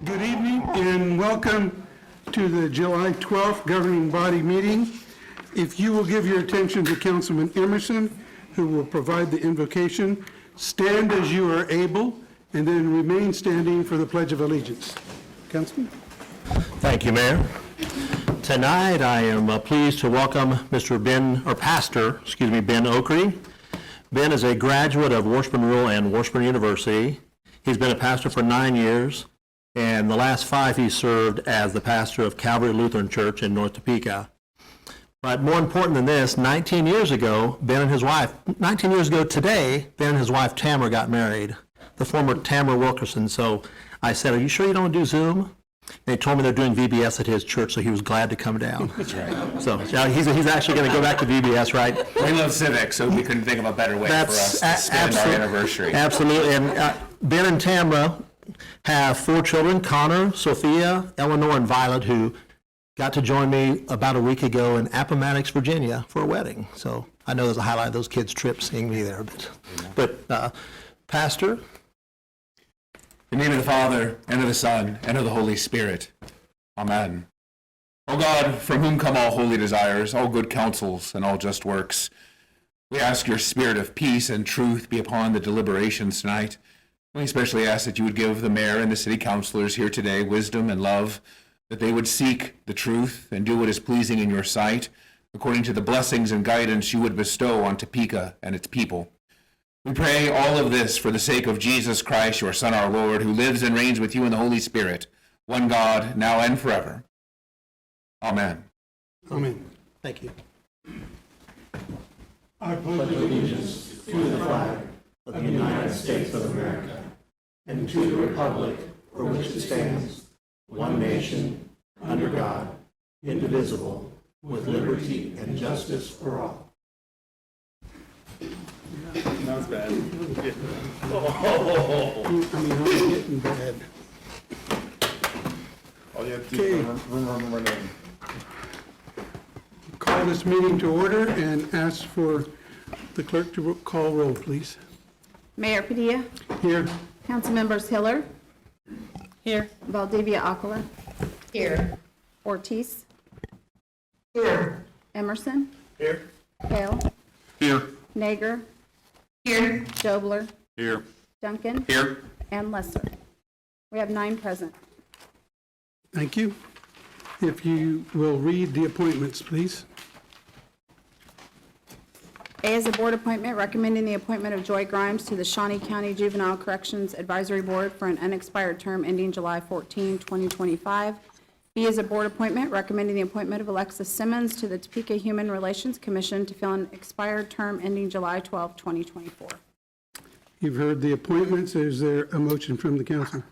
Good evening and welcome to the July 12th governing body meeting. If you will give your attention to Councilman Emerson, who will provide the invocation, stand as you are able, and then remain standing for the Pledge of Allegiance. Councilman? Thank you, Mayor. Tonight, I am pleased to welcome Pastor Ben Oakery. Ben is a graduate of Washburn Rural and Washburn University. He's been a pastor for 9 years, and the last 5 he served as the pastor of Calvary Lutheran Church in North Topeka. But more important than this, 19 years ago today, Ben and his wife Tamara got married, the former Tamara Wilkerson. So I said, "Are you sure you don't do Zoom?" They told me they're doing VBS at his church, so he was glad to come down. That's right. So he's actually going to go back to VBS, right? We love civics, so we couldn't think of a better way for us to spend our anniversary. Absolutely. And Ben and Tamara have 4 children, Connor, Sophia, Eleanor, and Violet, who got to join me about a week ago in Appomattox, Virginia for a wedding. So I know there's a highlight of those kids' trips seeing me there. But Pastor? In the name of the Father, and of the Son, and of the Holy Spirit. Amen. O God, from whom come all holy desires, all good counsels, and all just works, we ask your spirit of peace and truth be upon the deliberations tonight. We especially ask that you would give the mayor and the city councilors here today wisdom and love, that they would seek the truth and do what is pleasing in your sight, according to the blessings and guidance you would bestow on Topeka and its people. We pray all of this for the sake of Jesus Christ, your Son, our Lord, who lives and reigns with you in the Holy Spirit, one God, now and forever. Amen. Amen. Thank you. I pledge allegiance to the flag of the United States of America and to the republic for which it stands, one nation, under God, indivisible, with liberty and justice for all. That was bad. I'm getting bad. All you have to do is remember my name. Call this meeting to order and ask for the clerk to call roll, please. Mayor Padilla. Here. Council members Hiller. Here. Valdivia Acala. Here. Ortiz. Here. Emerson. Here. Hale. Here. Nager. Here. Dobler. Here. Duncan. Here. And Lesser. We have 9 present. Thank you. If you will read the appointments, please. A is a board appointment recommending the appointment of Joy Grimes to the Shawnee County Juvenile Corrections Advisory Board for an unexpired term ending July 14, 2025. B is a board appointment recommending the appointment of Alexis Simmons to the Topeka Human Relations Commission to fill an expired term ending July 12, 2024. You've heard the appointments. Is there a motion from the council?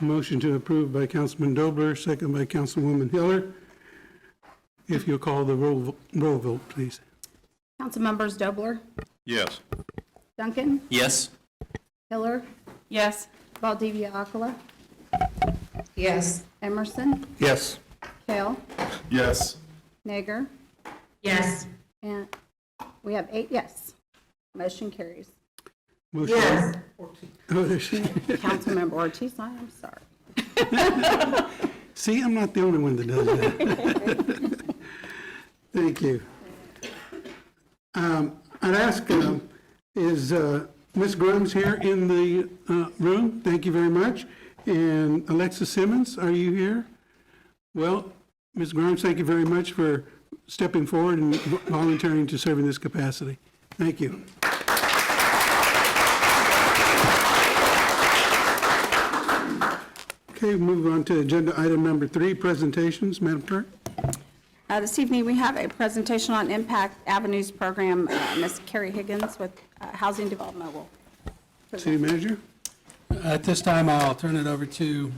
Motion to approve by Councilman Dobler, second by Councilwoman Hiller. If you'll call the roll vote, please. Council members Dobler. Yes. Duncan. Yes. Hiller. Yes. Valdivia Acala. Yes. Emerson. Yes. Hale. Yes. Nager. Yes. And we have 8 yes. Motion carries. Motion. Yes. Oh, there's, Councilmember Ortiz, I am sorry. see, I'm not the only one that does that. Thank you. I'd ask, is Ms. Grimes here in the room? Thank you very much. And Alexis Simmons, are you here? Well, Ms. Grimes, thank you very much for stepping forward and volunteering to serve in this capacity. Thank you. Okay, move on to agenda item number 3, presentations. Madam Clerk. This evening, we have a presentation on Impact Avenues Program. Ms. Carrie Higgins with Housing Development will City present. Manager. At this time, I'll turn it over to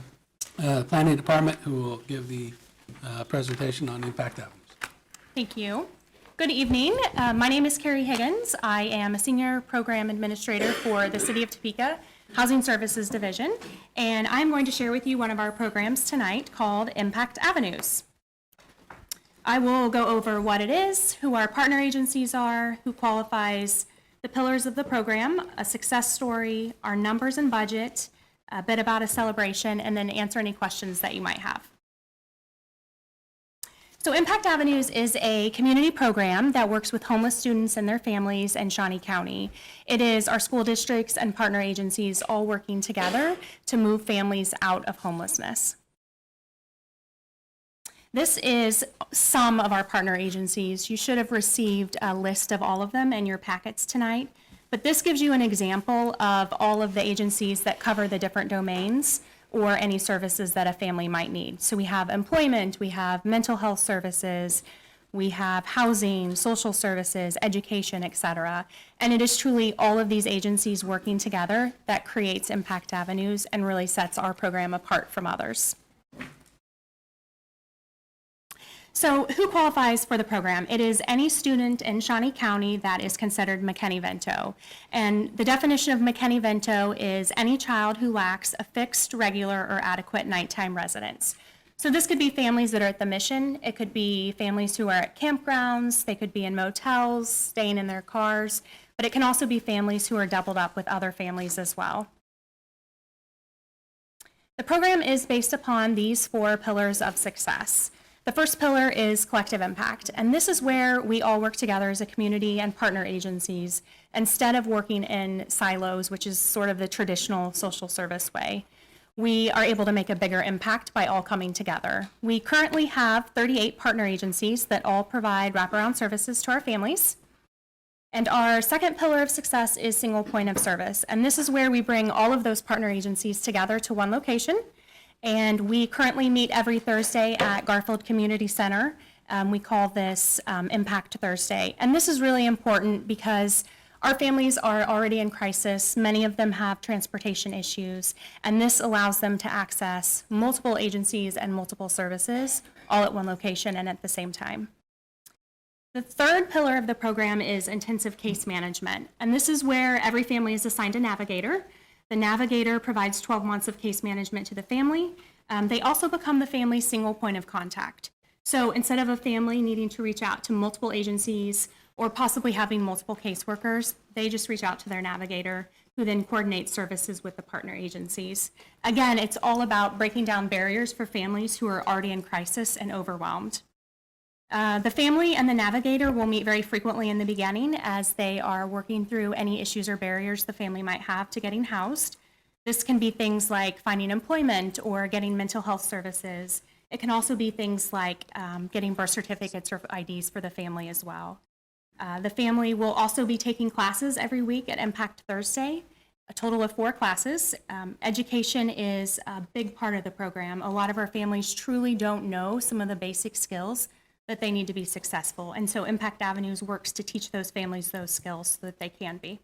Planning Department, who will give the presentation on Impact Avenues. Thank you. Good evening. My name is Carrie Higgins. I am a Senior Program Administrator for the City of Topeka Housing Services Division, and I'm going to share with you one of our programs tonight called Impact Avenues. I will go over what it is, who our partner agencies are, who qualifies, the pillars of the program, a success story, our numbers and budget, a bit about a celebration, and then answer any questions that you might have. So Impact Avenues is a community program that works with homeless students and their families in Shawnee County. It is our school districts and partner agencies all working together to move families out of homelessness. This is some of our partner agencies. You should have received a list of all of them in your packets tonight, but this gives you an example of all of the agencies that cover the different domains or any services that a family might need. So we have employment, we have mental health services, we have housing, social services, education, et cetera. And it is truly all of these agencies working together that creates Impact Avenues and really sets our program apart from others. So who qualifies for the program? It is any student in Shawnee County that is considered McKinney-Vento. And the definition of McKinney-Vento is any child who lacks a fixed, regular, or adequate nighttime residence. So this could be families that are at the Mission. It could be families who are at campgrounds. They could be in motels, staying in their cars. But it can also be families who are doubled up with other families as well. The program is based upon these 4 pillars of success. The first pillar is collective impact, and this is where we all work together as a community and partner agencies instead of working in silos, which is sort of the traditional social service way. We are able to make a bigger impact by all coming together. We currently have 38 partner agencies that all provide wraparound services to our families. And our second pillar of success is single point of service, and this is where we bring all of those partner agencies together to one location. And we currently meet every Thursday at Garfield Community Center. We call this Impact Thursday. And this is really important because our families are already in crisis. Many of them have transportation issues, and this allows them to access multiple agencies and multiple services all at one location and at the same time. The third pillar of the program is intensive case management. And this is where every family is assigned a navigator. The navigator provides 12 months of case management to the family. They also become the family's single point of contact. So instead of a family needing to reach out to multiple agencies or possibly having multiple caseworkers, they just reach out to their navigator, who then coordinates services with the partner agencies. Again, it's all about breaking down barriers for families who are already in crisis and overwhelmed. The family and the navigator will meet very frequently in the beginning as they are working through any issues or barriers the family might have to getting housed. This can be things like finding employment or getting mental health services. It can also be things like getting birth certificates or IDs for the family as well. The family will also be taking classes every week at Impact Thursday, a total of 4 classes. Education is a big part of the program. A lot of our families truly don't know some of the basic skills that they need to be successful. And so Impact Avenues works to teach those families those skills so that they can be.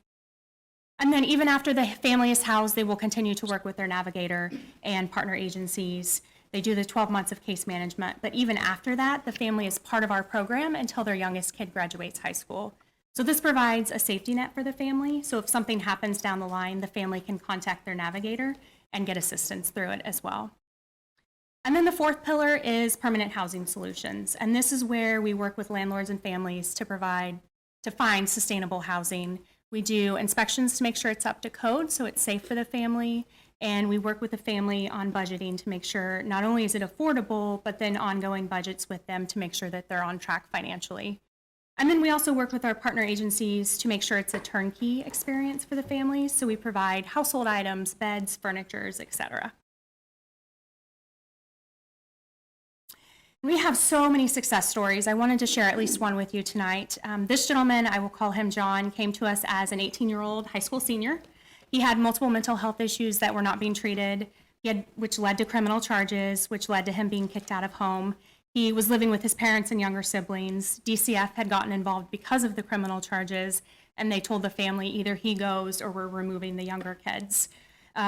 And then even after the family is housed, they will continue to work with their navigator and partner agencies. They do the 12 months of case management, but even after that, the family is part of our program until their youngest kid graduates high school. So this provides a safety net for the family. So if something happens down the line, the family can contact their navigator and get assistance through it as well. And then the fourth pillar is permanent housing solutions. And this is where we work with landlords and families to find sustainable housing. We do inspections to make sure it's up to code, so it's safe for the family. And we work with the family on budgeting to make sure not only is it affordable, but then ongoing budgets with them to make sure that they're on track financially. And then we also work with our partner agencies to make sure it's a turnkey experience for the families. So we provide household items, beds, furnitures, etc. We have so many success stories. I wanted to share at least one with you tonight. This gentleman, I will call him John, came to us as an 18-year-old high school senior. He had multiple mental health issues that were not being treated, which led to criminal charges, which led to him being kicked out of home. He was living with his parents and younger siblings. DCF had gotten involved because of the criminal charges, and they told the family either he goes or we're removing the younger kids.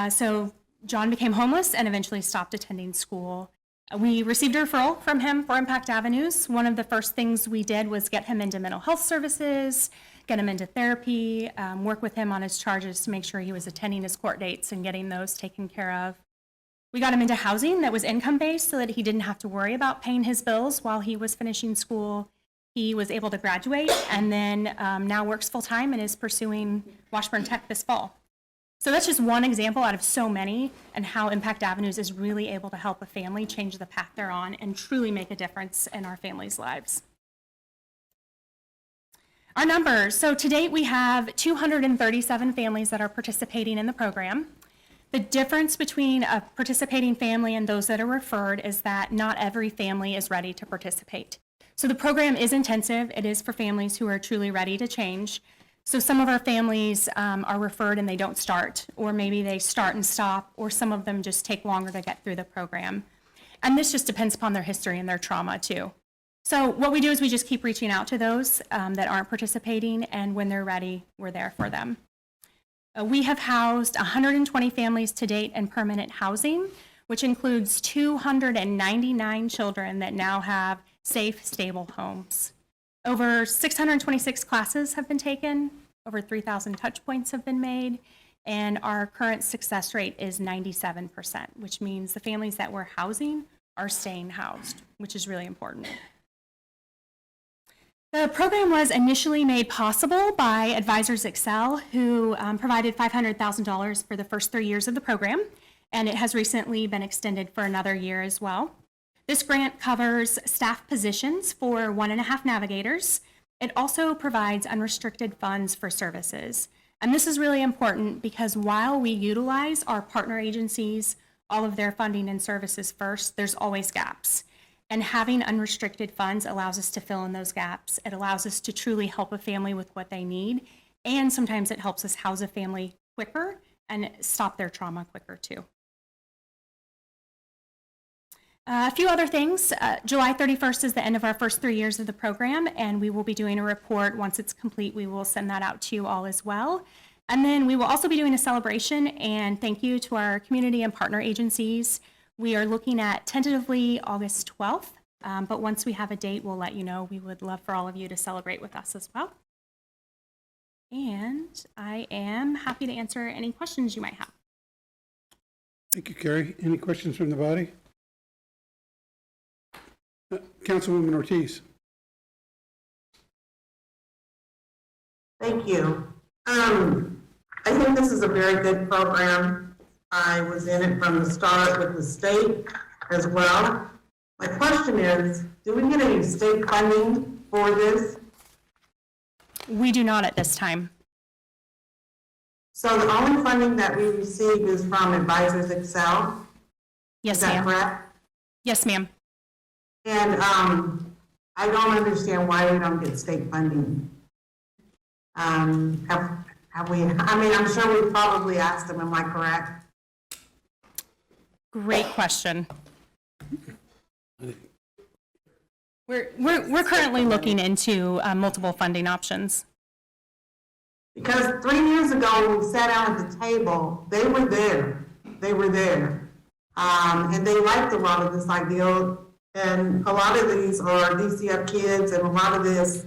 So John became homeless and eventually stopped attending school. We received a referral from him for Impact Avenues. One of the first things we did was get him into mental health services, get him into therapy, work with him on his charges to make sure he was attending his court dates and getting those taken care of. We got him into housing that was income-based so that he didn't have to worry about paying his bills while he was finishing school. He was able to graduate and then now works full-time and is pursuing Washburn Tech this fall. So that's just one example out of so many, and how Impact Avenues is really able to help a family change the path they're on and truly make a difference in our families' lives. Our numbers. So to date, we have 237 families that are participating in the program. The difference between a participating family and those that are referred is that not every family is ready to participate. So the program is intensive. It is for families who are truly ready to change. So some of our families are referred and they don't start, or maybe they start and stop, or some of them just take longer to get through the program. And this just depends upon their history and their trauma too. So what we do is we just keep reaching out to those that aren't participating, and when they're ready, we're there for them. We have housed 120 families to date in permanent housing, which includes 299 children that now have safe, stable homes. Over 626 classes have been taken, over 3,000 touch points have been made, and our current success rate is 97%, which means the families that we're housing are staying housed, which is really important. The program was initially made possible by Advisors Excel, who provided $500,000 for the first 3 years of the program, and it has recently been extended for another year as well. This grant covers staff positions for 1.5 navigators. It also provides unrestricted funds for services. And this is really important because while we utilize our partner agencies, all of their funding and services first, there's always gaps. And having unrestricted funds allows us to fill in those gaps. It allows us to truly help a family with what they need. And sometimes it helps us house a family quicker and stop their trauma quicker too. A few other things. July 31st is the end of our first 3 years of the program, and we will be doing a report. Once it's complete, we will send that out to you all as well. And then we will also be doing a celebration and thank you to our community and partner agencies. We are looking at tentatively August 12th, but once we have a date, we'll let you know. We would love for all of you to celebrate with us as well. And I am happy to answer any questions you might have. Thank you, Carrie. Any questions from the body? Councilwoman Ortiz. Thank you. I think this is a very good program. I was in it from the start with the state as well. My question is, do we get any state funding for this? We do not at this time. So the only funding that we receive is from Advisors Excel? Yes, Is that ma'am. correct? Yes, ma'am. And I don't understand why we don't get state funding. Have we, I mean, I'm sure we've probably asked them, am I correct? Great question. We're currently looking into multiple funding options. Because 3 years ago, when we sat down at the table, they were there. They were there. And they liked a lot of this idea. And a lot of these are DCF kids, and a lot of this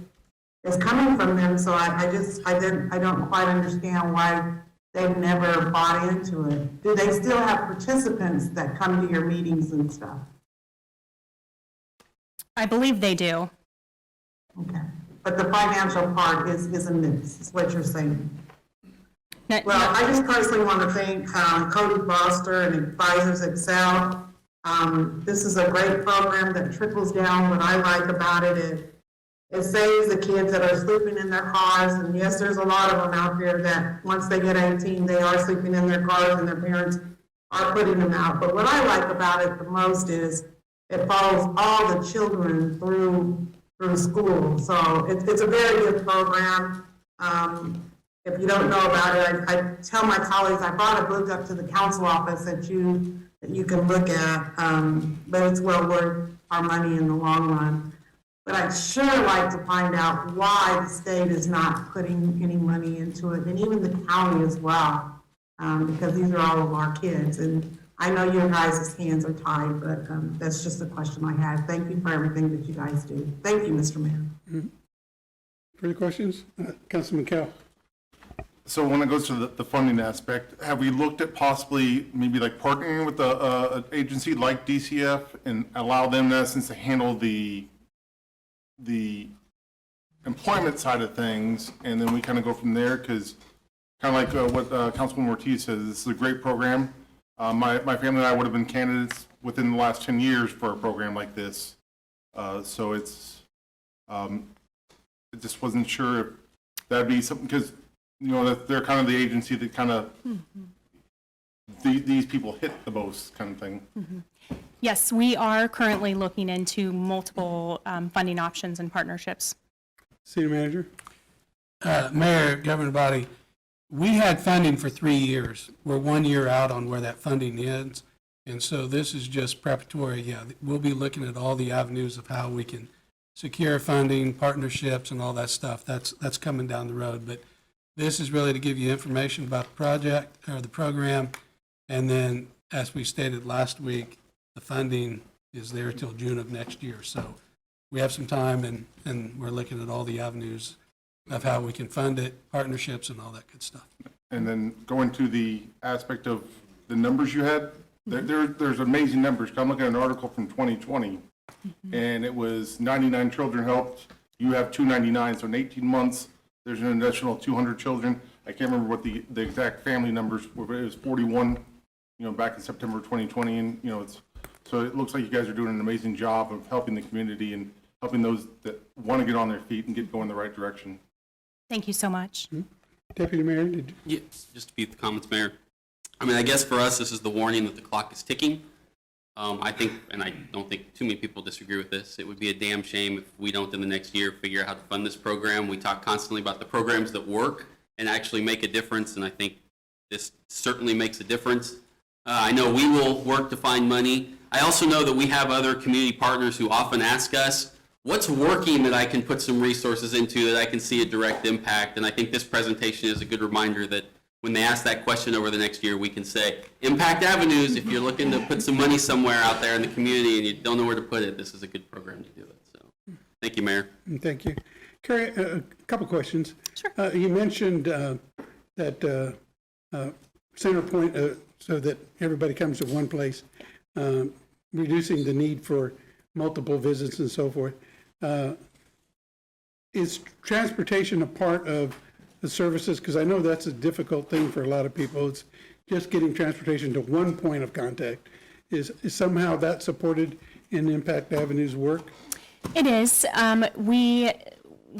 is coming from them. So I don't quite understand why they've never bought into it. Do they still have participants that come to your meetings and stuff? I believe they do. Okay. But the financial part is a mix, is what you're saying. No, Well, I just personally want to thank Cody Foster and Advisors Excel. This is a great program that trickles down. What I like about it saves the kids that are sleeping in their cars. And yes, there's a lot of them out there that once they get 18, they are sleeping in their cars and their parents are putting them out. But what I like about it the most is it follows all the children through school. So it's a very good program. If you don't know about it, I tell my colleagues, I brought a book up to the council office that you can look at, but it's well worth our money in the long run. But I'd sure like to find out why the state is not putting any money into it, and even the county as well, because these are all of our kids. And I know your guys' hands are tied, but that's just a question I had. Thank you for everything that you guys do. Thank you, Mr. Mayor. Mm-hmm. Further questions? Councilman Kell. So when it goes to the funding aspect, have we looked at possibly maybe like partnering with an agency like DCF and allow them, in essence, to handle the employment side of things, and then we kind of go from there? Because kind of like what Councilwoman Ortiz says, this is a great program. My family and I would have been candidates within the last 10 years for a program like this. So it's, I just wasn't sure if that'd be something, because, you know, that they're kind of the agency that kind of, these people hit the most kind of thing. Yes, we are currently looking into multiple funding options and partnerships. City Manager? Mayor, governing body, we had funding for 3 years. We're 1 year out on where that funding ends. And so this is just preparatory. Yeah, we'll be looking at all the avenues of how we can secure funding, partnerships, and all that stuff. That's coming down the road. But this is really to give you information about the project or the program. And then, as we stated last week, the funding is there till June of next year. So we have some time, and we're looking at all the avenues of how we can fund it, partnerships, and all that good stuff. And then going to the aspect of the numbers you had, there's amazing numbers. I'm looking at an article from 2020, and it was 99 children helped. You have 299, so in 18 months, there's an additional 200 children. I can't remember what the exact family numbers were, but it was 41, you know, back in September 2020, and, you know, so it looks like you guys are doing an amazing job of helping the community and helping those that want to get on their feet and get going the right direction. Thank you so much. Deputy Mayor, did you? Yeah, just to beat the comments, Mayor. I mean, I guess for us, this is the warning that the clock is ticking. I think, and I don't think too many people disagree with this, it would be a damn shame if we don't in the next year figure out how to fund this program. We talk constantly about the programs that work and actually make a difference, and I think this certainly makes a difference. I know we will work to find money. I also know that we have other community partners who often ask us, what's working that I can put some resources into that I can see a direct impact? And I think this presentation is a good reminder that when they ask that question over the next year, we can say, impact avenues, if you're looking to put some money somewhere out there in the community and you don't know where to put it, this is a good program to do it. So, thank you, Mayor. Thank you. Carrie, a couple questions. Sure. You mentioned that center point, so that everybody comes to one place, reducing the need for multiple visits and so forth. Is transportation a part of the services? Because I know that's a difficult thing for a lot of people. It's just getting transportation to one point of contact. Is somehow that supported in Impact Avenue's work? It is.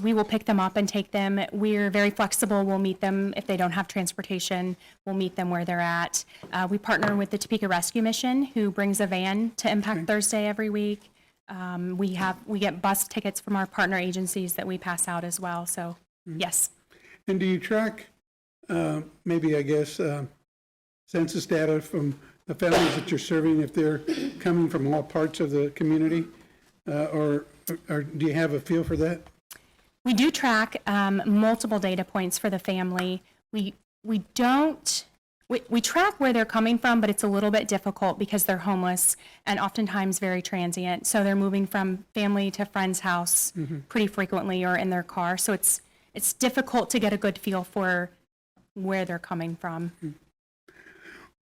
We will pick them up and take them. We're very flexible. We'll meet them if they don't have transportation. We'll meet them where they're at. We partner with the Topeka Rescue Mission, who brings a van to Impact Thursday every week. We get bus tickets from our partner agencies that we pass out as well. So, yes. And do you track, maybe, I guess, census data from the families that you're serving, if they're coming from all parts of the community? Or do you have a feel for that? We do track multiple data points for the family. We track where they're coming from, but it's a little bit difficult because they're homeless and oftentimes very transient. So they're moving from family to friend's house pretty frequently or in their car. So it's difficult to get a good feel for where they're coming from.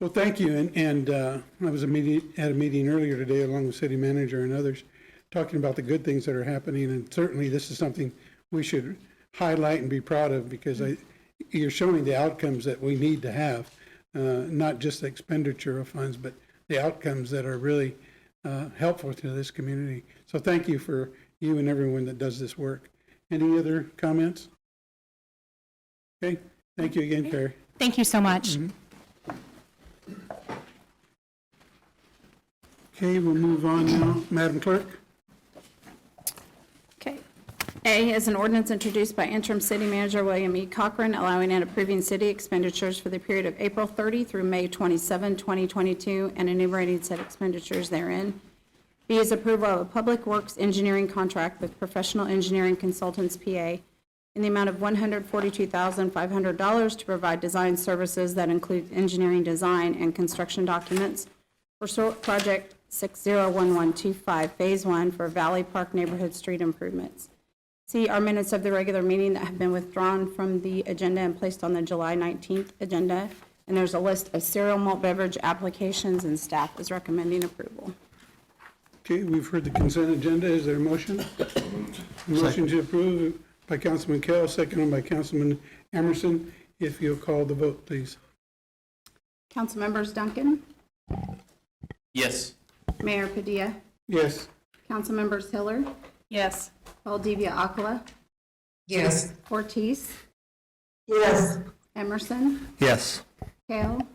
Well, thank you. And I was at a meeting earlier today along with city manager and others talking about the good things that are happening. And certainly this is something we should highlight and be proud of, because you're showing the outcomes that we need to have, not just the expenditure of funds, but the outcomes that are really helpful to this community. So thank you for you and everyone that does this work. Any other comments? Okay, thank you again, Carrie. Thank you so much. Okay, we'll move on now. Madam Clerk? Okay. A is an ordinance introduced by interim city manager William E. Cochran, allowing and approving city expenditures for the period of April 30 through May 27, 2022, and enumerating said expenditures therein. B is approval of a public works engineering contract with Professional Engineering Consultants, PA, in the amount of $142,500 to provide design services that include engineering design and construction documents for project 601125, Phase 1 for Valley Park Neighborhood Street improvements. C are minutes of the regular meeting that have been withdrawn from the agenda and placed on the July 19th agenda. And there's a list of cereal malt beverage applications, and staff is recommending approval. Okay, we've heard the consent agenda. Is there a motion? Motion to approve by Councilman Kell, seconded by Councilman Emerson. If you'll call the vote, please. Councilmembers Duncan, Yes. Mayor Padilla, Yes. Councilmembers Hiller, Yes. Valdivia Aquila, Yes. Ortiz, Yes. Emerson, Yes. Kale,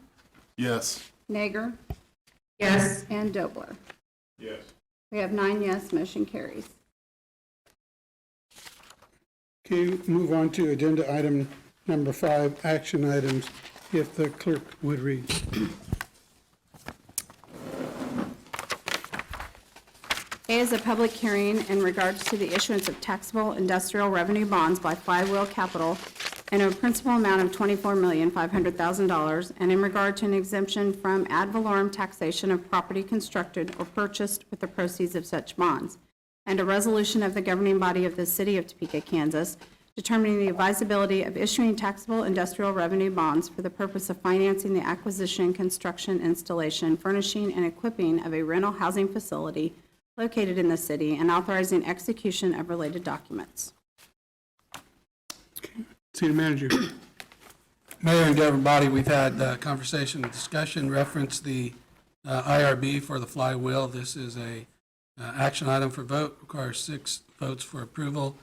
Yes. Nager, Yes. and Dobler. Yes. We have 9 yes, motion carries. Okay, move on to agenda item number 5, action items, if the clerk would read. A is a public hearing in regards to the issuance of taxable industrial revenue bonds by Flywheel Capital in a principal amount of $24,500,000, and in regard to an exemption from ad valorem taxation of property constructed or purchased with the proceeds of such bonds, and a resolution of the governing body of the City of Topeka, Kansas, determining the advisability of issuing taxable industrial revenue bonds for the purpose of financing the acquisition, construction, installation, furnishing, and equipping of a rental housing facility located in the city, and authorizing execution of related documents. City Manager. Mayor and governing body, we've had conversation and discussion, reference the IRB for the flywheel. This is a action item for vote, requires 6 votes for approval.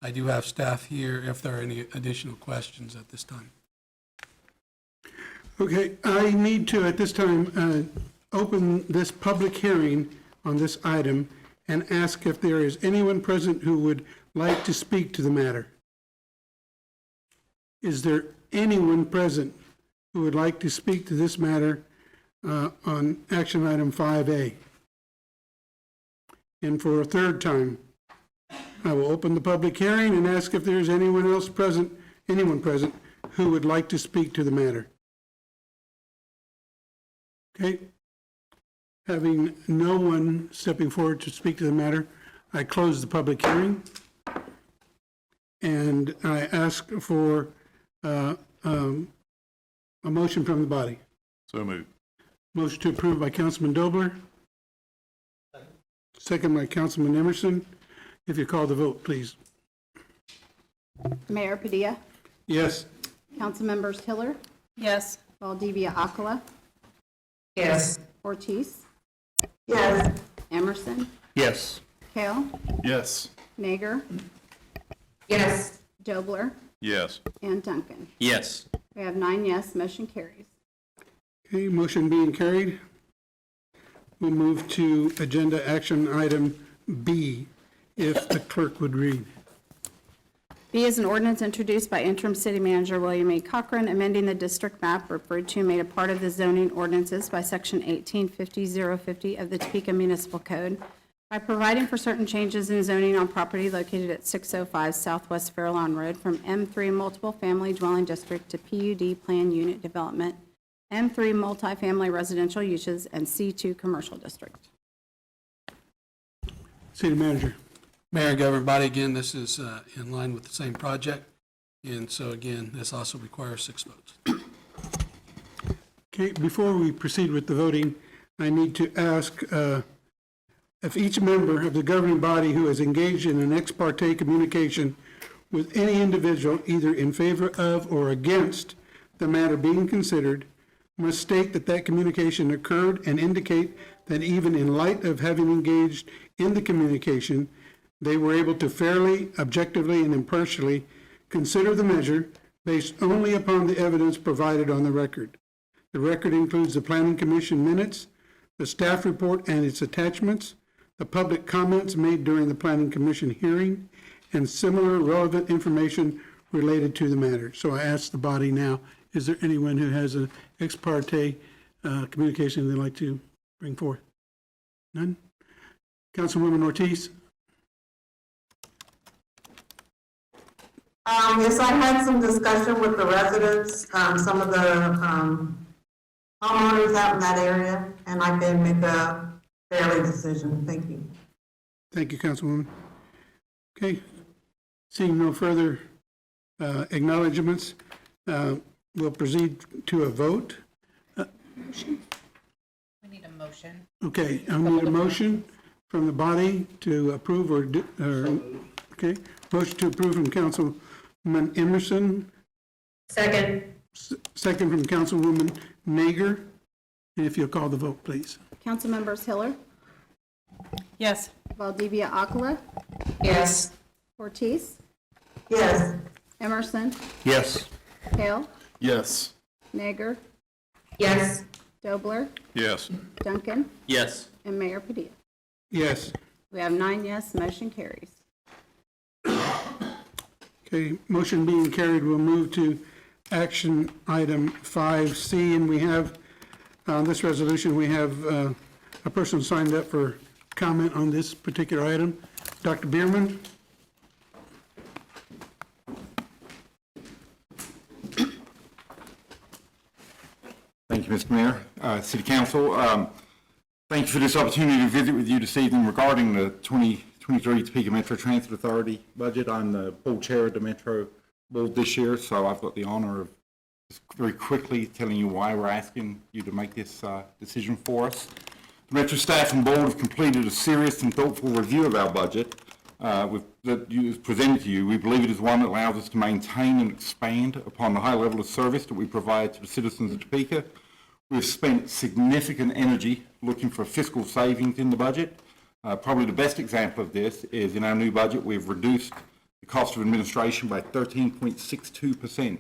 I do have staff here if there are any additional questions at this time. Okay, I need to, at this time, open this public hearing on this item and ask if there is anyone present who would like to speak to the matter. Is there anyone present who would like to speak to this matter on action item 5A? And for a third time, I will open the public hearing and ask if there is anyone present who would like to speak to the matter. Okay. Having no one stepping forward to speak to the matter, I close the public hearing. And I ask for a motion from the body. So moved. Motion to approve by Councilman Dobler. Second by Councilman Emerson. If you call the vote, please. Mayor Padilla, Yes. Councilmembers Hiller, Yes. Valdivia Aquila, Yes. Ortiz, Yes. Emerson, Yes. Kale, Yes. Nager, Yes. Dobler, Yes. and Duncan. Yes. We have 9 yes, motion carries. Okay, motion being carried. We'll move to agenda action item B, if the clerk would read. B is an ordinance introduced by interim city manager William E. Cochran, amending the district map referred to made a part of the zoning ordinances by section 1850050 of the Topeka Municipal Code by providing for certain changes in zoning on property located at 605 Southwest Fairlawn Road from M3 Multiple Family Dwelling District to PUD Plan Unit Development, M3 Multifamily Residential Uses, and C2 Commercial District. City Manager. Mayor and governing body, again, this is in line with the same project. And so again, this also requires 6 votes. Okay, before we proceed with the voting, I need to ask if each member of the governing body who has engaged in an ex parte communication with any individual, either in favor of or against the matter being considered, must state that that communication occurred and indicate that even in light of having engaged in the communication, they were able to fairly, objectively, and impartially consider the measure based only upon the evidence provided on the record. The record includes the Planning Commission minutes, the staff report and its attachments, the public comments made during the Planning Commission hearing, and similar relevant information related to the matter. So I ask the body now, is there anyone who has an ex parte communication they'd like to bring forth? None? Councilwoman Ortiz? Yes, I had some discussion with the residents, some of the homeowners out in that area, and I can make a fairly decision. Thank you. Thank you, Councilwoman. Okay, seeing no further acknowledgements, we'll proceed to a vote. We need a motion. Okay, I need a motion from the body to approve okay, motion to approve from Councilman Emerson, Second. Second from Councilwoman Nager. And if you'll call the vote, please. Councilmembers Hiller, Yes. Valdivia Akala, Yes. Ortiz, Yes. Emerson, Yes. Hale, Yes. Nager, Yes. Dobler, Yes. Duncan, Yes. and Mayor Padilla. Yes. We have 9 yes, motion carries. Okay, motion being carried, we'll move to action item 5C, and we have, on this resolution, we have a person signed up for comment on this particular item. Dr. Bierman? Thank you, Mr. Mayor. City Council, thank you for this opportunity to visit with you this evening regarding the 2023 Topeka Metro Transit Authority budget. I'm the board chair of the Metro Board this year, so I've got the honor of just very quickly telling you why we're asking you to make this decision for us. The Metro staff and board have completed a serious and thoughtful review of our budget that is presented to you. We believe it is one that allows us to maintain and expand upon the high level of service that we provide to the citizens of Topeka. We've spent significant energy looking for fiscal savings in the budget. Probably the best example of this is in our new budget, we've reduced the cost of administration by 13.62%.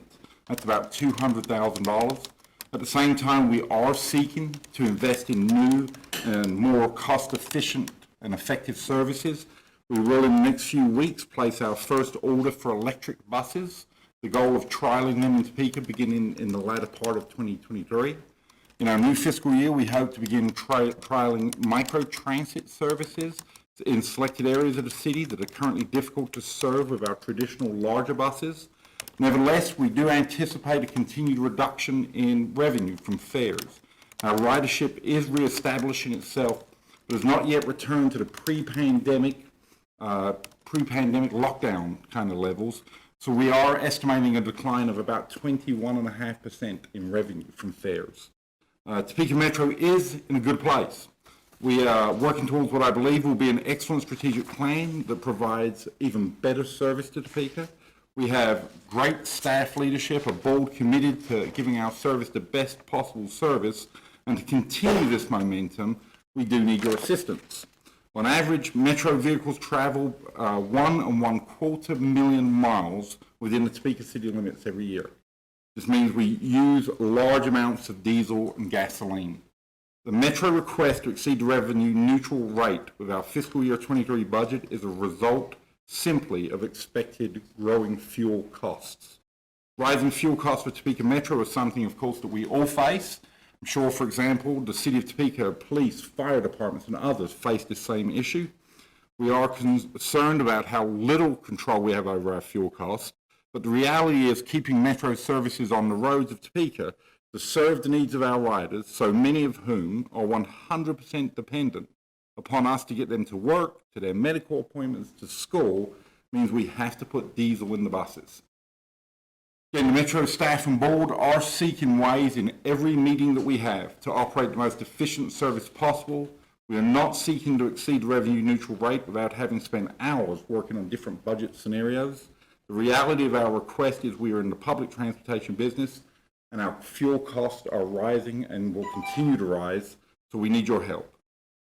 That's about $200,000. At the same time, we are seeking to invest in new and more cost-efficient and effective services. We will, in the next few weeks, place our first order for electric buses, the goal of trialing them in Topeka beginning in the latter part of 2023. In our new fiscal year, we hope to begin trialing micro-transit services in selected areas of the city that are currently difficult to serve with our traditional larger buses. Nevertheless, we do anticipate a continued reduction in revenue from fares. Our ridership is reestablishing itself, but has not yet returned to the pre-pandemic lockdown kind of levels. So we are estimating a decline of about 21.5% in revenue from fares. Topeka Metro is in a good place. We are working towards what I believe will be an excellent strategic plan that provides even better service to Topeka. We have great staff leadership, a board committed to giving our service the best possible service, and to continue this momentum, we do need your assistance. On average, Metro vehicles travel 1.25 million miles within the Topeka city limits every year. This means we use large amounts of diesel and gasoline. The Metro request to exceed the revenue neutral rate with our fiscal year 23 budget is a result simply of expected growing fuel costs. Rising fuel costs for Topeka Metro is something, of course, that we all face. I'm sure, for example, the City of Topeka police, fire departments, and others face the same issue. We are concerned about how little control we have over our fuel costs, but the reality is keeping Metro services on the roads of Topeka to serve the needs of our riders, so many of whom are 100% dependent upon us to get them to work, to their medical appointments, to school, means we have to put diesel in the buses. Again, the Metro staff and board are seeking ways in every meeting that we have to operate the most efficient service possible. We are not seeking to exceed revenue neutral rate without having spent hours working on different budget scenarios. The reality of our request is we are in the public transportation business and our fuel costs are rising and will continue to rise, so we need your help.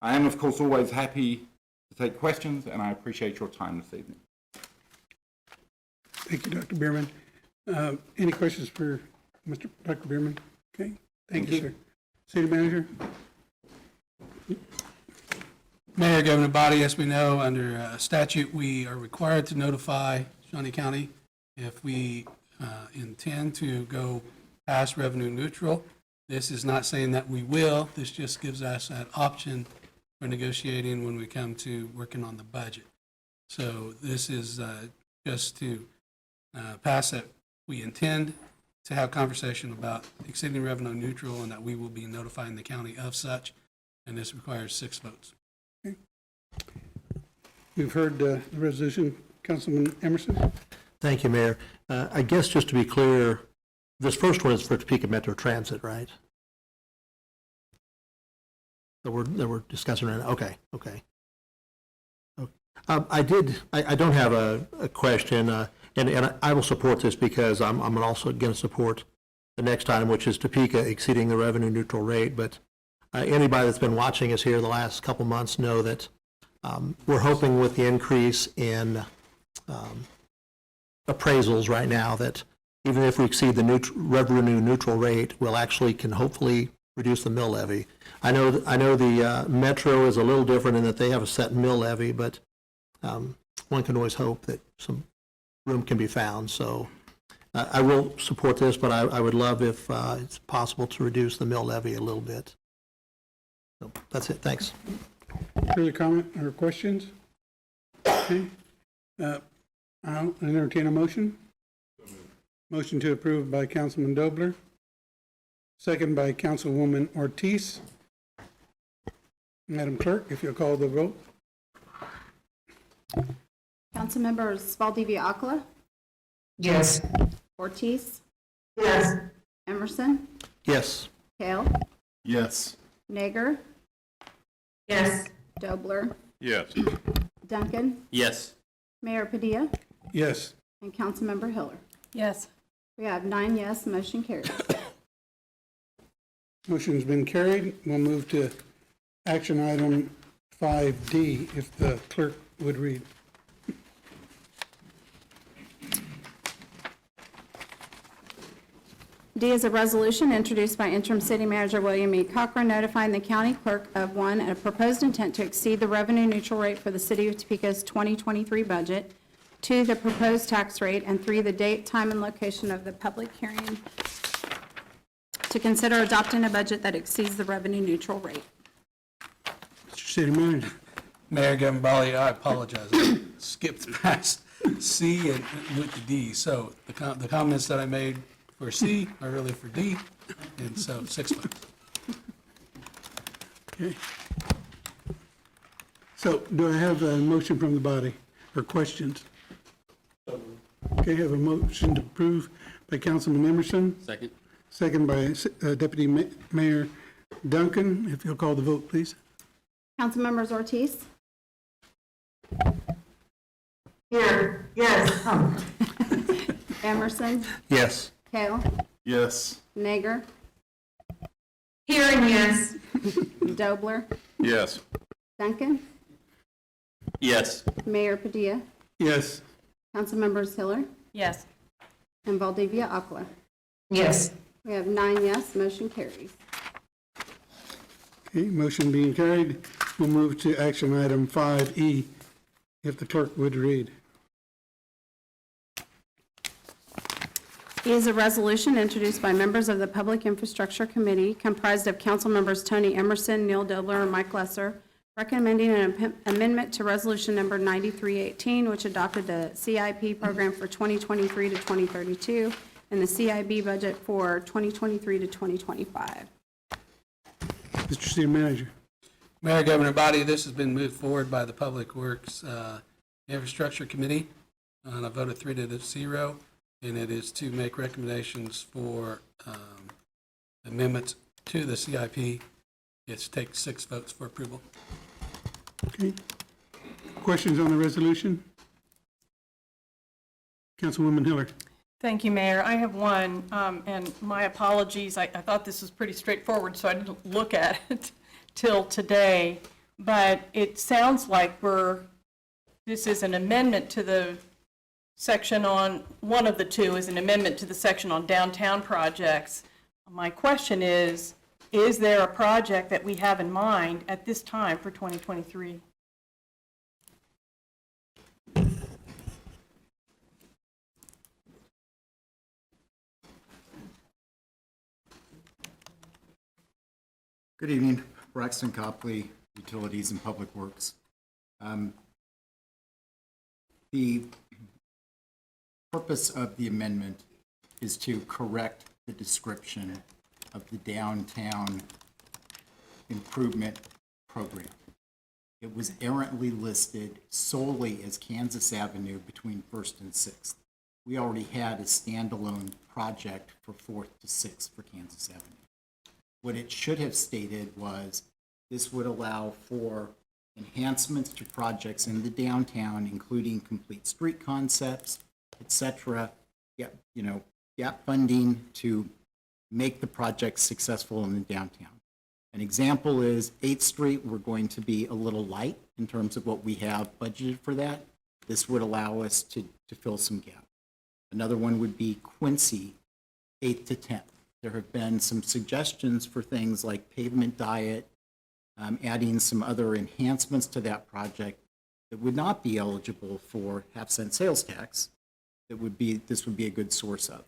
I am, of course, always happy to take questions, and I appreciate your time this evening. Thank you, Dr. Bierman. Any questions for Dr. Bierman? Okay, thank you, sir. City Manager? Mayor, governing body, as we know, under statute, we are required to notify Shawnee County if we intend to go past revenue neutral. This is not saying that we will. This just gives us that option for negotiating when we come to working on the budget. So this is just to pass that we intend to have conversation about exceeding revenue neutral and that we will be notifying the county of such, and this requires 6 votes. Okay. We've heard the resolution. Councilman Emerson? Thank you, Mayor. I guess just to be clear, this first one is for Topeka Metro Transit, right? That we're discussing right now. Okay. I don't have a question. And I will support this because I'm also going to support the next item, which is Topeka exceeding the revenue neutral rate. But anybody that's been watching us here the last couple months know that we're hoping with the increase in appraisals right now that even if we exceed the revenue neutral rate, we'll actually can hopefully reduce the mill levy. I know the Metro is a little different in that they have a set mill levy, but one can always hope that some room can be found. So I will support this, but I would love if it's possible to reduce the mill levy a little bit. So that's it. Thanks. Further comment or questions? Okay. I'll entertain a motion. Motion to approve by Councilman Dobler. Second by Councilwoman Ortiz. Madam Clerk, if you'll call the vote. Councilmembers Valdivia Akla, Yes. Ortiz, Yes. Emerson, Yes. Kale, Yes. Nager, Yes. Dobler, Yes. Duncan, Yes. Mayor Padilla, Yes. and Councilmember Hiller. Yes. We have 9 yes, motion carries. Motion's been carried. We'll move to action item 5D, if the clerk would read. D is a resolution introduced by interim city manager William E. Cochran notifying the county clerk of 1, a proposed intent to exceed the revenue neutral rate for the city of Topeka's 2023 budget, 2, the proposed tax rate, and 3, the date, time, and location of the public hearing to consider adopting a budget that exceeds the revenue neutral rate. Mr. City Manager. Mayor Gambale, I apologize. I skipped past C and went to D. So the comments that I made for C are really for D, and so 6 votes. Okay. So do I have a motion from the body or questions? Okay, have a motion to approve by Councilman Emerson, Second? second by Deputy Mayor Duncan. If you'll call the vote, please. Councilmembers Ortiz, Here. Yes. Emerson, Yes. Kale, Yes. Nager, Here and yes. Dobler, Yes. Duncan, Yes. Mayor Padilla, Yes. Councilmembers Hiller, Yes. and Valdivia Akla. Yes. We have 9 yes, motion carries. Okay, motion being carried. We'll move to action item 5E, if the clerk would read. E is a resolution introduced by members of the Public Infrastructure Committee comprised of council members Tony Emerson, Neil Dobler, and Mike Lesser, recommending an amendment to resolution number 9318, which adopted the CIP program for 2023 to 2032 and the CIB budget for 2023 to 2025. Mr. City Manager. Mayor, Governor Body, this has been moved forward by the Public Works Infrastructure Committee on a vote of 3-0, and it is to make recommendations for amendments to the CIP. It takes 6 votes for approval. Okay. Questions on the resolution? Councilwoman Hiller. Thank you, Mayor. I have one, and my apologies. I thought this was pretty straightforward, so I didn't look at it till today. But it sounds like this is an amendment to the section on, one of the two is an amendment to the section on downtown projects. My question is there a project that we have in mind at this time for 2023? Good evening, Braxton Copley, Utilities and Public Works. The purpose of the amendment is to correct the description of the downtown improvement program. It was errantly listed solely as Kansas Avenue between 1st and 6th. We already had a standalone project for 4th to 6th for Kansas Avenue. What it should have stated was this would allow for enhancements to projects in the downtown, including complete street concepts, et cetera, gap funding to make the project successful in the downtown. An example is 8th Street, we're going to be a little light in terms of what we have budgeted for that. This would allow us to fill some gap. Another one would be Quincy, 8th to 10th. There have been some suggestions for things like pavement diet, adding some other enhancements to that project that would not be eligible for half-cent sales tax. This would be a good source of.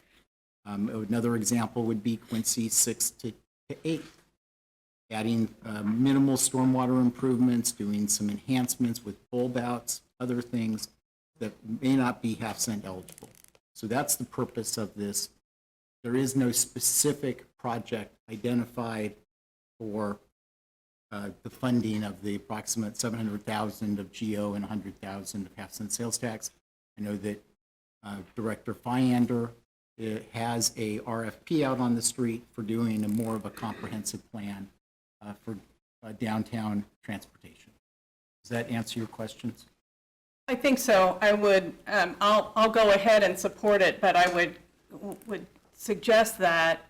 Another example would be Quincy 6th to 8th. Adding minimal stormwater improvements, doing some enhancements with bulb outs, other things that may not be half-cent eligible. So that's the purpose of this. There is no specific project identified for the funding of the approximate $700,000 of GO and $100,000 of half-cent sales tax. I know that Director Fyander has a RFP out on the street for doing more of a comprehensive plan for downtown transportation. Does that answer your questions? I think so. I would, I'll go ahead and support it, but I would suggest that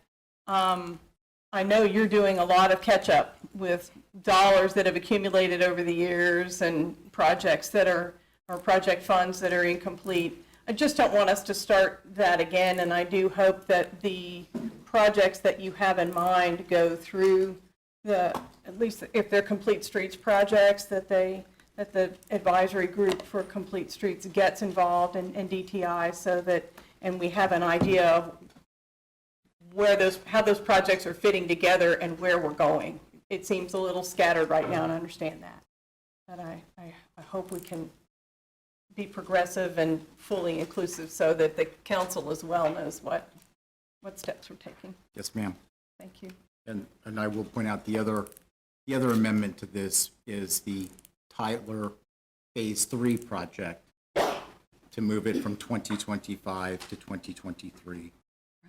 I know you're doing a lot of catch-up with dollars that have accumulated over the years and projects that are, or project funds that are incomplete. I just don't want us to start that again, and I do hope that the projects that you have in mind go through at least if they're complete streets projects, that the advisory group for complete streets gets involved in DTI so that, and we have an idea of how those projects are fitting together and where we're going. It seems a little scattered right now, and I understand that. But I hope we can be progressive and fully inclusive so that the council as well knows what steps we're taking. Yes, ma'am. Thank you. And I will point out the other amendment to this is the Tyler Phase 3 project to move it from 2025 to 2023.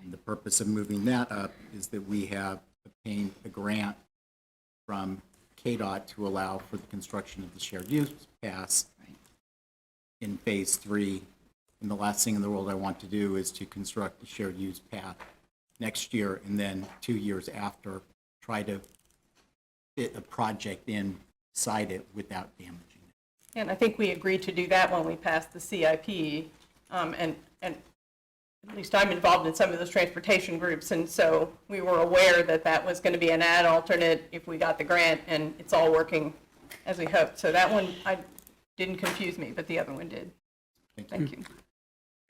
And the purpose of moving that up is that we have obtained a grant from KDOT to allow for the construction of the shared use pass in Phase 3. And the last thing in the world I want to do is to construct the shared use path next year and then 2 years after try to fit a project inside it without damaging it. And I think we agreed to do that when we passed the CIP, and at least I'm involved in some of those transportation groups, and so we were aware that that was going to be an add alternate if we got the grant, and it's all working as we hoped. So that one didn't confuse me, but the other one did. Thank you.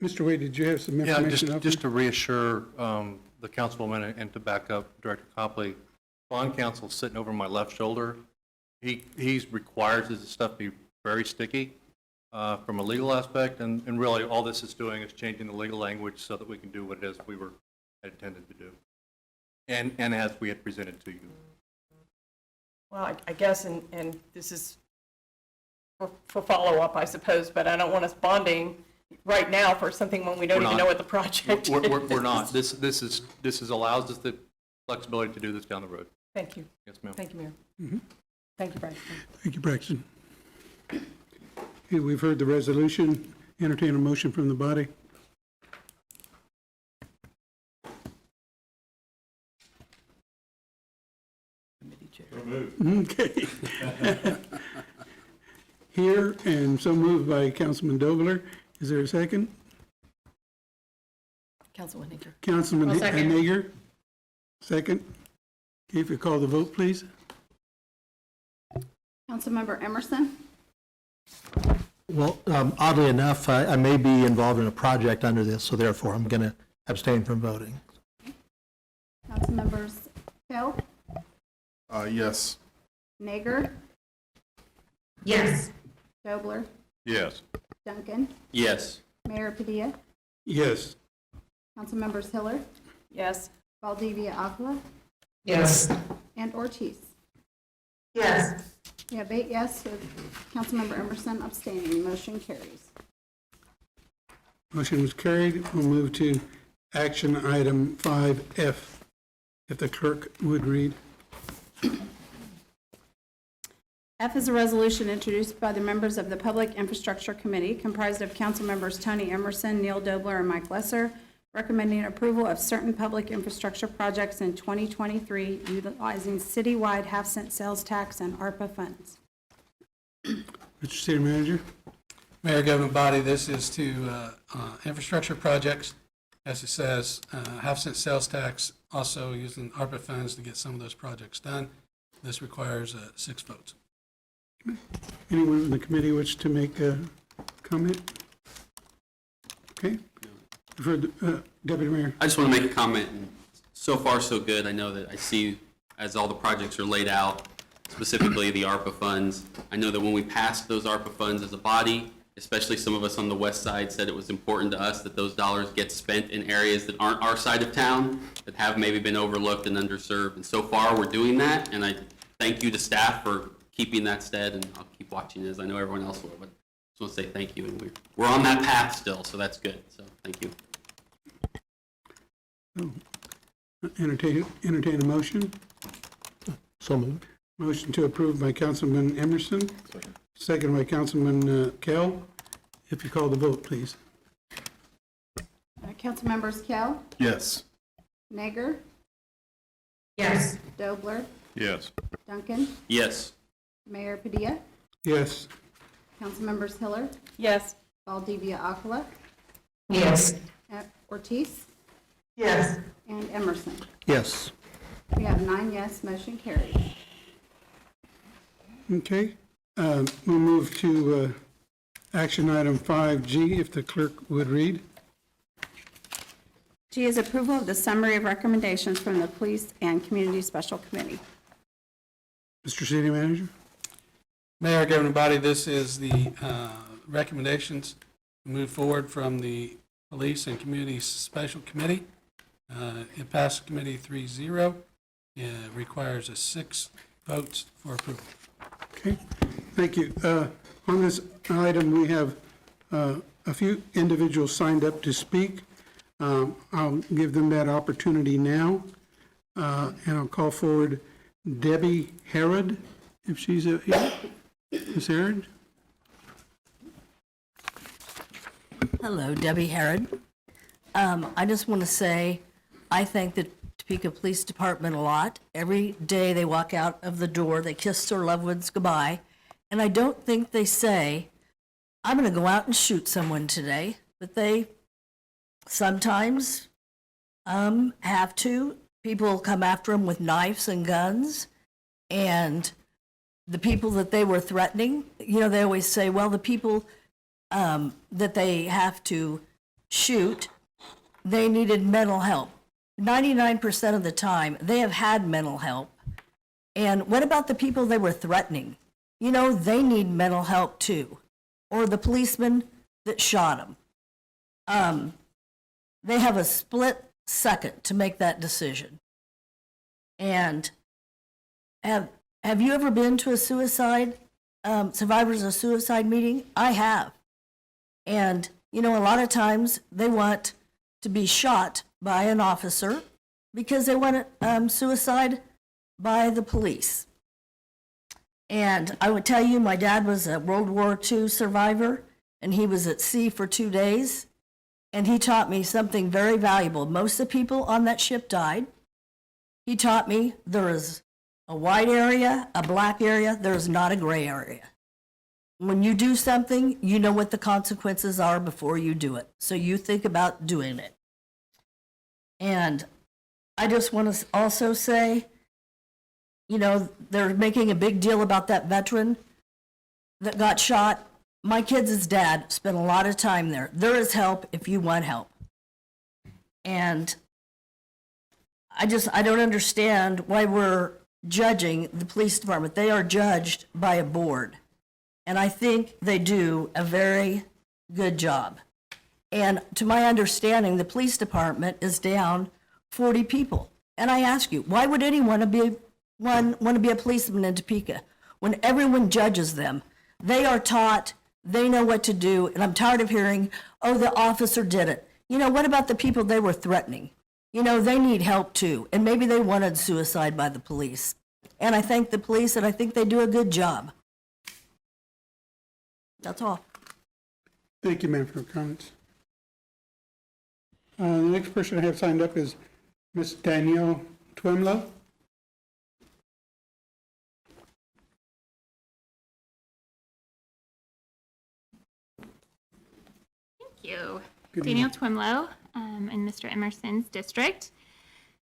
Mr. Wade, did you have some information? Yeah, just to reassure the councilwoman and to back up Director Copley, bond counsel's sitting over my left shoulder. He's requires this stuff be very sticky from a legal aspect, and really all this is doing is changing the legal language so that we can do what it is we were intended to do, and as we had presented to you. Well, I guess, and this is for follow-up, I suppose, but I don't want us bonding right now for something when we don't even know what the project is. We're not. This allows us the flexibility to do this down the road. Thank you. Yes, ma'am. Thank you, Mayor. Thank you, Braxton. Thank you, Braxton. Okay, we've heard the resolution. Entertain a motion from the body. Okay. Here, and so moved by Councilman Dobler. Is there a second? Councilman Hager. Councilman Hager? Second. Okay, if you call the vote, please. Councilmember Emerson, Well, oddly enough, I may be involved in a project under this, so therefore I'm going to abstain from voting. Councilmembers Hill, Yes. Nager, Yes. Dobler, Yes. Duncan, Yes. Mayor Padilla, Yes. Councilmembers Hiller, Yes. Valdivia Avila, Yes. and Ortiz. Yes. We have 8 yes with Councilmember Emerson abstaining. Motion carries. Motion was carried. We'll move to action item 5F. If the clerk would read. F is a resolution introduced by the members of the Public Infrastructure Committee, comprised of council members Tony Emerson, Neil Dobler, and Mike Lesser, recommending approval of certain public infrastructure projects in 2023 utilizing citywide half-cent sales tax and ARPA funds. Mr. City Manager? Mayor, governing body, this is to infrastructure projects. As it says, half-cent sales tax, also using ARPA funds to get some of those projects done. This requires 6 votes. Anyone in the committee wish to make a comment? Okay. For Deputy Mayor. I just want to make a comment, and so far so good. I know that I see as all the projects are laid out, specifically the ARPA funds, I know that when we passed those ARPA funds as a body, especially some of us on the west side said it was important to us that those dollars get spent in areas that aren't our side of town, that have maybe been overlooked and underserved. And so far, we're doing that, and I thank you to staff for keeping that stead, and I'll keep watching as I know everyone else will, but I just want to say thank you, and we're on that path still, so that's good, so thank you. Entertain a motion. So moved. Motion to approve by Councilman Emerson. Second by Councilman Kell. If you call the vote, please. Council members Kell, Yes. Nager, Yes. Dobler, Yes. Duncan, Yes. Mayor Padilla, Yes. council members Hiller, Yes. Valdivia Aquila, Yes. Ortiz, Yes. and Emerson. Yes. We have 9 yes, motion carries. Okay. We'll move to action item 5G, if the clerk would read. G is approval of the summary of recommendations from the Police and Community Special Committee. Mr. City Manager? Mayor, governing body, this is the recommendations to move forward from the Police and Community Special Committee. It passed committee 3-0. It requires 6 votes for approval. Okay, thank you. On this item, we have a few individuals signed up to speak. I'll give them that opportunity now, and I'll call forward Debbie Herod, if she's here. Ms. Herod? Hello, Debbie Herod. I just want to say, I thank the Topeka Police Department a lot. Every day they walk out of the door, they kiss their loved ones goodbye, and I don't think they say, I'm going to go out and shoot someone today, but they sometimes have to. People come after them with knives and guns, and the people that they were threatening, you know, they always say, well, the people that they have to shoot, they needed mental help. 99% of the time, they have had mental help. And what about the people they were threatening? You know, they need mental help too. Or the policeman that shot them. They have a split second to make that decision. And have you ever been to a suicide, survivors of suicide meeting? I have. And, you know, a lot of times they want to be shot by an officer because they want suicide by the police. And I would tell you, my dad was a World War II survivor, and he was at sea for 2 days, and he taught me something very valuable. Most of the people on that ship died. He taught me there is a white area, a black area, there is not a gray area. When you do something, you know what the consequences are before you do it. So you think about doing it. And I just want to also say, you know, they're making a big deal about that veteran that got shot. My kid's dad spent a lot of time there. There is help if you want help. And I don't understand why we're judging the police department. They are judged by a board. And I think they do a very good job. And to my understanding, the police department is down 40 people. And I ask you, why would anyone want to be a policeman in Topeka when everyone judges them? They are taught, they know what to do, and I'm tired of hearing, oh, the officer did it. You know, what about the people they were threatening? You know, they need help too, and maybe they wanted suicide by the police. And I thank the police, and I think they do a good job. That's all. Thank you, ma'am, for your comments. The next person I have signed up is Ms. Danielle Twemlow. Thank you. Good Danielle Twemlow, in Mr. Emerson's district.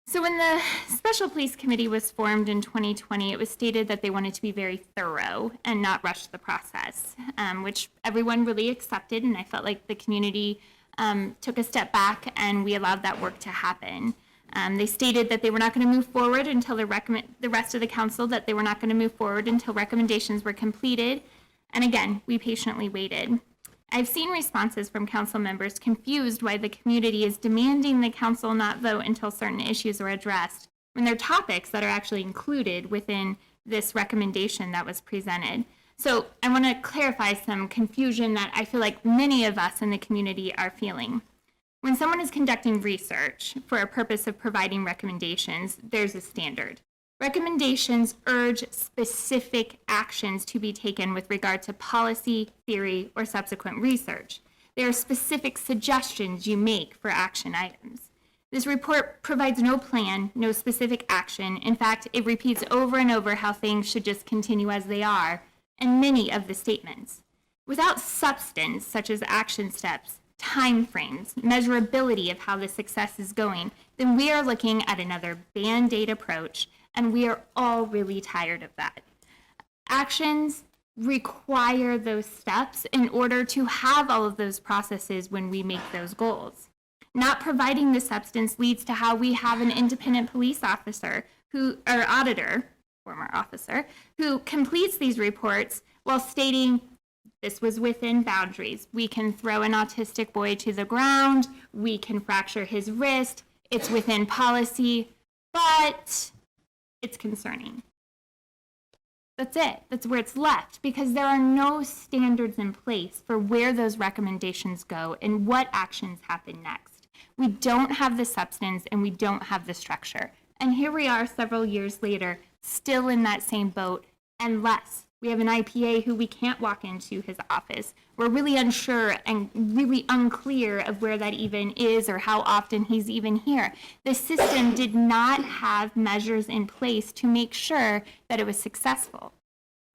So when the Special Police Committee was formed in 2020, it was stated that they wanted to be very thorough and not rush the process, which everyone really accepted, and I felt like the community took a step back and we allowed that work to happen. They stated that they were not going to move forward until the rest of the council, that they were not going to move forward until recommendations were completed. And again, we patiently waited. I've seen responses from council members confused why the community is demanding the council not vote until certain issues are addressed, when they're topics that are actually included within this recommendation that was presented. So I want to clarify some confusion that I feel like many of us in the community are feeling. When someone is conducting research for a purpose of providing recommendations, there's a standard. Recommendations urge specific actions to be taken with regard to policy, theory, or subsequent research. There are specific suggestions you make for action items. This report provides no plan, no specific action. In fact, it repeats over and over how things should just continue as they are in many of the statements. Without substance, such as action steps, timeframes, measurability of how the success is going, then we are looking at another Band-Aid approach, and we are all really tired of that. Actions require those steps in order to have all of those processes when we make those goals. Not providing the substance leads to how we have an independent police officer or auditor, former officer, who completes these reports while stating this was within boundaries. We can throw an autistic boy to the ground, we can fracture his wrist, it's within policy, but it's concerning. That's it. That's where it's left, because there are no standards in place for where those recommendations go and what actions happen next. We don't have the substance and we don't have the structure. And here we are several years later, still in that same boat, and less. We have an IPA who we can't walk into his office. We're really unsure and really unclear of where that even is or how often he's even here. The system did not have measures in place to make sure that it was successful.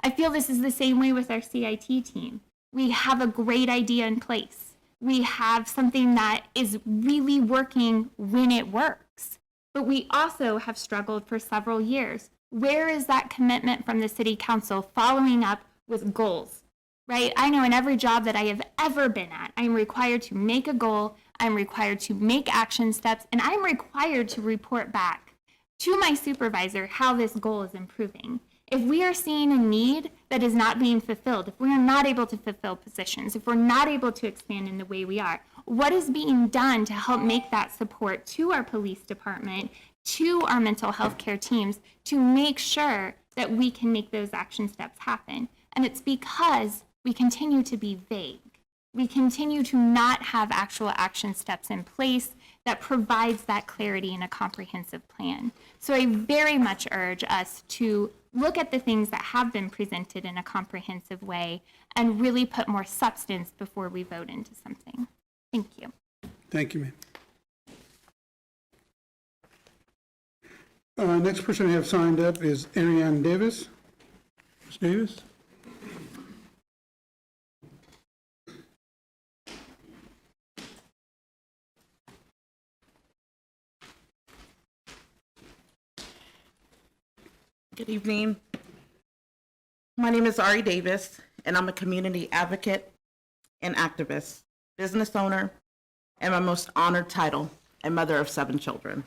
I feel this is the same way with our CIT team. We have a great idea in place. We have something that is really working when it works. But we also have struggled for several years. Where is that commitment from the city council following up with goals, right? I know in every job that I have ever been at, I'm required to make a goal, I'm required to make action steps, and I'm required to report back to my supervisor how this goal is improving. If we are seeing a need that is not being fulfilled, if we are not able to fulfill positions, if we're not able to expand in the way we are, what is being done to help make that support to our police department, to our mental health care teams, to make sure that we can make those action steps happen? And it's because we continue to be vague. We continue to not have actual action steps in place that provides that clarity in a comprehensive plan. So I very much urge us to look at the things that have been presented in a comprehensive way and really put more substance before we vote into something. Thank you. Thank you, ma'am. Next person I have signed up is Ariane Davis. Ms. Davis? Good evening. My name is Ari Davis, and I'm a community advocate and activist, business owner, and my most honored title, a mother of 7 children.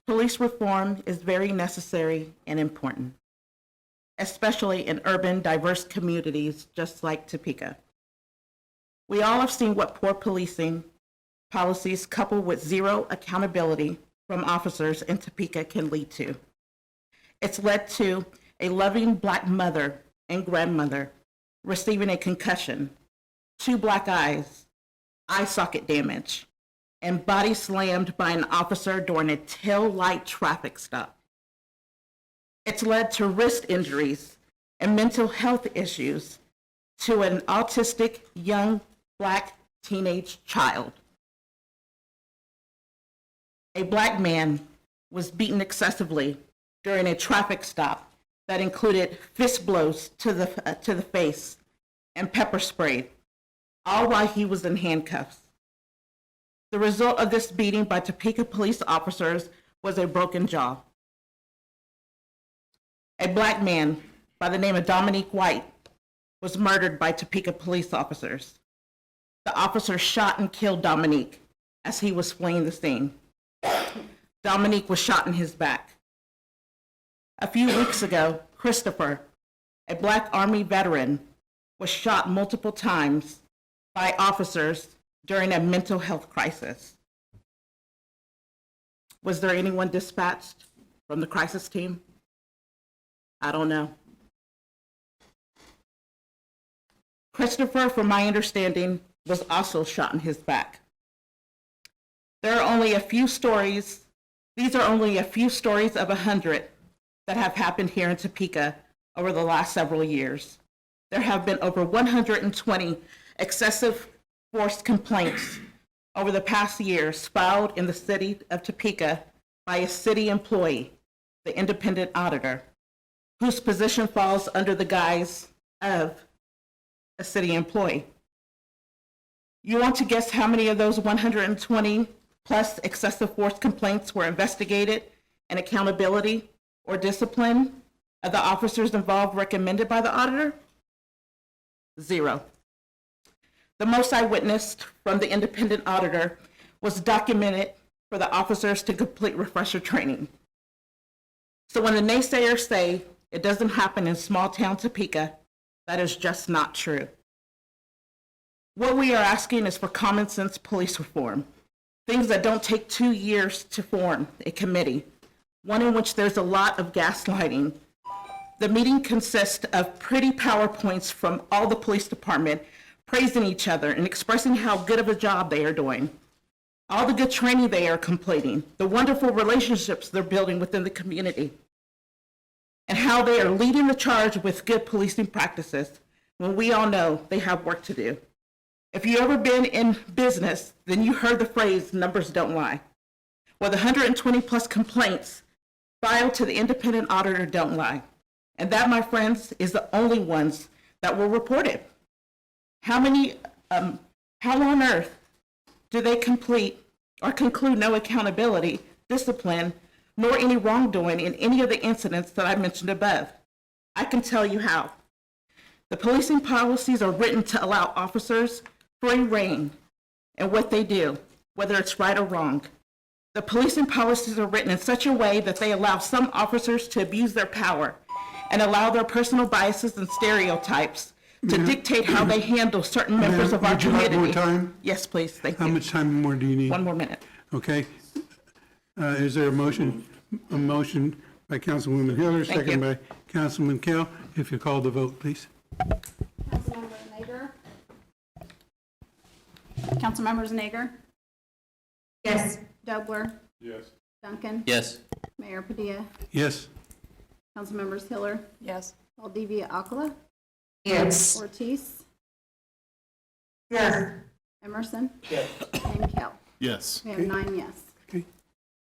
Police reform is very necessary and important, especially in urban, diverse communities just like Topeka. We all have seen what poor policing policies coupled with zero accountability from officers in Topeka can lead to. It's led to a loving Black mother and grandmother receiving a concussion, 2 black eyes, eye socket damage, and body slammed by an officer during a tail light traffic stop. It's led to wrist injuries and mental health issues to an autistic young black teenage child. A black man was beaten excessively during a traffic stop that included fist blows to the face and pepper spray, all while he was in handcuffs. The result of this beating by Topeka police officers was a broken jaw. A black man by the name of Dominique White was murdered by Topeka police officers. The officers shot and killed Dominique as he was fleeing the scene. Dominique was shot in his back. A few weeks ago, Christopher, a black Army veteran, was shot multiple times by officers during a mental health crisis. Was there anyone dispatched from the crisis team? I don't know. Christopher, from my understanding, was also shot in his back. There are only a few stories. These are only a few stories of 100 that have happened here in Topeka over the last several years. There have been over 120 excessive force complaints over the past years filed in the city of Topeka by a city employee, the independent auditor, whose position falls under the guise of a city employee. You want to guess how many of those 120 plus excessive force complaints were investigated and accountability or discipline of the officers involved recommended by the auditor? 0. The most I witnessed from the independent auditor was documented for the officers to complete refresher training. So when the naysayers say it doesn't happen in small town Topeka, that is just not true. What we are asking is for common sense police reform, things that don't take 2 years to form a committee, one in which there's a lot of gaslighting. The meeting consists of pretty PowerPoints from all the police department praising each other and expressing how good of a job they are doing, all the good training they are completing, the wonderful relationships they're building within the community, and how they are leading the charge with good policing practices when we all know they have work to do. If you've ever been in business, then you heard the phrase, numbers don't lie. Well, the 120 plus complaints filed to the independent auditor don't lie. And that, my friends, is the only ones that were reported. How on earth do they complete or conclude no accountability, discipline, nor any wrongdoing in any of the incidents that I mentioned above? I can tell you how. The policing policies are written to allow officers free rein in what they do, whether it's right or wrong. The policing policies are written in such a way that they allow some officers to abuse their power and allow their personal biases and stereotypes to dictate how they handle certain members of our Would you like community. more time? Yes, please, thank How you. much time more do you need? 1 more minute. Okay. Is there a motion? A motion by Councilwoman Hiller, Thank second you. by Councilman Kell. If you call the vote, please. Councilmember Nager? Councilmembers Nager? Yes. Dobler? Yes. Duncan? Yes. Mayor Padilla? Yes. Councilmembers Hiller? Yes. Valdivia Alcala? Yes. Ortiz? Yes. Emerson? Yes. And Kell? Yes. We have 9 yes. Okay.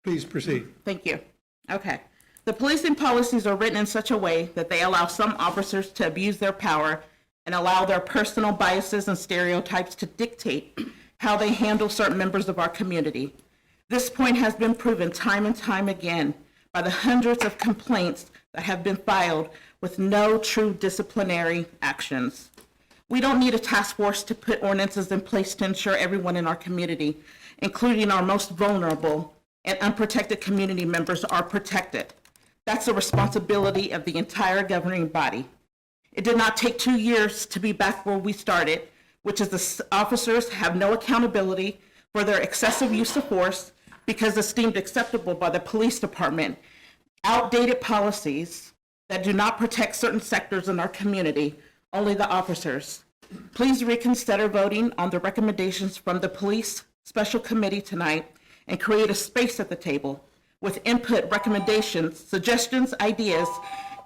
Please proceed. Thank you. Okay. The policing policies are written in such a way that they allow some officers to abuse their power and allow their personal biases and stereotypes to dictate how they handle certain members of our community. This point has been proven time and time again by the hundreds of complaints that have been filed with no true disciplinary actions. We don't need a task force to put ordinances in place to ensure everyone in our community, including our most vulnerable and unprotected community members, are protected. That's the responsibility of the entire governing body. It did not take 2 years to be back where we started, which is the officers have no accountability for their excessive use of force because it's deemed acceptable by the police department, outdated policies that do not protect certain sectors in our community, only the officers. Please reconsider voting on the recommendations from the Police Special Committee tonight and create a space at the table with input, recommendations, suggestions, ideas,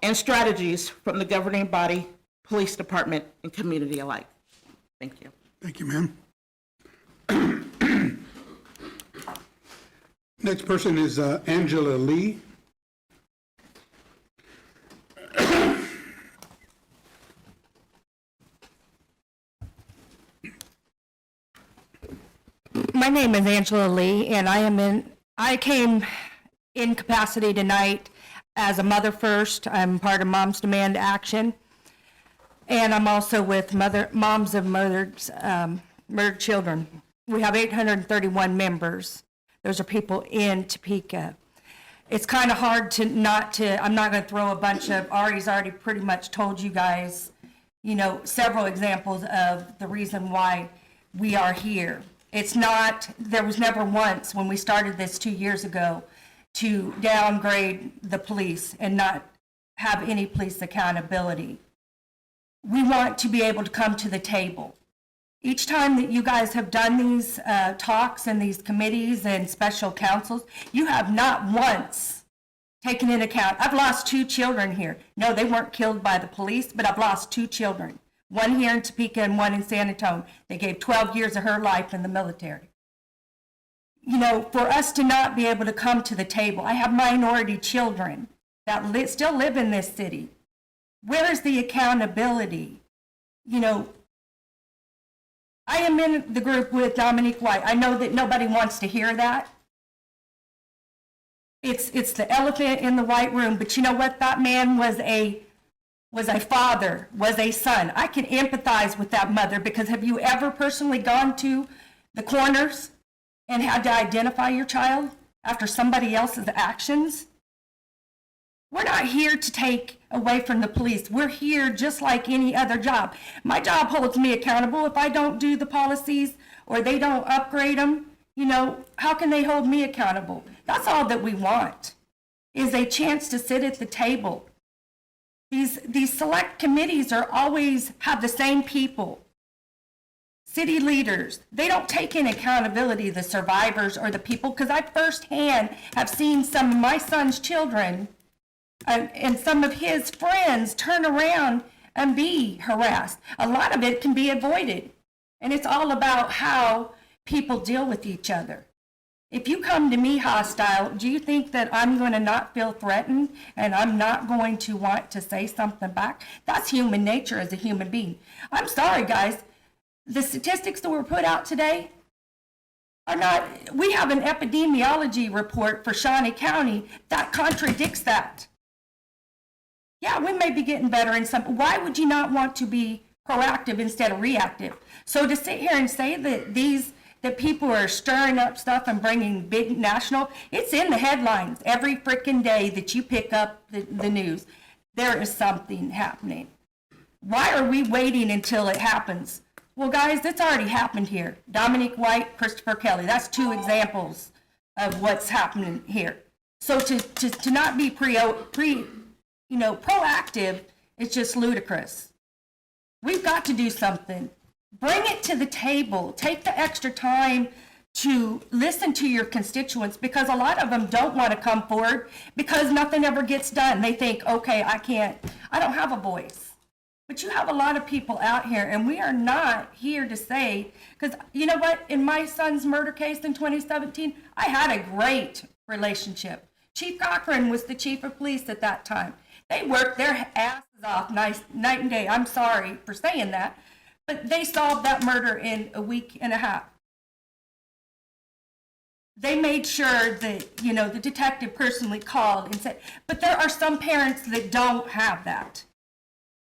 and strategies from the governing body, police department, and community alike. Thank you. Thank you, ma'am. Next person is Angela Lee. My name is Angela Lee, and I came in capacity tonight as a mother first. I'm part of Moms Demand Action, and I'm also with Moms of Murdered Children. We have 831 members. Those are people in Topeka. It's kind of hard I'm not going to throw a bunch of, Ari's already pretty much told you guys, several examples of the reason why we are here. There was never once when we started this 2 years ago to downgrade the police and not have any police accountability. We want to be able to come to the table. Each time that you guys have done these talks and these committees and special councils, you have not once taken into account, I've lost 2 children here. No, they weren't killed by the police, but I've lost 2 children. One here in Topeka and one in San Antonio. They gave 12 years of her life in the military. For us to not be able to come to the table, I have minority children that still live in this city. Where is the accountability? I am in the group with Dominique White. I know that nobody wants to hear that. It's the elephant in the white room, but you know what? That man was a father, was a son. I can empathize with that mother, because have you ever personally gone to the corners and had to identify your child after somebody else's actions? We're not here to take away from the police. We're here just like any other job. My job holds me accountable. If I don't do the policies or they don't upgrade them, how can they hold me accountable? That's all that we want, is a chance to sit at the table. These select committees always have the same people. City leaders, they don't take in accountability the survivors or the people, because I firsthand have seen some of my son's children and some of his friends turn around and be harassed. A lot of it can be avoided, and it's all about how people deal with each other. If you come to me hostile, do you think that I'm going to not feel threatened and I'm not going to want to say something back? That's human nature as a human being. I'm sorry, guys. The statistics that were put out today are not, we have an epidemiology report for Shawnee County that contradicts that. Yeah, we may be getting better in some, why would you not want to be proactive instead of reactive? So to sit here and say that people are stirring up stuff and bringing big national, it's in the headlines every freaking day that you pick up the news. There is something happening. Why are we waiting until it happens? Well, guys, it's already happened here. Dominique White, Christopher Kelly, that's 2 examples of what's happening here. So to not be proactive, it's just ludicrous. We've got to do something. Bring it to the table. Take the extra time to listen to your constituents, because a lot of them don't want to come forward because nothing ever gets done. They think, okay, I don't have a voice. But you have a lot of people out here, and we are not here to say, because you know what? In my son's murder case in 2017, I had a great relationship. Chief Cochran was the chief of police at that time. They worked their asses off night and day. I'm sorry for saying that, but they solved that murder in a week and a half. They made sure that, the detective personally called and said, but there are some parents that don't have that.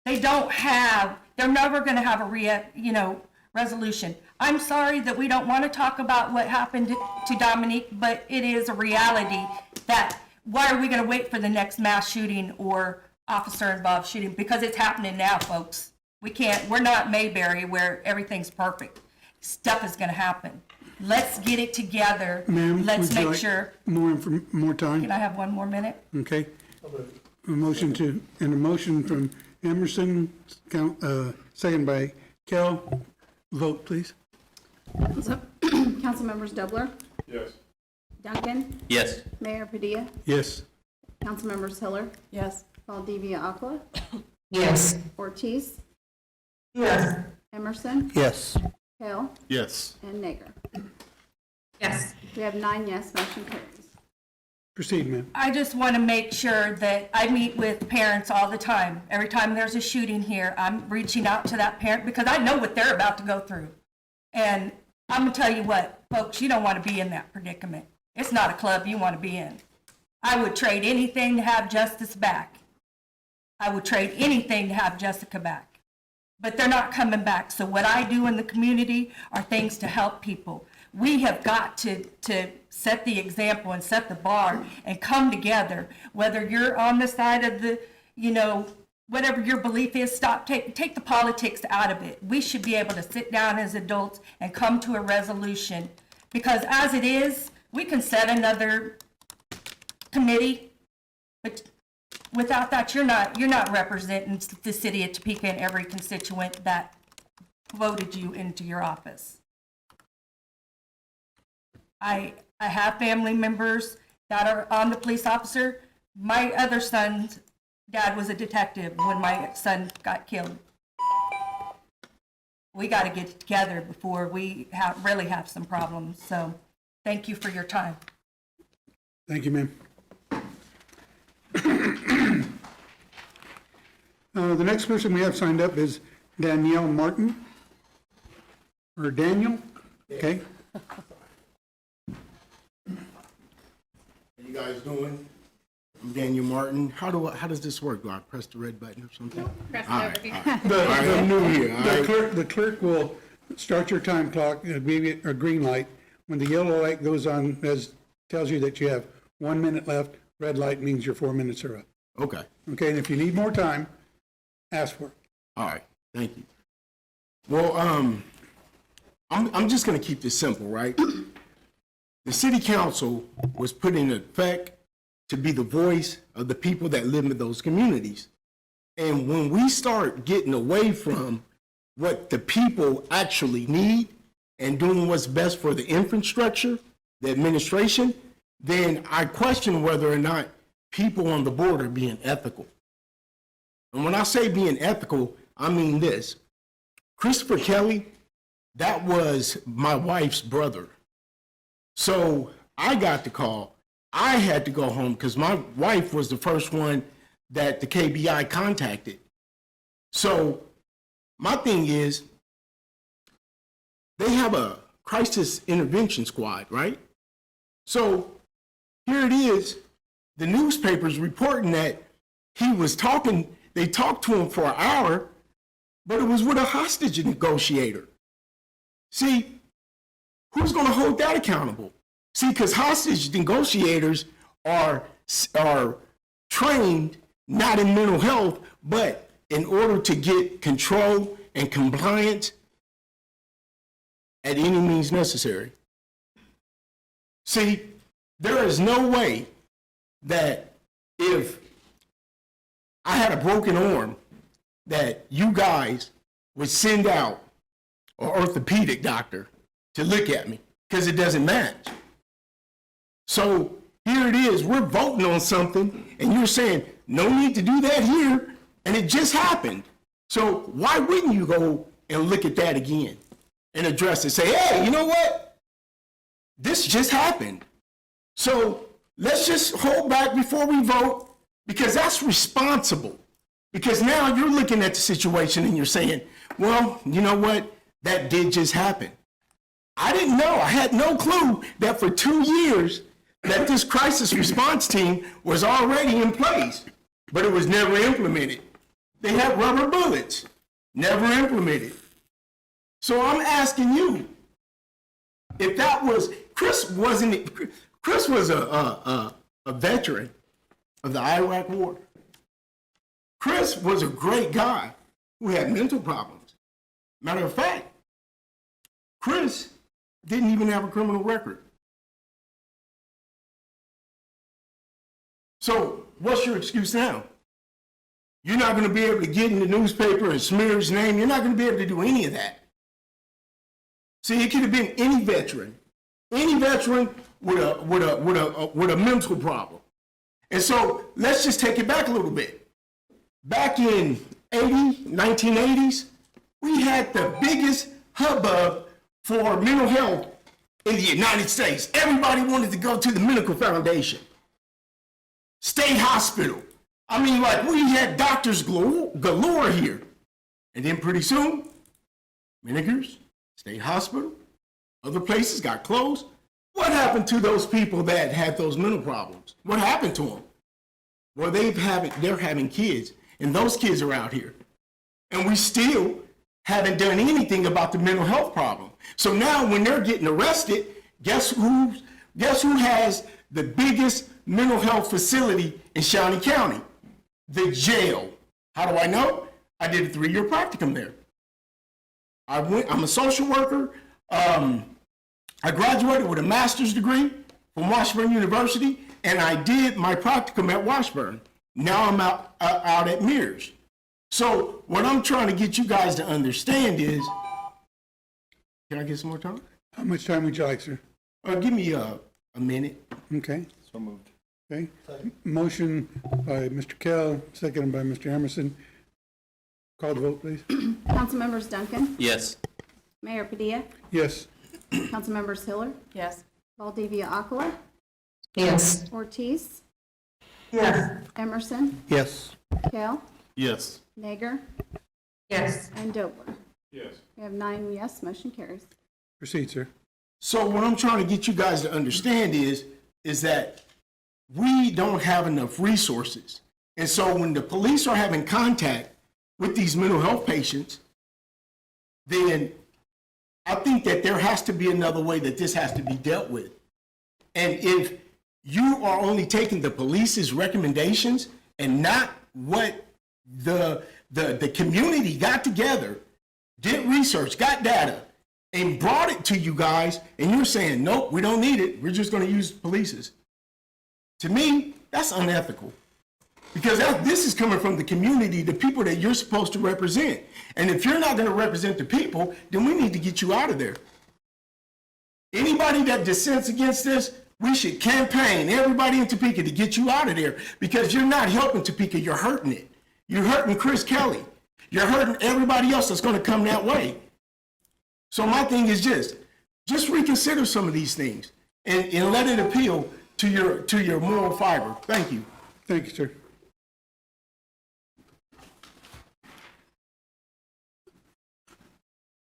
They're never going to have a resolution. I'm sorry that we don't want to talk about what happened to Dominique, but it is a reality that why are we going to wait for the next mass shooting or officer-involved shooting? Because it's happening now, folks. We're not Mayberry where everything's perfect. Stuff is going to happen. Let's get it together. Ma'am, Let's would you make like sure. More time? Can I have 1 more minute? Okay. A motion from Emerson, second by Kell. Vote, please. Councilmembers Dubler, Yes. Duncan, Yes. Mayor Padilla, Yes. Councilmembers Hiller, Yes. Valdivia Aqua, Yes. Ortiz, Yes. Emerson, Yes. Hill, Yes. and Nager. Yes. We have 9 yes, motion carries. Proceed, ma'am. I just want to make sure that I meet with parents all the time. Every time there's a shooting here, I'm reaching out to that parent because I know what they're about to go through. And I'm going to tell you what, folks, you don't want to be in that predicament. It's not a club you want to be in. I would trade anything to have Justice back. I would trade anything to have Jessica back. But they're not coming back. So what I do in the community are things to help people. We have got to set the example and set the bar and come together. Whether you're on the side of the, whatever your belief is, take the politics out of it. We should be able to sit down as adults and come to a resolution. Because as it is, we can set another committee, but without that, you're not representing the city of Topeka and every constituent that voted you into your office. I have family members that are on the police officer. My other son's dad was a detective when my son got killed. We got to get together before we really have some problems. So thank you for your time. Thank you, ma'am. The next person we have signed up is Danielle Martin. Or Daniel, okay? How you guys doing? I'm Daniel Martin. How does this work? Do I press the red button or something? Press All it right, over all here. right. All right, I'm new here. All right. The clerk will start your time clock, maybe a green light. When the yellow light goes on, tells you that you have 1 minute left, red light means your 4 minutes are up. Okay. Okay, and if you need more time, ask for it. All right. Thank you. Well, I'm just going to keep this simple, right? The city council was put in effect to be the voice of the people that live in those communities. And when we start getting away from what the people actually need and doing what's best for the infrastructure, the administration, then I question whether or not people on the board are being ethical. And when I say being ethical, I mean this. Christopher Kelly, that was my wife's brother. So I got the call. I had to go home because my wife was the first one that the KBI contacted. So my thing is, they have a crisis intervention squad, right? So here it is, the newspaper's reporting that he was talking, they talked to him for an hour, but it was with a hostage negotiator. See, who's going to hold that accountable? See, because hostage negotiators are trained not in mental health, but in order to get control and compliance at any means necessary. See, there is no way that if I had a broken arm, that you guys would send out an orthopedic doctor to look at me, because it doesn't match. So here it is, we're voting on something, and you're saying, no need to do that here, and it just happened. So why wouldn't you go and look at that again and address it? Say, hey, you know what? This just happened. So let's just hold back before we vote, because that's responsible. Because now you're looking at the situation and you're saying, well, you know what? That did just happen. I didn't know. I had no clue that for 2 years that this crisis response team was already in place, but it was never implemented. They had rubber bullets, never implemented. So I'm asking you, if that was, Chris was a veteran of the Iraq War. Chris was a great guy who had mental problems. Matter of fact, Chris didn't even have a criminal record. So what's your excuse now? You're not going to be able to get in the newspaper and smear his name. You're not going to be able to do any of that. See, it could have been any veteran with a mental problem. And so let's just take it back a little bit. Back in 1980s, we had the biggest hubbub for mental health in the United States. Everybody wanted to go to the Medical Foundation, State Hospital. I mean, like, we had doctors galore here. And then pretty soon, Minigers, State Hospital, other places got closed. What happened to those people that had those mental problems? What happened to them? Well, they're having kids, and those kids are out here. And we still haven't done anything about the mental health problem. So now when they're getting arrested, guess who has the biggest mental health facility in Shawnee County? The jail. How do I know? I did a 3-year practicum there. I'm a social worker. I graduated with a master's degree from Washburn University, and I did my practicum at Washburn. Now I'm out at Mears. So what I'm trying to get you guys to understand is, can I get some more time? How much time would you like, sir? Give me a minute. Okay. So moved. Okay. Motion by Mr. Kell, seconded by Mr. Emerson. Call the vote, please. Councilmembers Duncan, Yes. Mayor Padilla, Yes. Councilmembers Hiller, Yes. Valdivia Akala, Yes. Ortiz, Yes. Emerson, Yes. Kell, Yes. Nager, Yes. and Dobler. Yes. We have 9 yes, motion carries. Proceed, sir. So what I'm trying to get you guys to understand is that we don't have enough resources. And so when the police are having contact with these mental health patients, then I think that there has to be another way that this has to be dealt with. And if you are only taking the police's recommendations and not what the community got together, did research, got data, and brought it to you guys, and you're saying, nope, we don't need it, we're just going to use police's. To me, that's unethical. Because this is coming from the community, the people that you're supposed to represent. And if you're not going to represent the people, then we need to get you out of there. Anybody that dissents against this, we should campaign everybody in Topeka to get you out of there, because you're not helping Topeka, you're hurting it. You're hurting Chris Kelly. You're hurting everybody else that's going to come that way. So my thing is just reconsider some of these things and let it appeal to your moral fiber. Thank you. Thank you, sir.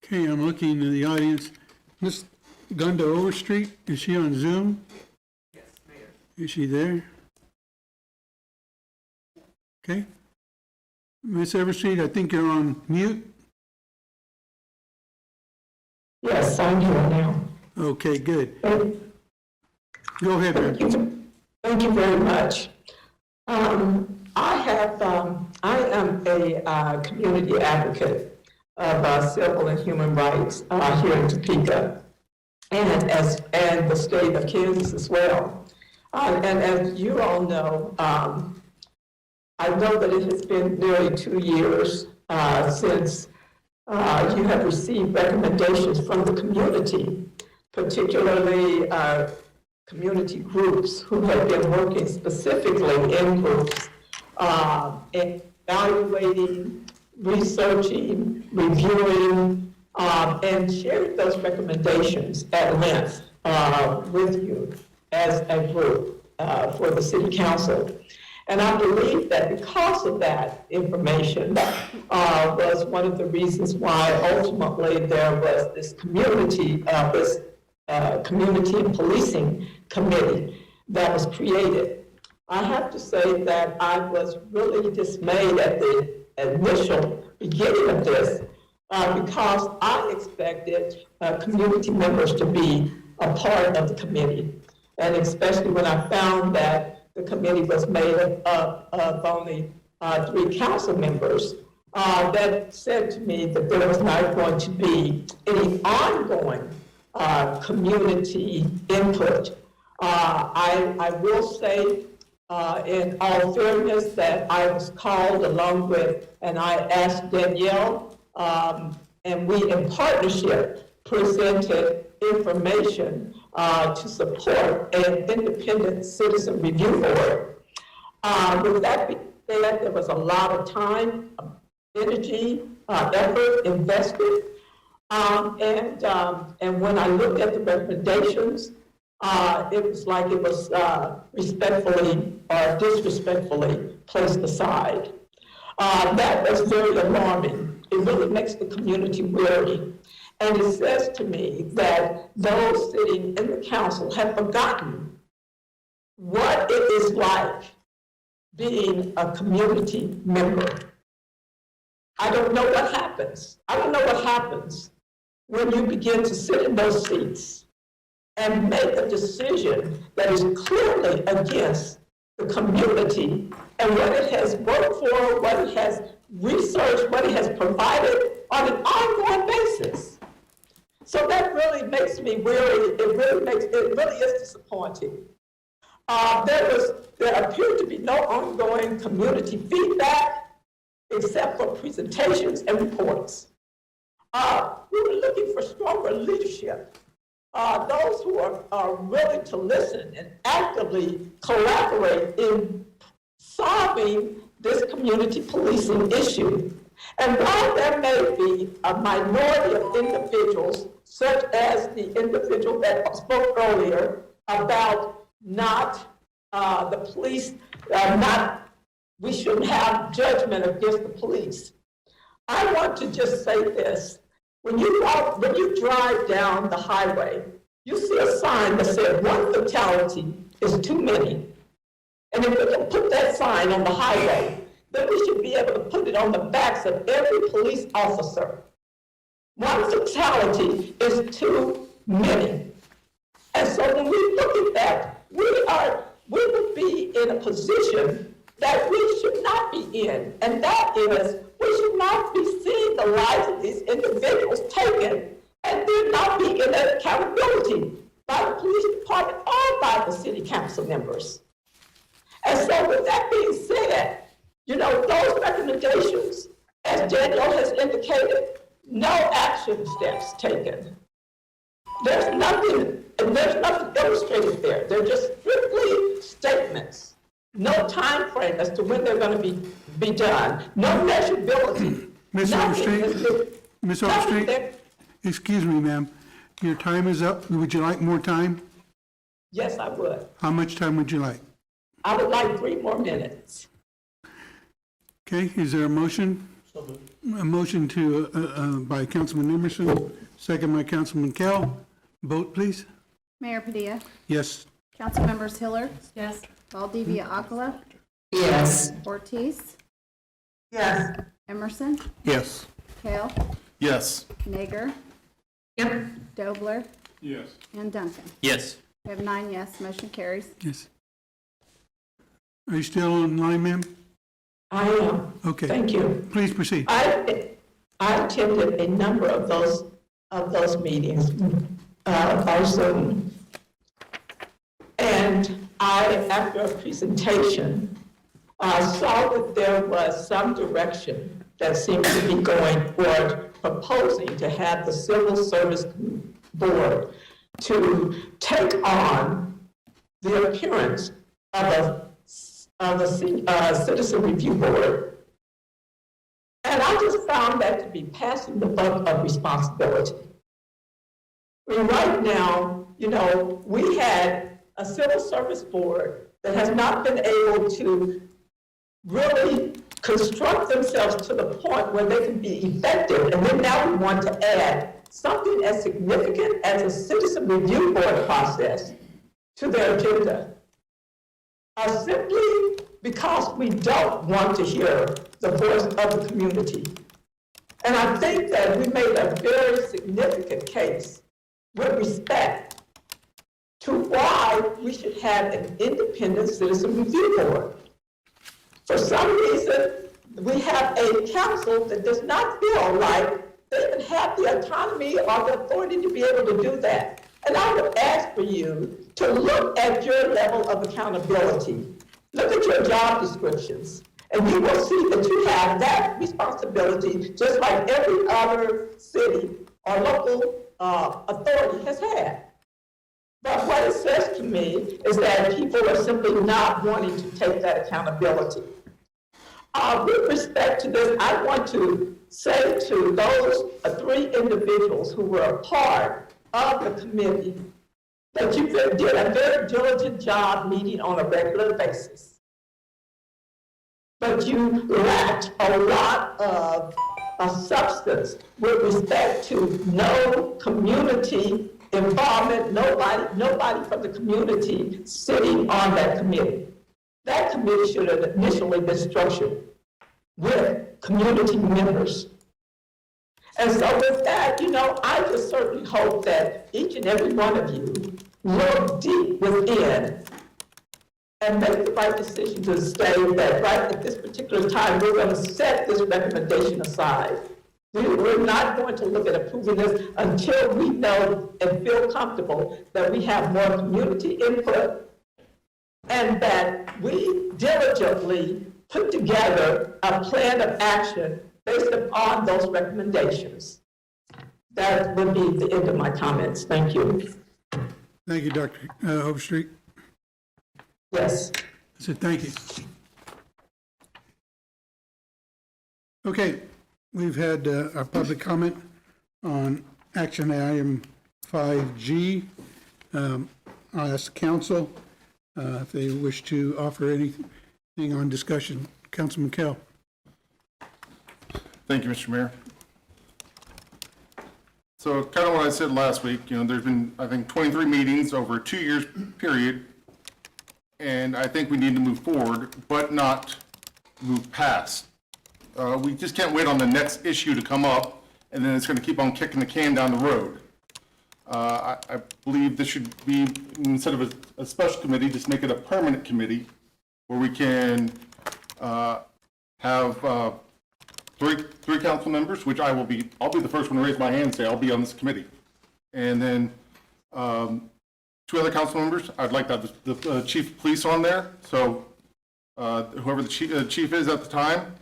Okay, I'm looking in the audience. Miss Gunda Overstreet, is she on Zoom? Yes, Mayor. Is she there? Okay. Miss Overstreet, I think you're on mute. Yes, I'm here now. Okay, good. Go ahead, ma'am. Thank you very much. I am a community advocate of civil and human rights here in Topeka, and the state of Kansas as well. And as you all know, I know that it has been nearly 2 years since you have received recommendations from the community, particularly community groups who have been working specifically in groups, evaluating, researching, reviewing, and sharing those recommendations at length with you as a group for the City Council. And I believe that because of that information was one of the reasons why ultimately there was this community and policing committee that was created. I have to say that I was really dismayed at the initial beginning of this because I expected community members to be a part of the committee. And especially when I found that the committee was made up of only 3 council members, that said to me that there was not going to be any ongoing community input. I will say, in all fairness, that I was called along with, and I asked Danielle, and we in partnership presented information to support an independent citizen review board. With that being said, there was a lot of time, energy, effort invested. And when I looked at the recommendations, it was like it was respectfully or disrespectfully placed aside. That was very alarming. It really makes the community weary. And it says to me that those sitting in the council have forgotten what it is like being a community member. I don't know what happens. I don't know what happens when you begin to sit in those seats and make a decision that is clearly against the community and what it has worked for, what it has researched, what it has provided on an ongoing basis. So that really makes me weary. It really is disappointing. There appeared to be no ongoing community feedback except for presentations and reports. We were looking for stronger leadership. Those who are willing to listen and actively collaborate in solving this community policing issue. And while there may be a minority of individuals, such as the individual that spoke earlier about the police, we shouldn't have judgment against the police. I want to just say this. When you drive down the highway, you see a sign that says 1 fatality is too many. And if we can put that sign on the highway, then we should be able to put it on the backs of every police officer. 1 fatality is too many. And so when we look at that, we would be in a position that we should not be in. And that is, we should not be seeing the lives of these individuals taken and there not be any accountability by the police department or by the city council members. And so with that being said, those recommendations, as Daniel has indicated, no action steps taken. There's nothing illustrated there. They're just strictly statements. No time frame as to when they're going to be done. No measurability. Ms. Overstreet, excuse me, ma'am. Your time is up. Would you like more time? Yes, I would. How much time would you like? I would like 3 more minutes. Okay, is there a motion? A motion by Councilman Emerson, second by Councilman Kell. Vote, please. Mayor Padilla? Yes. Councilmembers Hiller? Yes. Valdivia Akala? Yes. Ortiz? Yes. Emerson? Yes. Kale? Yes. Nager? Yep. Dobler? Yes. And Duncan. Yes. We have 9 yes, motion carries. Yes. Are you still online, ma'am? I am. Okay. Thank you. Please proceed. I attended a number of those meetings by Zoom. And after a presentation, I saw that there was some direction that seemed to be going toward proposing to have the Civil Service Board to take on the appearance of a Citizen Review Board. And I just found that to be passing the buck of responsibility. I mean, right now, we had a Civil Service Board that has not been able to really construct themselves to the point where they can be effective. And then now we want to add something as significant as a Citizen Review Board process to their agenda. Simply because we don't want to hear the voice of the community. And I think that we made a very significant case with respect to why we should have an independent Citizen Review Board. For some reason, we have a council that does not feel like they even have the autonomy or the authority to be able to do that. And I would ask for you to look at your level of accountability. Look at your job descriptions, and you will see that you have that responsibility just like every other city or local authority has had. But what it says to me is that people are simply not wanting to take that accountability. With respect to this, I want to say to those three individuals who were a part of the committee that you did a very diligent job meeting on a regular basis. But you lacked a lot of substance with respect to no community involvement, nobody from the community sitting on that committee. That committee should have initially been structured with community members. And so with that, I just certainly hope that each and every one of you look deep within and make the right decision to say that right at this particular time, we're going to set this recommendation aside. We're not going to look at approving this until we know and feel comfortable that we have more community input and that we diligently put together a plan of action based upon those recommendations. That would be the end of my comments. Thank you. Thank you, Dr. Overstreet. Yes. I said thank you. Okay, we've had our public comment on action item 5G. I'll ask the council if they wish to offer anything on discussion. Councilman Kell. Thank you, Mr. Mayor. So kind of what I said last week, there's been, I think, 23 meetings over a 2 years period. And I think we need to move forward, but not move past. We just can't wait on the next issue to come up, and then it's going to keep on kicking the can down the road. I believe this should be, instead of a special committee, just make it a permanent committee where we can have three council members, which I'll be the first one to raise my hand and say I'll be on this committee. And then 2 other council members, I'd like to have the chief of police on there, so whoever the chief is at the time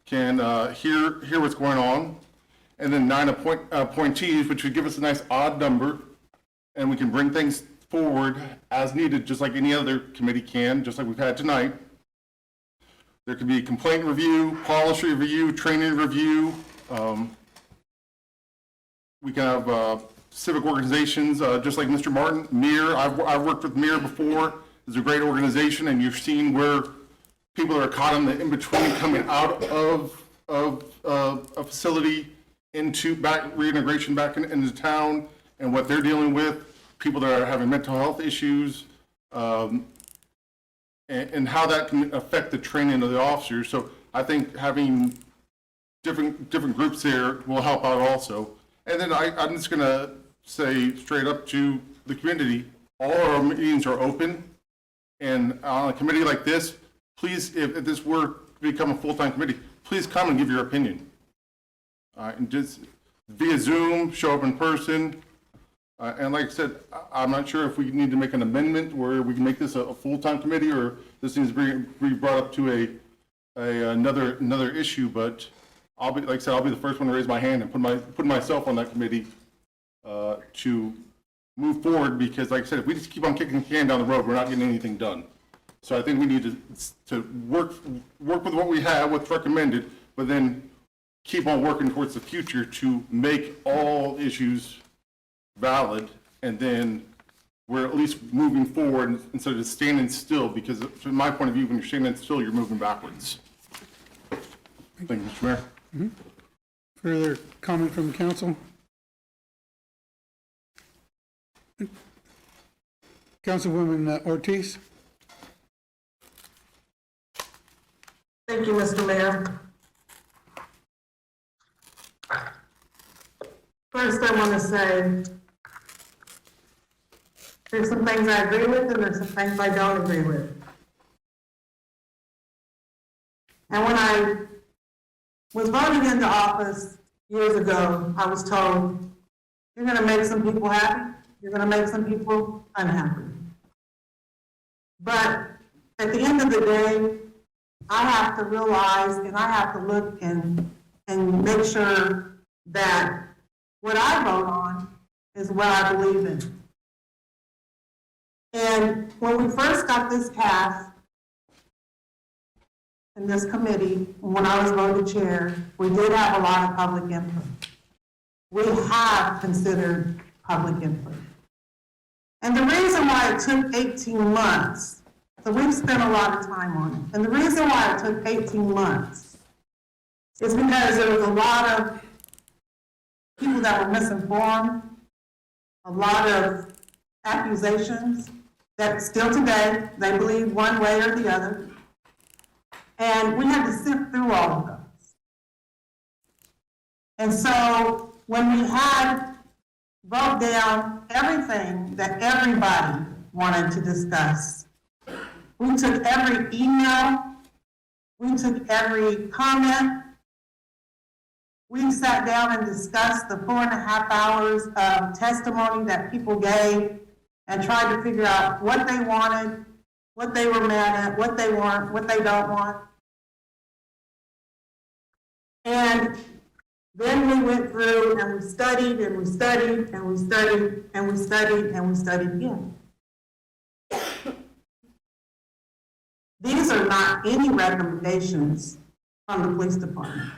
can hear what's going on. And then 9 appointees, which would give us a nice odd number, and we can bring things forward as needed, just like any other committee can, just like we've had tonight. There could be complaint review, policy review, training review. We can have civic organizations, just like Mr. Martin. MIR, I've worked with MIR before. It's a great organization, and you're seeing where people are caught in the in-between coming out of a facility into reintegration back into town, and what they're dealing with, people that are having mental health issues, and how that can affect the training of the officers. So I think having different groups there will help out also. And then I'm just going to say straight up to the community, all our meetings are open. And on a committee like this, please, if this were to become a full-time committee, please come and give your opinion. And just via Zoom, show up in person. And like I said, I'm not sure if we need to make an amendment where we can make this a full-time committee, or this needs to be brought up to another issue. But I'll be, like I said, I'll be the first one to raise my hand and put myself on that committee to move forward, because like I said, if we just keep on kicking the can down the road, we're not getting anything done. So I think we need to work with what we have, what's recommended, but then keep on working towards the future to make all issues valid, and then we're at least moving forward instead of just standing still, because from my point of view, when you're standing still, you're moving backwards. Thank you, Mr. Mayor. Mm-hmm. Further comment from the council? Councilwoman Ortiz? Thank you, Mr. Mayor. First, I want to say there's some things I agree with and there's some things I don't agree with. And when I was voting into office years ago, I was told, you're going to make some people happy, you're going to make some people unhappy. But at the end of the day, I have to realize and I have to look and make sure that what I vote on is what I believe in. And when we first got this cast, in this committee, when I was voted chair, we did have a lot of public input. We have considered public input. And the reason why it took 18 months, so we've spent a lot of time on it, and the reason why it took 18 months is because there was a lot of people that were misinformed, a lot of accusations that still today, they believe one way or the other. And we had to sift through all of those. And so when we had wrote down everything that everybody wanted to discuss, we took every email, we took every comment, we sat down and discussed the 4.5 hours of testimony that people gave and tried to figure out what they wanted, what they were mad at, what they want, what they don't want. And then we went through and we studied and we studied and we studied and we studied and we studied again. These are not any recommendations from the police department.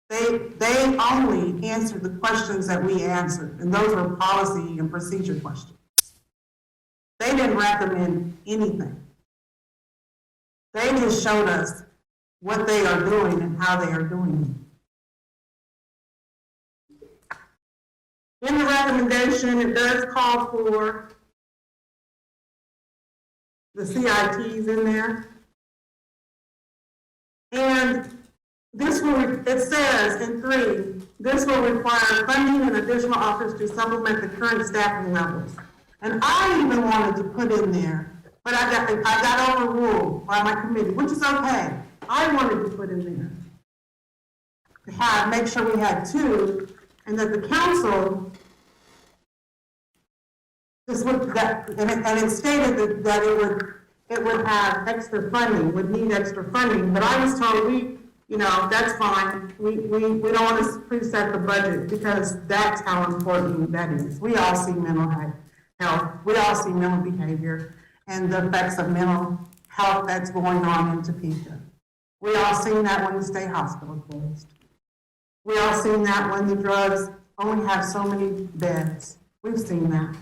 They only answered the questions that we answered, and those were policy and procedure questions. They didn't recommend anything. They just showed us what they are doing and how they are doing it. In the recommendation, it does call for the CITs in there. And this will, it says in 3, this will require funding and additional officers to supplement the current staffing levels. And I even wanted to put in there, but I got overruled by my committee, which is okay. I wanted to put in there to make sure we had 2, and that the council, and it stated that it would have extra funding, would need extra funding, but I was told that's fine. We don't want to preset the budget because that's how important that is. We all see mental health. We all see mental behavior and the effects of mental health that's going on in Topeka. We all seen that when the state hospital closed. We all seen that when the drugs only have so many beds. We've seen that.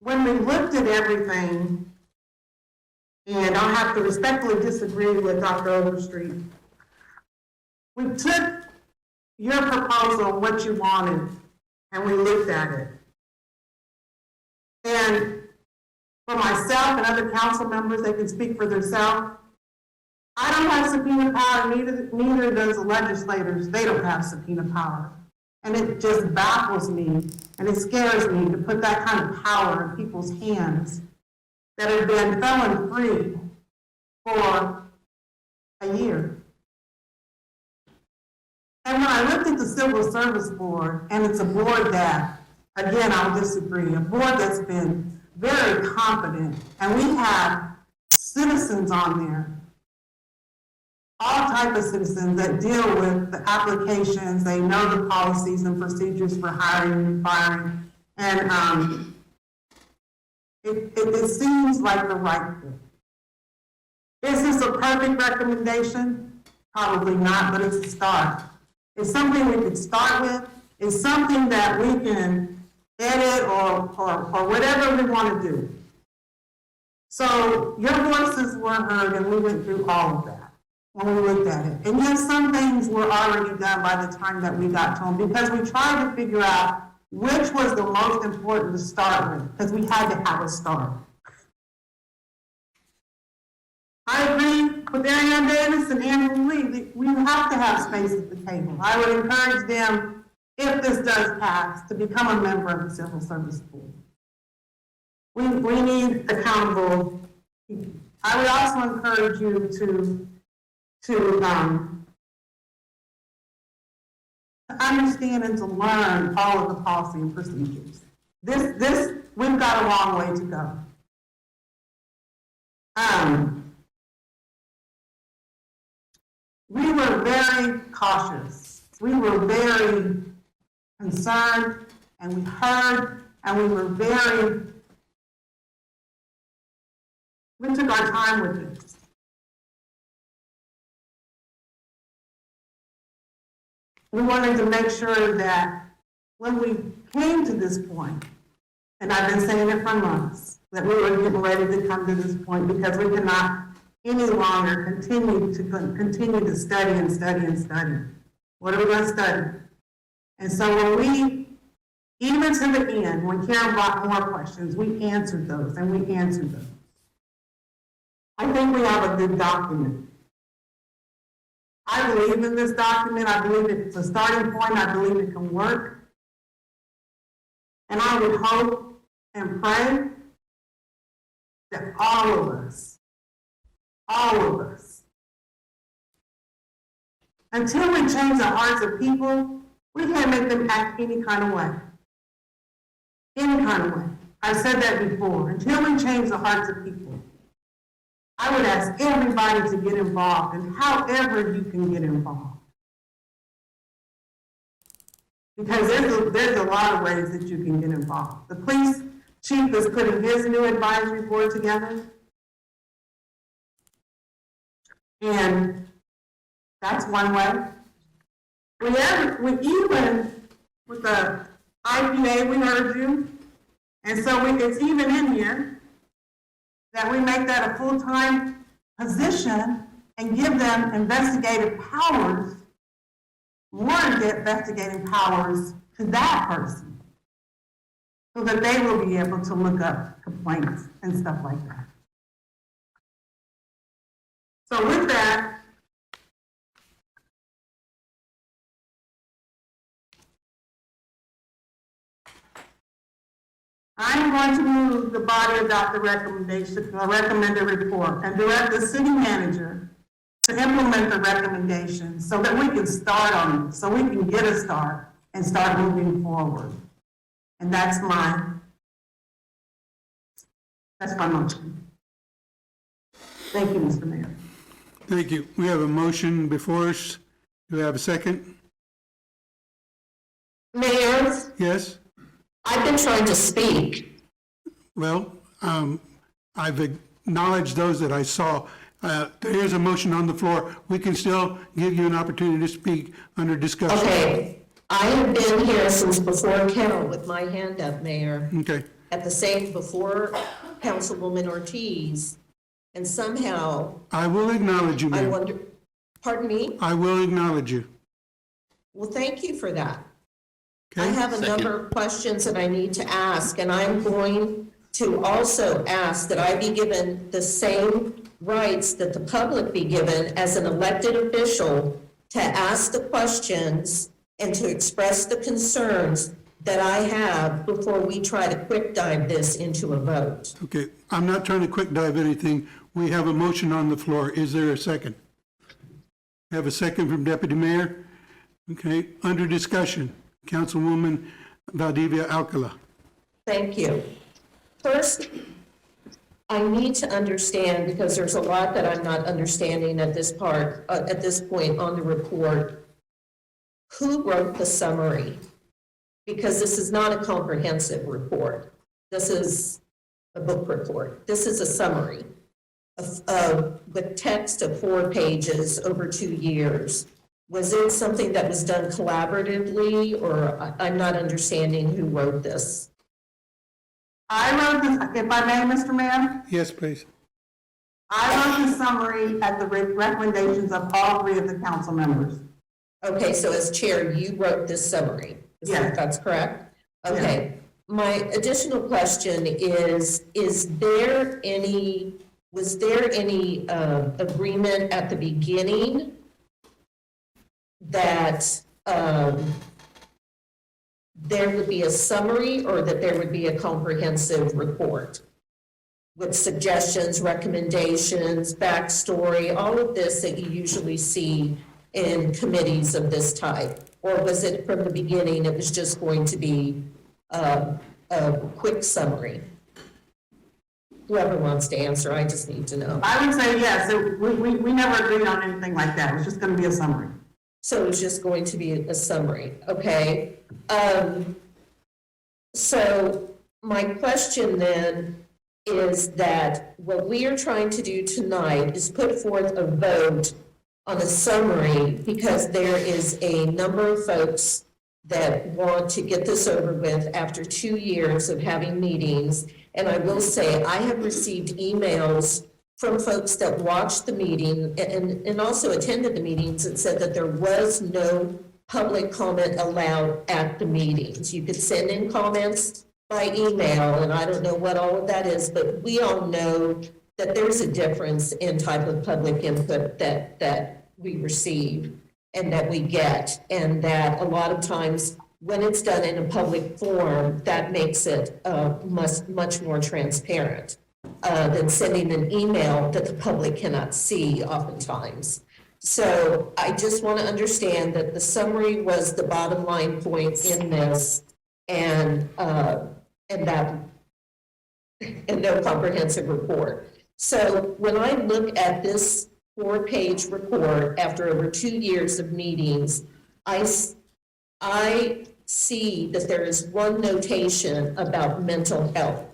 When we looked at everything, and I'll have to respectfully disagree with Dr. Overstreet, we took your proposal, what you wanted, and we looked at it. And for myself and other council members, they can speak for themselves. I don't have subpoena power, neither does the legislators. They don't have subpoena power. And it just baffles me, and it scares me to put that kind of power in people's hands that have been felon-free for a year. And when I looked at the Civil Service Board, and it's a board that, again, I'll disagree, a board that's been very competent, and we have citizens on there, all type of citizens that deal with the applications, they know the policies and procedures for hiring and firing, and it seems like the right thing. Is this a perfect recommendation? Probably not, but it's a start. It's something we could start with. It's something that we can edit or whatever we want to do. So your voices were heard, and we went through all of that when we looked at it. And yes, some things were already done by the time that we got to them, because we tried to figure out which was the most important to start with, because we had to have a start. I agree with Ariane Davis and Andrew Lee that we have to have space at the table. I would encourage them, if this does pass, to become a member of the Civil Service Board. We need accountable people. I would also encourage you to understand and to learn all of the policy and procedures. We've got a long way to go. We were very cautious. We were very concerned, and we heard, and we were very We took our time with this. We wanted to make sure that when we came to this point, and I've been saying it for months, that we were getting ready to come to this point because we cannot any longer continue to study and study and study. What are we going to study? And so when we, even to the end, when Karen brought more questions, we answered those and we answered those. I think we have a good document. I believe in this document. I believe it's a starting point. I believe it can work. And I would hope and pray that all of us, until we change the hearts of people, we can't make them act any kind of way. Any kind of way. I've said that before. Until we change the hearts of people, I would ask everybody to get involved, and however you can get involved. Because there's a lot of ways that you can get involved. The police chief is putting his new advisory board together. And that's one way. We even, with the IPA, we heard you. And so it's even in here that we make that a full-time position and give them investigative powers, more investigative powers to that person, so that they will be able to look up complaints and stuff like that. So with that, I'm going to move the body adopt the recommended report and direct the city manager to implement the recommendations so that we can start on it, so we can get a start and start moving forward. And that's my motion. Thank you, Mr. Mayor. Thank you. We have a motion before us. Do we have a second? Mayor, Yes? I've been trying to speak. Well, I've acknowledged those that I saw. There is a motion on the floor. We can still give you an opportunity to speak under discussion. Okay, I have been here since before Carol with my hand up, Mayor. Okay. At the same, before Councilwoman Ortiz, and somehow, I will acknowledge you, I ma'am. wonder, pardon me? I will acknowledge you. Well, thank you for that. Okay? I have a number of questions that I need to ask, and I'm going to also ask that I be given the same rights that the public be given as an elected official to ask the questions and to express the concerns that I have before we try to quick dive this into a vote. Okay, I'm not trying to quick dive anything. We have a motion on the floor. Is there a second? We have a second from Deputy Mayor. Okay, under discussion, Councilwoman Valdivia Alcala. Thank you. First, I need to understand, because there's a lot that I'm not understanding at this point on the report, who wrote the summary? Because this is not a comprehensive report. This is a book report. This is a summary with text of 4 pages over 2 years. Was it something that was done collaboratively, or I'm not understanding who wrote this? I wrote this, if I may, Mr. Mayor? Yes, please. I wrote the summary at the recommendations of all 3 of the council members. Okay, so as chair, you wrote this summary? Yes. That's correct? Okay. My additional question is there any, was there any agreement at the beginning that there would be a summary, or that there would be a comprehensive report with suggestions, recommendations, backstory, all of this that you usually see in committees of this type? Or was it from the beginning, it was just going to be a quick summary? Whoever wants to answer, I just need to know. I would say yes. We never agreed on anything like that. It was just going to be a summary. So it's just going to be a summary, okay? So my question then is that what we are trying to do tonight is put forth a vote on a summary, because there is a number of folks that want to get this over with after 2 years of having meetings. And I will say, I have received emails from folks that watched the meeting and also attended the meetings and said that there was no public comment allowed at the meetings. You could send in comments by email, and I don't know what all of that is, but we all know that there's a difference in type of public input that we receive and that we get, and that a lot of times when it's done in a public forum, that makes it much more transparent than sending an email that the public cannot see oftentimes. So I just want to understand that the summary was the bottom line point in this, and no comprehensive report. So when I look at this 4-page report after over 2 years of meetings, I see that there is one notation about mental health,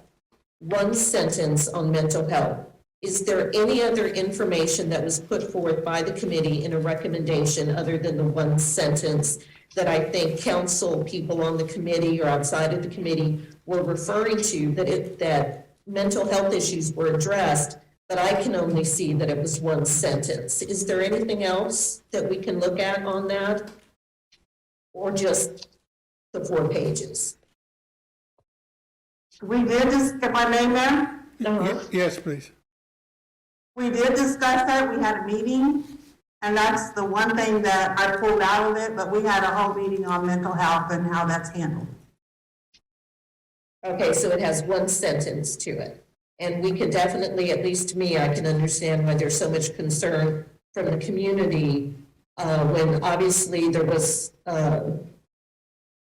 one sentence on mental health. Is there any other information that was put forth by the committee in a recommendation other than the one sentence that I think council people on the committee or outside of the committee were referring to, that mental health issues were addressed, but I can only see that it was one sentence? Is there anything else that we can look at on that? Or just the 4 pages? We did this, if I may, ma'am? Yes, please. We did discuss that, we had a meeting, and that's the one thing that I pulled out of it, but we had a whole meeting on mental health and how that's handled. Okay, so it has one sentence to it. And we can definitely, at least to me, I can understand why there's so much concern from the community when obviously there was a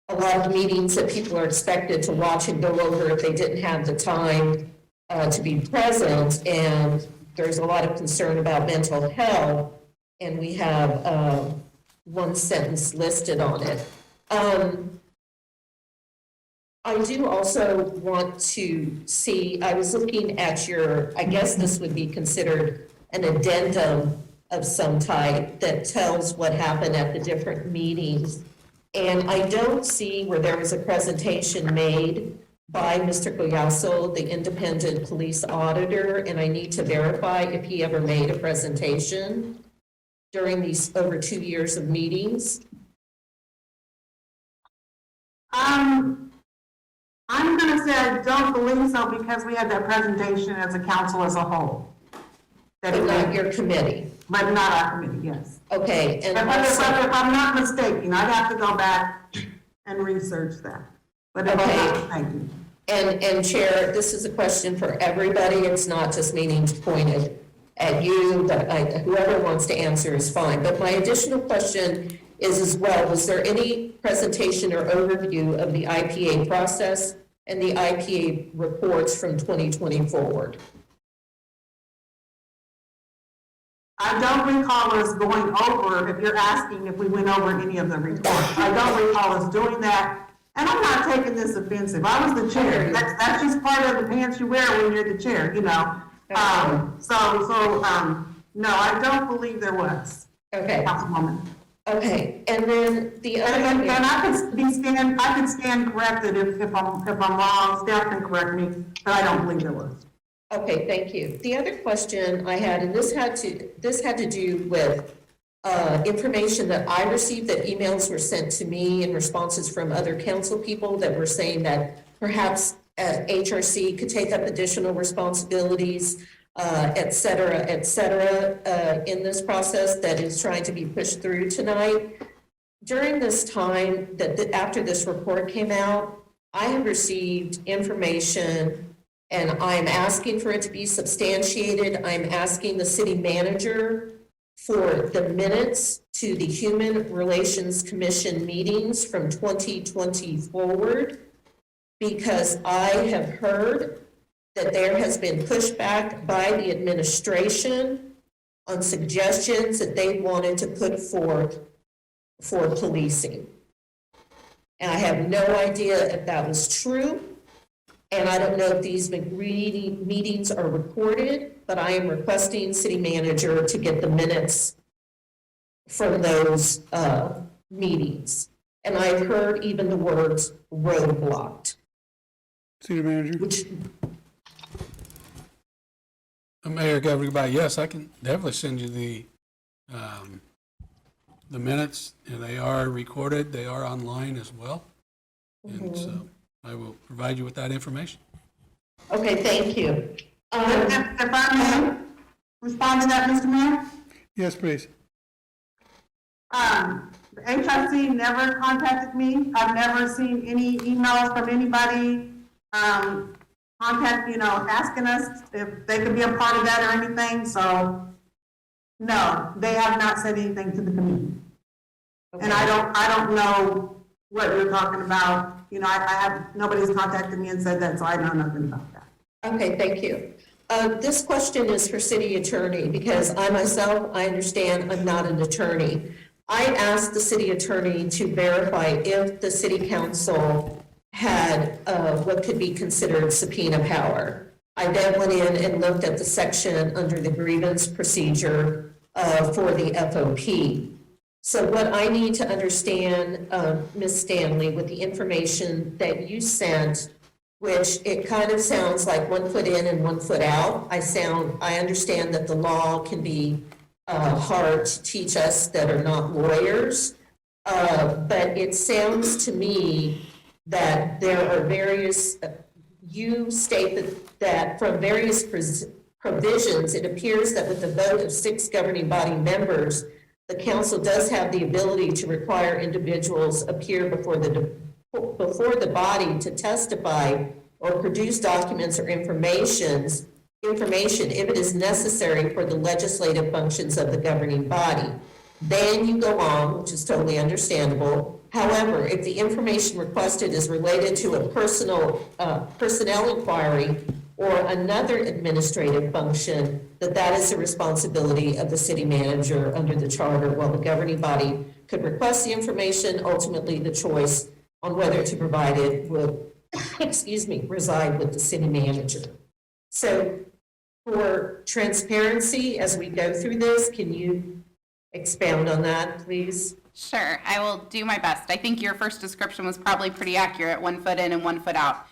lot of meetings that people are expected to watch and go over if they didn't have the time to be present. And there's a lot of concern about mental health, and we have one sentence listed on it. I do also want to see, I was looking at your, I guess this would be considered an addendum of some type that tells what happened at the different meetings. And I don't see where there was a presentation made by Mr. Collazo, the independent police auditor, and I need to verify if he ever made a presentation during these over 2 years of meetings. I'm gonna say I don't believe so, because we had that presentation as a council as a whole. But not your committee? But not our committee, yes. Okay, and But if I'm not mistaken, I'd have to go back and research that. But if I'm not mistaken. And Chair, this is a question for everybody. It's not just meetings pointed at you, but whoever wants to answer is fine. But my additional question is as well, was there any presentation or overview of the IPA process and the IPA reports from 2020 forward? I don't recall us going over, if you're asking if we went over any of the reports. I don't recall us doing that. And I'm not taking this offensive. I was the chair. That's just part of the pants you wear when you're the chair, you know. No, I don't believe there was. Okay. Councilwoman. Okay, and then the other. And I could stand corrected if I'm wrong. Staff can correct me, but I don't believe there was. Okay, thank you. The other question I had, and this had to do with information that I received, that emails were sent to me and responses from other council people that were saying that perhaps HRC could take up additional responsibilities, et cetera, in this process that is trying to be pushed through tonight. During this time, after this report came out, I have received information, and I'm asking for it to be substantiated. I'm asking the city manager for the minutes to the Human Relations Commission meetings from 2020 forward, because I have heard that there has been pushback by the administration on suggestions that they wanted to put forth for policing. And I have no idea if that was true, And I don't know if these meetings are recorded, but I am requesting city manager to get the minutes from those meetings. And I've heard even the words roadblocked. City manager? Mayor, everybody, yes, I can definitely send you the minutes, and they are recorded, they are online as well. And so I will provide you with that information. Okay, thank you. If I may respond to that, Mr. Mayor? Yes, please. The HRC never contacted me. I've never seen any emails from anybody, asking us if they could be a part of that or anything, so no, they have not said anything to the committee. Okay. And I don't know what you're talking about. Nobody's contacted me and said that, so I know nothing about that. Okay, thank you. This question is for city attorney, because I myself, I understand I'm not an attorney. I asked the city attorney to verify if the city council had what could be considered subpoena power. I then went in and looked at the section under the grievance procedure for the FOP. So what I need to understand, Ms. Stanley, with the information that you sent, which it kind of sounds like 1 foot in and 1 foot out. I understand that the law can be hard to teach us that are not lawyers, but it sounds to me that there are various, you state that from various provisions, it appears that with the vote of 6 governing body members, the council does have the ability to require individuals appear before the body to testify or produce documents or information if it is necessary for the legislative functions of the governing body. Then you go on, which is totally understandable. However, if the information requested is related to a personnel inquiry or another administrative function, that is the responsibility of the city manager under the charter, while the governing body could request the information. Ultimately, the choice on whether to provide it would, reside with the city manager. So for transparency, as we go through this, can you expound on that, please? Sure, I will do my best. I think your first description was probably pretty accurate, 1 foot in and 1 foot out.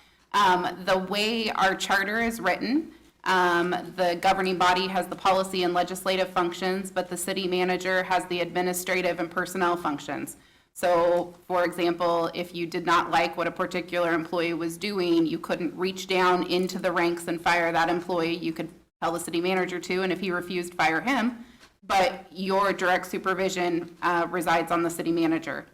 The way our charter is written, the governing body has the policy and legislative functions, but the city manager has the administrative and personnel functions. So, for example, if you did not like what a particular employee was doing, you couldn't reach down into the ranks and fire that employee. You could tell the city manager to, and if he refused, fire him. But your direct supervision resides on the city manager.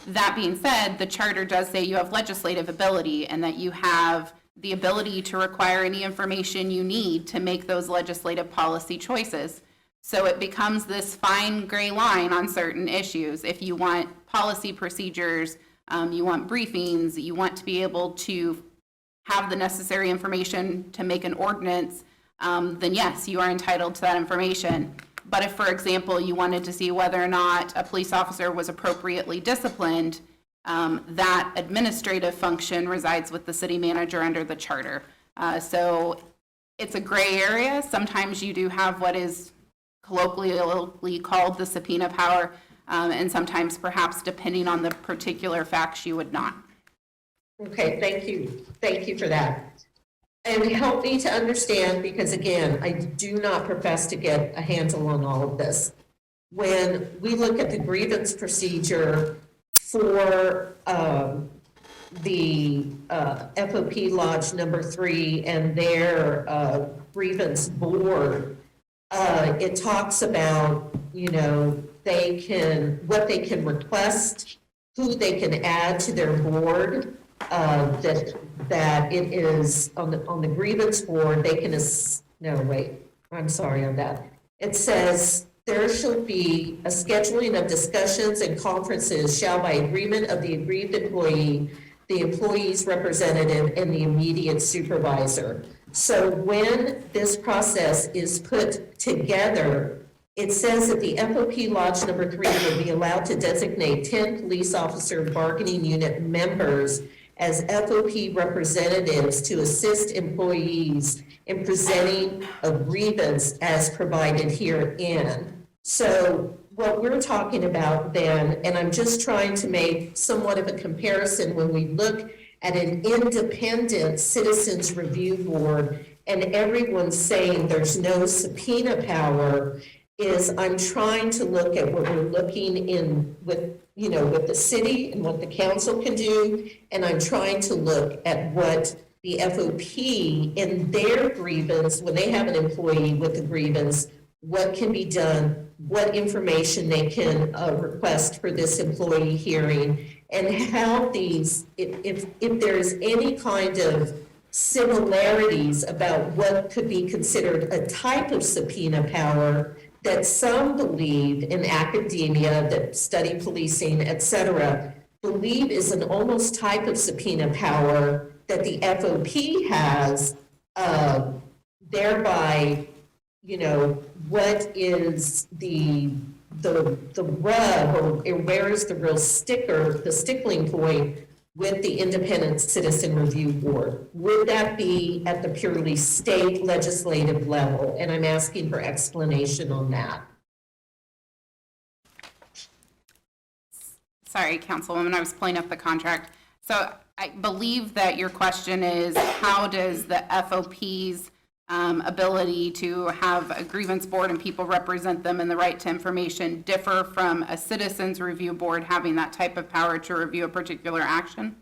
That being said, the charter does say you have legislative ability and that you have the ability to require any information you need to make those legislative policy choices. So it becomes this fine gray line on certain issues. If you want policy procedures, you want briefings, you want to be able to have the necessary information to make an ordinance, then yes, you are entitled to that information. But if, for example, you wanted to see whether or not a police officer was appropriately disciplined, that administrative function resides with the city manager under the charter. So it's a gray area. Sometimes you do have what is colloquially called the subpoena power, and sometimes perhaps depending on the particular facts, you would not. Okay, thank you. Thank you for that. And help me to understand, because again, I do not profess to get a handle on all of this. When we look at the grievance procedure for the FOP Lodge number 3 and their grievance board, it talks about, what they can request, who they can add to their board, that it is on the grievance board, they can, I'm sorry on that. It says, there shall be a scheduling of discussions and conferences shall by agreement of the aggrieved employee, the employee's representative, and the immediate supervisor. So when this process is put together, it says that the FOP Lodge number 3 will be allowed to designate 10 police officer bargaining unit members as FOP representatives to assist employees in presenting a grievance as provided herein. So what we're talking about then, and I'm just trying to make somewhat of a comparison when we look at an independent citizens review board and everyone's saying there's no subpoena power, is I'm trying to look at what we're looking in with, with the city and what the council can do, and I'm trying to look at what the FOP in their grievance, when they have an employee with a grievance, what can be done, what information they can request for this employee hearing, and how these, if there's any kind of similarities about what could be considered a type of subpoena power that some believe in academia that study policing, et cetera, believe is an almost type of subpoena power that the FOP has, thereby, what is the rub, or where is the real sticker, the stickling point with the Independent Citizen Review Board? Would that be at the purely state legislative level? And I'm asking for explanation on that. Sorry, Councilwoman, I was pulling up the contract. So I believe that your question is, how does the FOP's ability to have a grievance board and people represent them and the right to information differ from a citizens review board having that type of power to review a particular action?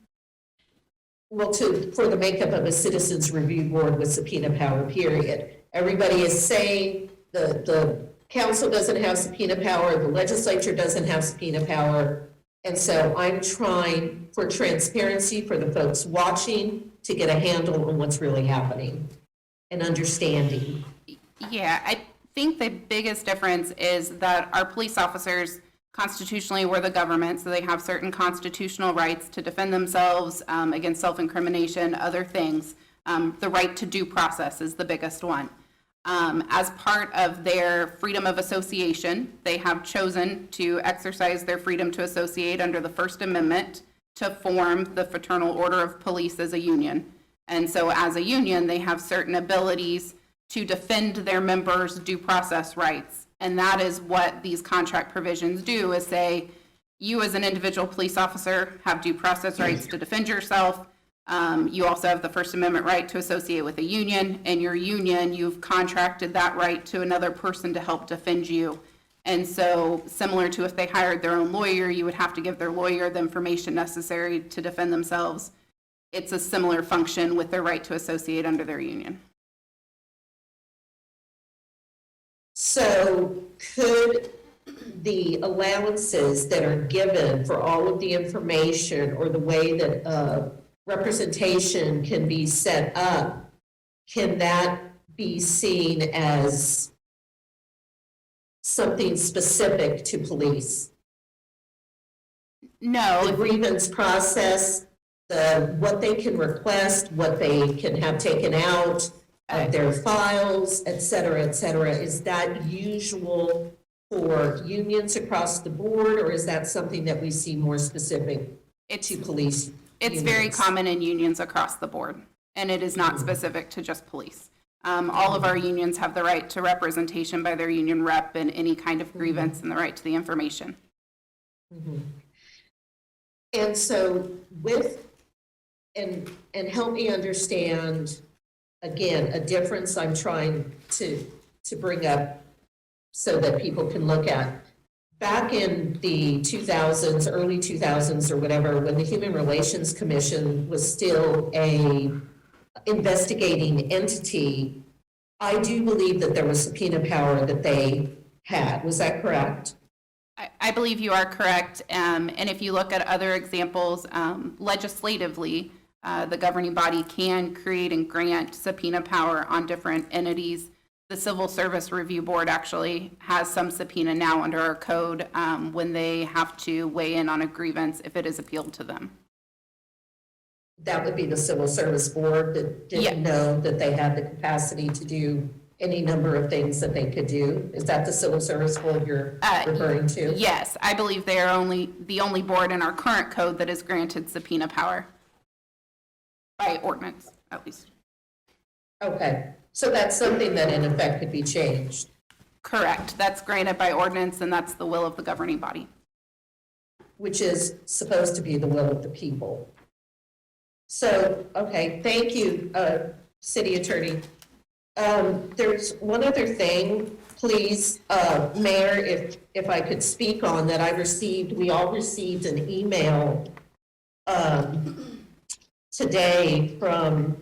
Well, for the makeup of a citizens review board with subpoena power, period. Everybody is saying the council doesn't have subpoena power, the legislature doesn't have subpoena power. And so I'm trying for transparency for the folks watching to get a handle on what's really happening and understanding. Yeah, I think the biggest difference is that our police officers constitutionally were the government, so they have certain constitutional rights to defend themselves against self-incrimination, other things. The right to due process is the biggest one. As part of their freedom of association, they have chosen to exercise their freedom to associate under the First Amendment to form the Fraternal Order of Police as a union. And so as a union, they have certain abilities to defend their members' due process rights. And that is what these contract provisions do, is say, you as an individual police officer have due process rights to defend yourself. You also have the First Amendment right to associate with a union, and your union, you've contracted that right to another person to help defend you. And so similar to if they hired their own lawyer, you would have to give their lawyer the information necessary to defend themselves. It's a similar function with their right to associate under their union. So could the allowances that are given for all of the information, or the way that representation can be set up, can that be seen as something specific to police? No. The grievance process, what they can request, what they can have taken out of their files, et cetera, is that usual for unions across the board, or is that something that we see more specific to police? It's very common in unions across the board, and it is not specific to just police. All of our unions have the right to representation by their union rep in any kind of grievance and the right to the information. And so and help me understand, again, a difference I'm trying to bring up so that people can look at. Back in the 2000s, early 2000s or whatever, when the Human Relations Commission was still a investigating entity, I do believe that there was subpoena power that they had. Was that correct? I believe you are correct. And if you look at other examples, legislatively, the governing body can create and grant subpoena power on different entities. The Civil Service Review Board actually has some subpoena now under our code when they have to weigh in on a grievance if it is appealed to them. That would be the Civil Service Board that didn't know that they had the capacity to do any number of things that they could do. Is that the Civil Service Board you're referring to? Yes, I believe they are the only board in our current code that is granted subpoena power. by ordinance, at least. Okay, so that's something that in effect could be changed. Correct. That's granted by ordinance, and that's the will of the governing body. Which is supposed to be the will of the people. So, okay, thank you, City Attorney. There's one other thing, please, Mayor, if I could speak on that we all received an email today from,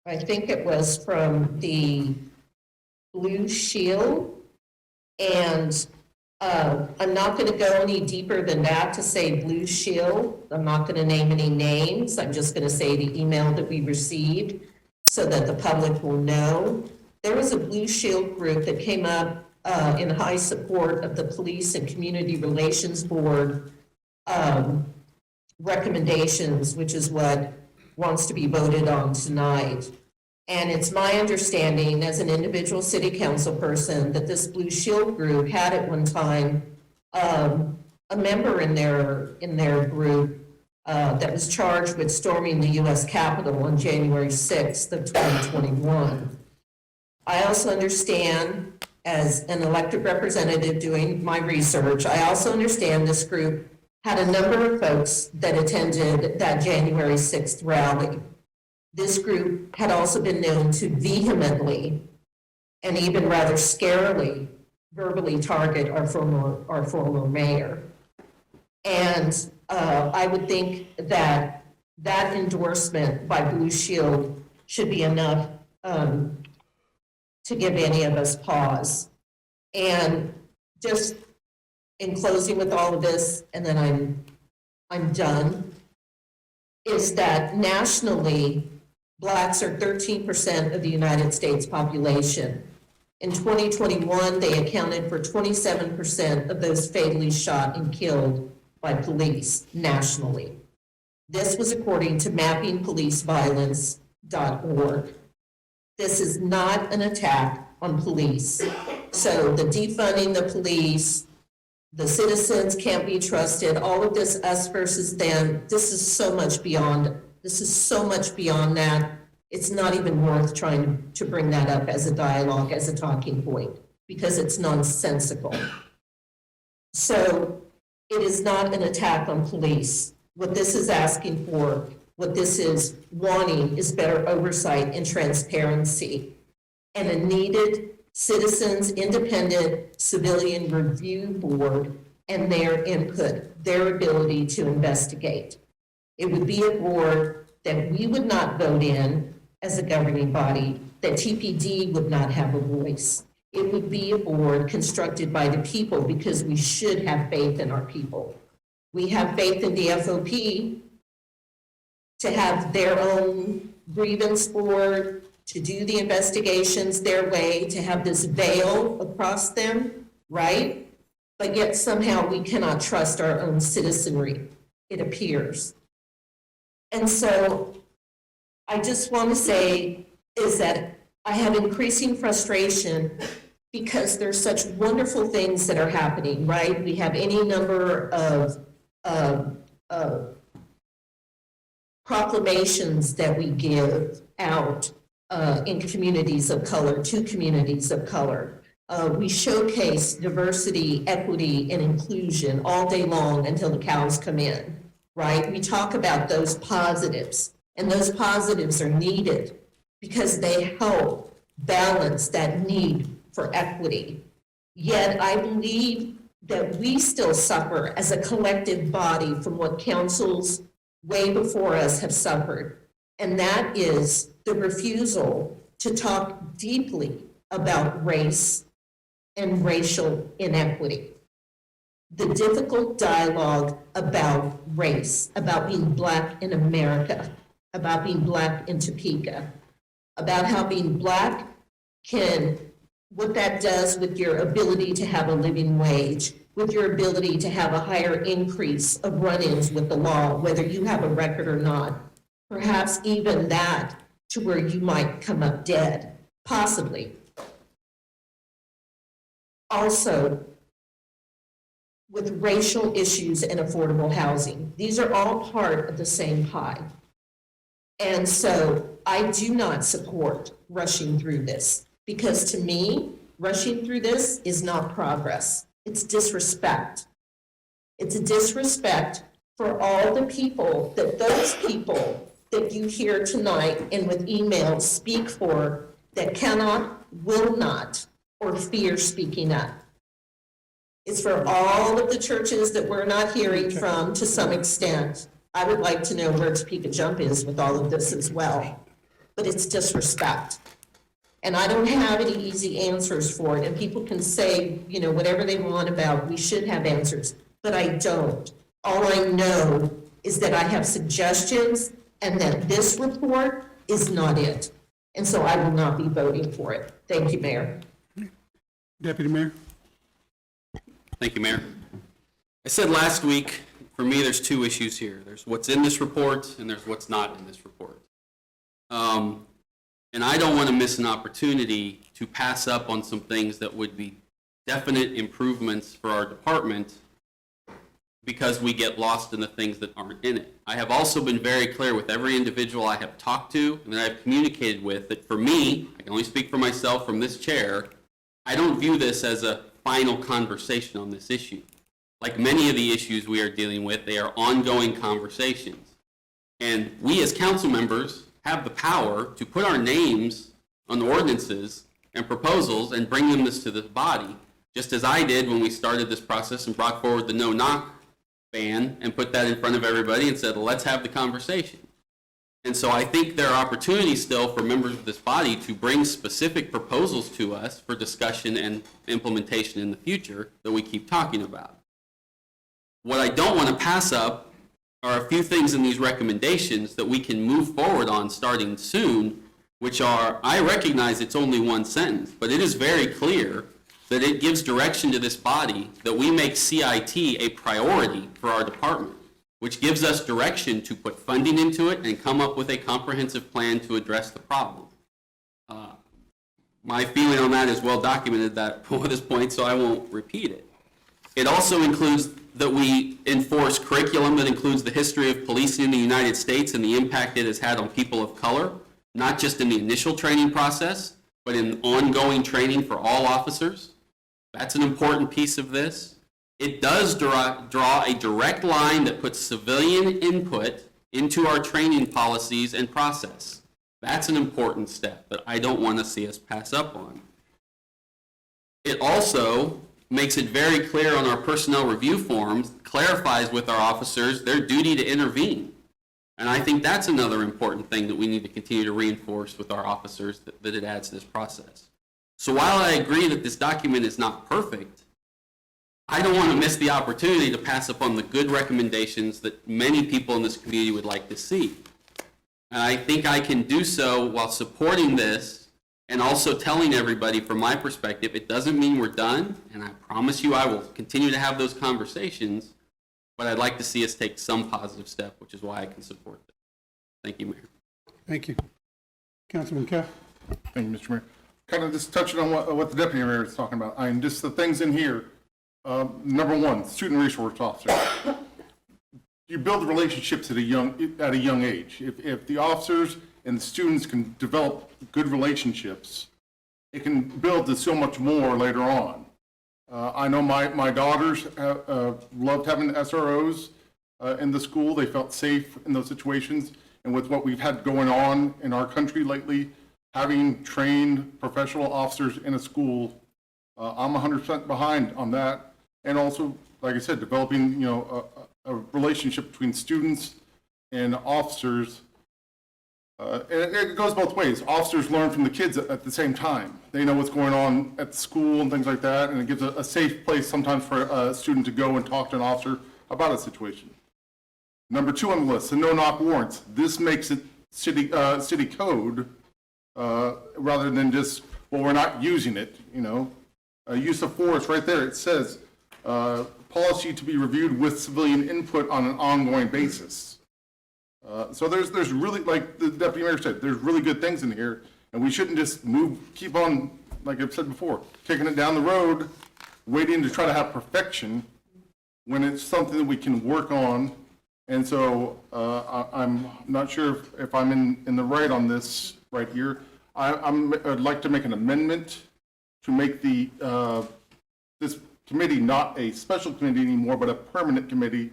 I think it was from the Blue Shield, and I'm not going to go any deeper than that to say Blue Shield. I'm not going to name any names. I'm just going to say the email that we received so that the public will know. There was a Blue Shield group that came up in high support of the Police and Community Relations Board recommendations, which is what wants to be voted on tonight. And it's my understanding as an individual city council person that this Blue Shield group had at one time a member in their group that was charged with storming the U.S. Capitol on January 6th of 2021. I also understand, as an elected representative doing my research, I also understand this group had a number of folks that attended that January 6th rally. This group had also been known to vehemently and even rather scarily verbally target our former mayor. And I would think that that endorsement by Blue Shield should be enough to give any of us pause. And just in closing with all of this, and then I'm done, is that nationally, Blacks are 13% of the United States population. In 2021, they accounted for 27% of those fatally shot and killed by police nationally. This was according to mappingpoliceviolence.org. This is not an attack on police. So the defunding the police, the citizens can't be trusted, all of this us versus them, this is so much beyond that. It's not even worth trying to bring that up as a dialogue, as a talking point, because it's nonsensical. So it is not an attack on police. What this is asking for, what this is wanting, is better oversight and transparency, and a needed citizens independent civilian review board and their input, their ability to investigate. It would be a board that we would not vote in as a governing body, that TPD would not have a voice. It would be a board constructed by the people, because we should have faith in our people. We have faith in the FOP to have their own grievance board, to do the investigations their way, to have this veil across them, right? But yet somehow we cannot trust our own citizenry, it appears. And so I just want to say is that I have increasing frustration because there's such wonderful things that are happening, right? We have any number of proclamations that we give out in communities of color, to communities of color. We showcase diversity, equity, and inclusion all day long until the cows come in, right? We talk about those positives, and those positives are needed because they help balance that need for equity. Yet I believe that we still suffer as a collective body from what councils way before us have suffered, and that is the refusal to talk deeply about race and racial inequity. The difficult dialogue about race, about being Black in America, about being Black in Topeka, about how being Black what that does with your ability to have a living wage, with your ability to have a higher increase of run-ins with the law, whether you have a record or not, perhaps even that to where you might come up dead, possibly. Also, with racial issues and affordable housing. These are all part of the same pie. And so I do not support rushing through this, because to me, rushing through this is not progress. It's disrespect. It's a disrespect for all the people those people that you hear tonight and with emails speak for that cannot, will not, or fear speaking up. It's for all of the churches that we're not hearing from to some extent. I would like to know where Topeka Jump is with all of this as well. But it's disrespect. And I don't have any easy answers for it. And people can say, you know, whatever they want about, we should have answers, but I don't. All I know is that I have suggestions and that this report is not it. And so I will not be voting for it. Thank you, Mayor. Deputy Mayor? Thank you, Mayor. I said last week, for me, there's two issues here. There's what's in this report and there's what's not in this report. And I don't want to miss an opportunity to pass up on some things that would be definite improvements for our department because we get lost in the things that aren't in it. I have also been very clear with every individual I have talked to and that I've communicated with that for me, I can only speak for myself from this chair, I don't view this as a final conversation on this issue. Like many of the issues we are dealing with, they are ongoing conversations. And we as council members have the power to put our names on the ordinances and proposals and bring them to the body, just as I did when we started this process and brought forward the no-knock ban and put that in front of everybody and said, let's have the conversation. And so I think there are opportunities still for members of this body to bring specific proposals to us for discussion and implementation in the future that we keep talking about. What I don't want to pass up are a few things in these recommendations that we can move forward on starting soon, which are, I recognize it's only one sentence, but it is very clear that it gives direction to this body that we make CIT a priority for our department, which gives us direction to put funding into it and come up with a comprehensive plan to address the problem. My feeling on that is well documented at this point, so I won't repeat it. It also includes that we enforce curriculum that includes the history of policing in the United States and the impact it has had on people of color, not just in the initial training process, but in ongoing training for all officers. That's an important piece of this. It does draw a direct line that puts civilian input into our training policies and process. That's an important step that I don't want to see us pass up on. It also makes it very clear on our personnel review forms, clarifies with our officers their duty to intervene. And I think that's another important thing that we need to continue to reinforce with our officers, that it adds to this process. So while I agree that this document is not perfect, I don't want to miss the opportunity to pass up on the good recommendations that many people in this community would like to see. And I think I can do so while supporting this and also telling everybody from my perspective, it doesn't mean we're done, and I promise you I will continue to have those conversations, but I'd like to see us take some positive step, which is why I can support this. Thank you, Mayor. Thank you. Councilman Cuff? Thank you, Mr. Mayor. Kind of just touching on what the deputy mayor is talking about. I mean, just the things in here. Number one, student resource officer. You build relationships at a young age. If the officers and the students can develop good relationships, it can build to so much more later on. I know my daughters loved having SROs in the school. They felt safe in those situations. And with what we've had going on in our country lately, having trained professional officers in a school, I'm 100% behind on that. And also, like I said, developing, a relationship between students and officers. And it goes both ways. Officers learn from the kids at the same time. They know what's going on at the school and things like that, and it gives a safe place sometimes for a student to go and talk to an officer about a situation. Number two on the list, the no-knock warrants. This makes it city code rather than just, well, we're not using it, use of force right there. It says policy to be reviewed with civilian input on an ongoing basis. So there's really, like the deputy mayor said, there's really good things in here, and we shouldn't just keep on, like I've said before, kicking it down the road, waiting to try to have perfection when it's something that we can work on And so I'm not sure if I'm in the right on this right here. I'd like to make an amendment to make this committee not a special committee anymore, but a permanent committee,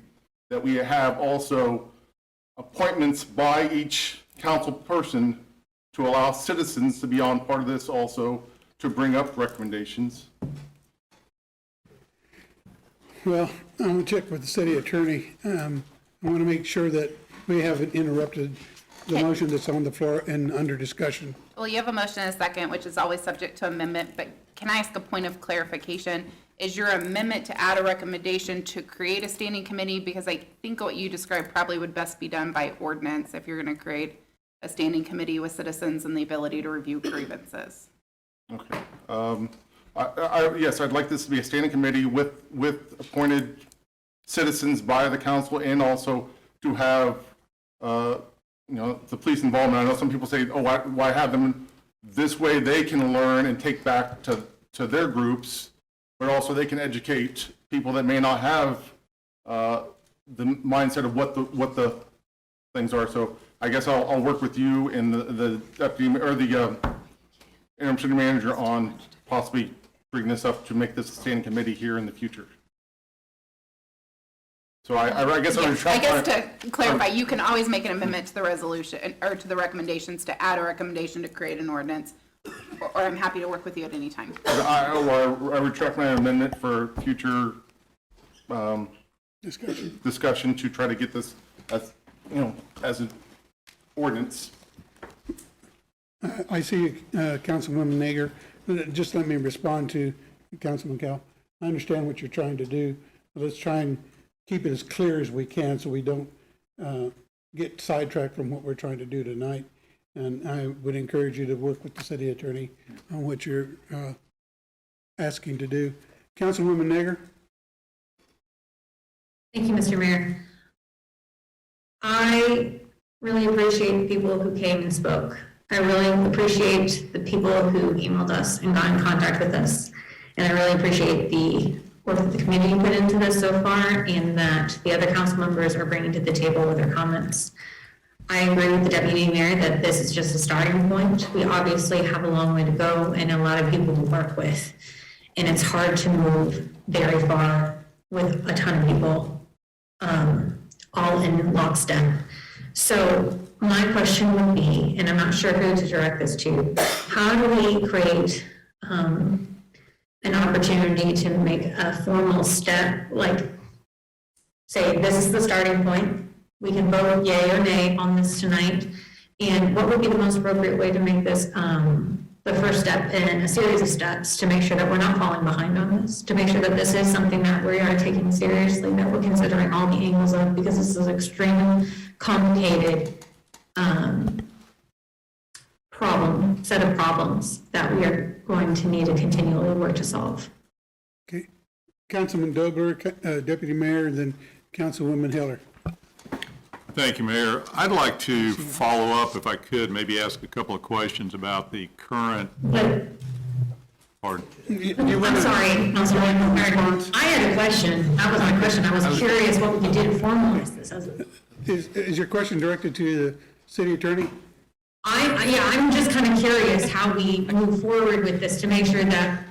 that we have also appointments by each council person to allow citizens to be on part of this also, to bring up recommendations. Well, I'm going to check with the city attorney. I want to make sure that we haven't interrupted the motion that's on the floor and under discussion. Well, you have a motion and a second, which is always subject to amendment, but can I ask a point of clarification? Is your amendment to add a recommendation to create a standing committee? Because I think what you described probably would best be done by ordinance if you're going to create a standing committee with citizens and the ability to review grievances. Okay. Yes, I'd like this to be a standing committee with appointed citizens by the council, and also to have, the police involvement. I know some people say, oh, why have them? This way they can learn and take back to their groups, but also they can educate people that may not have the mindset of what the things are. So I guess I'll work with you and the deputy or the interim city manager on possibly bring this up to make this a standing committee here in the future. So I guess I guess to clarify, you can always make an amendment to the resolution or to the recommendations to add a recommendation to create an ordinance, or I'm happy to work with you at any time. I retract my amendment for future discussion to try to get this as an ordinance. I see Councilwoman Nager. Just let me respond to Councilman Cal. I understand what you're trying to do, but let's try and keep it as clear as we can so we don't get sidetracked from what we're trying to do tonight. And I would encourage you to work with the city attorney on what you're asking to do. Councilwoman Nager? Thank you, Mr. Mayor. I really appreciate the people who came and spoke. I really appreciate the people who emailed us and got in contact with us. And I really appreciate the work that the community put into this so far, and that the other council members are bringing to the table with their comments. I agree with the deputy mayor that this is just a starting point. We obviously have a long way to go and a lot of people to work with. And it's hard to move very far with a ton of people all in lockstep. So my question would be, and I'm not sure who to direct this to, how do we create an opportunity to make a formal step, like say this is the starting point, we can vote yay or nay on this tonight, and what would be the most appropriate way to make this the first step in a series of steps to make sure that we're not falling behind on this, to make sure that this is something that we are taking seriously, that we're considering all the angles of, because this is extremely complicated set of problems that we are going to need to continually work to solve. Okay. Councilman Dobler, Deputy Mayor, and then Councilwoman Hiller. Thank you, Mayor. I'd like to follow up, if I could, maybe ask a couple of questions about the current. Pardon? I'm sorry, Councilman. I had a question. That was my question. I was curious what we could do to formalize this. Is your question directed to the city attorney? I'm just kind of curious how we move forward with this to make sure that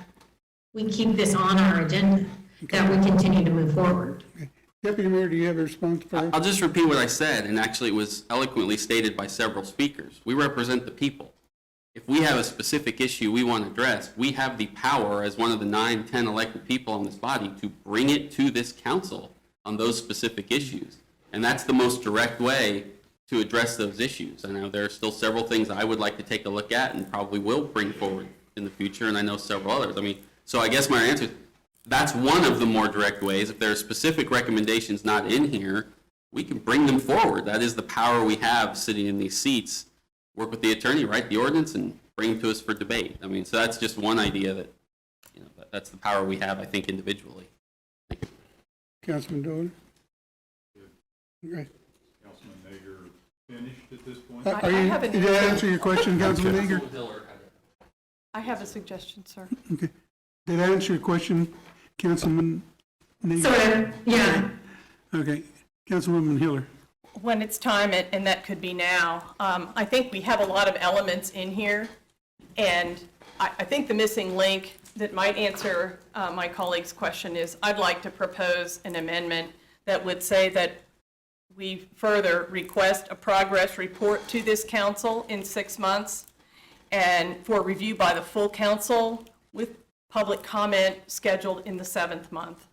we keep this on our agenda, that we continue to move forward. Okay. Deputy Mayor, do you have a response for her? I'll just repeat what I said, and actually it was eloquently stated by several speakers. We represent the people. If we have a specific issue we want to address, we have the power as one of the 9, 10 elected people on this body to bring it to this council on those specific issues. And that's the most direct way to address those issues. I know there are still several things I would like to take a look at and probably will bring forward in the future, and I know several others. So I guess my answer is, that's one of the more direct ways. If there are specific recommendations not in here, we can bring them forward. That is the power we have sitting in these seats. Work with the attorney, write the ordinance, and bring them to us for debate. So that's just one idea that, that's the power we have, I think, individually. Thank you. Councilman Dolan? Okay. Councilman Nager finished at this point? Did I answer your question, Councilman Nager? I have a suggestion, sir. Okay. Did I answer your question, Councilman Nager? Sort of, yeah. Okay. Councilwoman Hiller? when it's time, and that could be now. I think we have a lot of elements in here, and I think the missing link that might answer my colleague's question is I'd like to propose an amendment that would say that we further request a progress report to this council in 6 months and for review by the full council with public comment scheduled in the 7th month.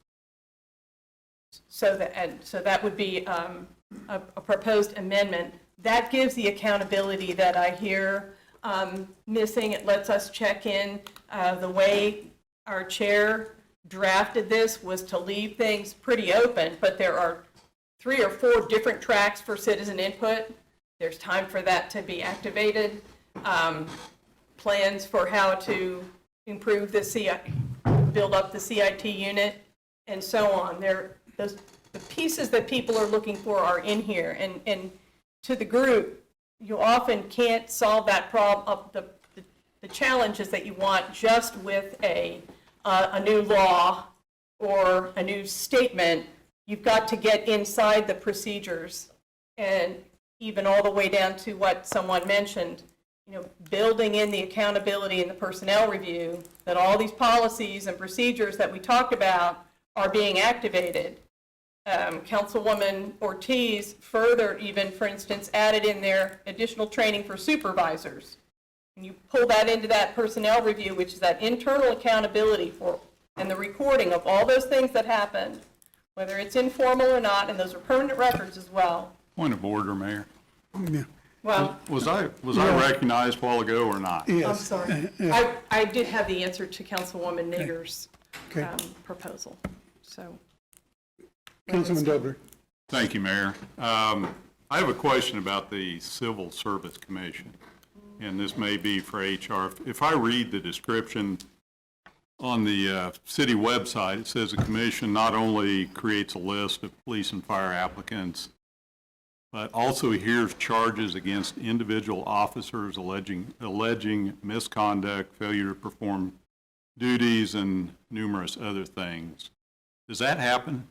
So that would be a proposed amendment. That gives the accountability that I hear missing. It lets us check in. The way our chair drafted this was to leave things pretty open, but there are 3 or 4 different tracks for citizen input. There's time for that to be activated. Plans for how to improve the CIT, build up the CIT unit, and so on. The pieces that people are looking for are in here, and to the group, you often can't solve that problem, the challenges that you want just with a new law or a new statement. You've got to get inside the procedures, and even all the way down to what someone mentioned, building in the accountability in the personnel review, that all these policies and procedures that we talked about are being activated. Councilwoman Ortiz further even, for instance, added in there additional training for supervisors. And you pull that into that personnel review, which is that internal accountability for, and the recording of all those things that happened, whether it's informal or not, and those are permanent records as well. Point of order, Mayor. Yeah. Well, Was I recognized a while ago or not? Yes. I'm sorry. Yeah. I did have the answer to Councilwoman Nigger's Okay. proposal, so. Councilman Dobler. Thank you, Mayor. I have a question about the Civil Service Commission, and this may be for HR. If I read the description on the city website, it says the commission not only creates a list of police and fire applicants, but also hears charges against individual officers alleging misconduct, failure to perform duties, and numerous other things. Does that happen?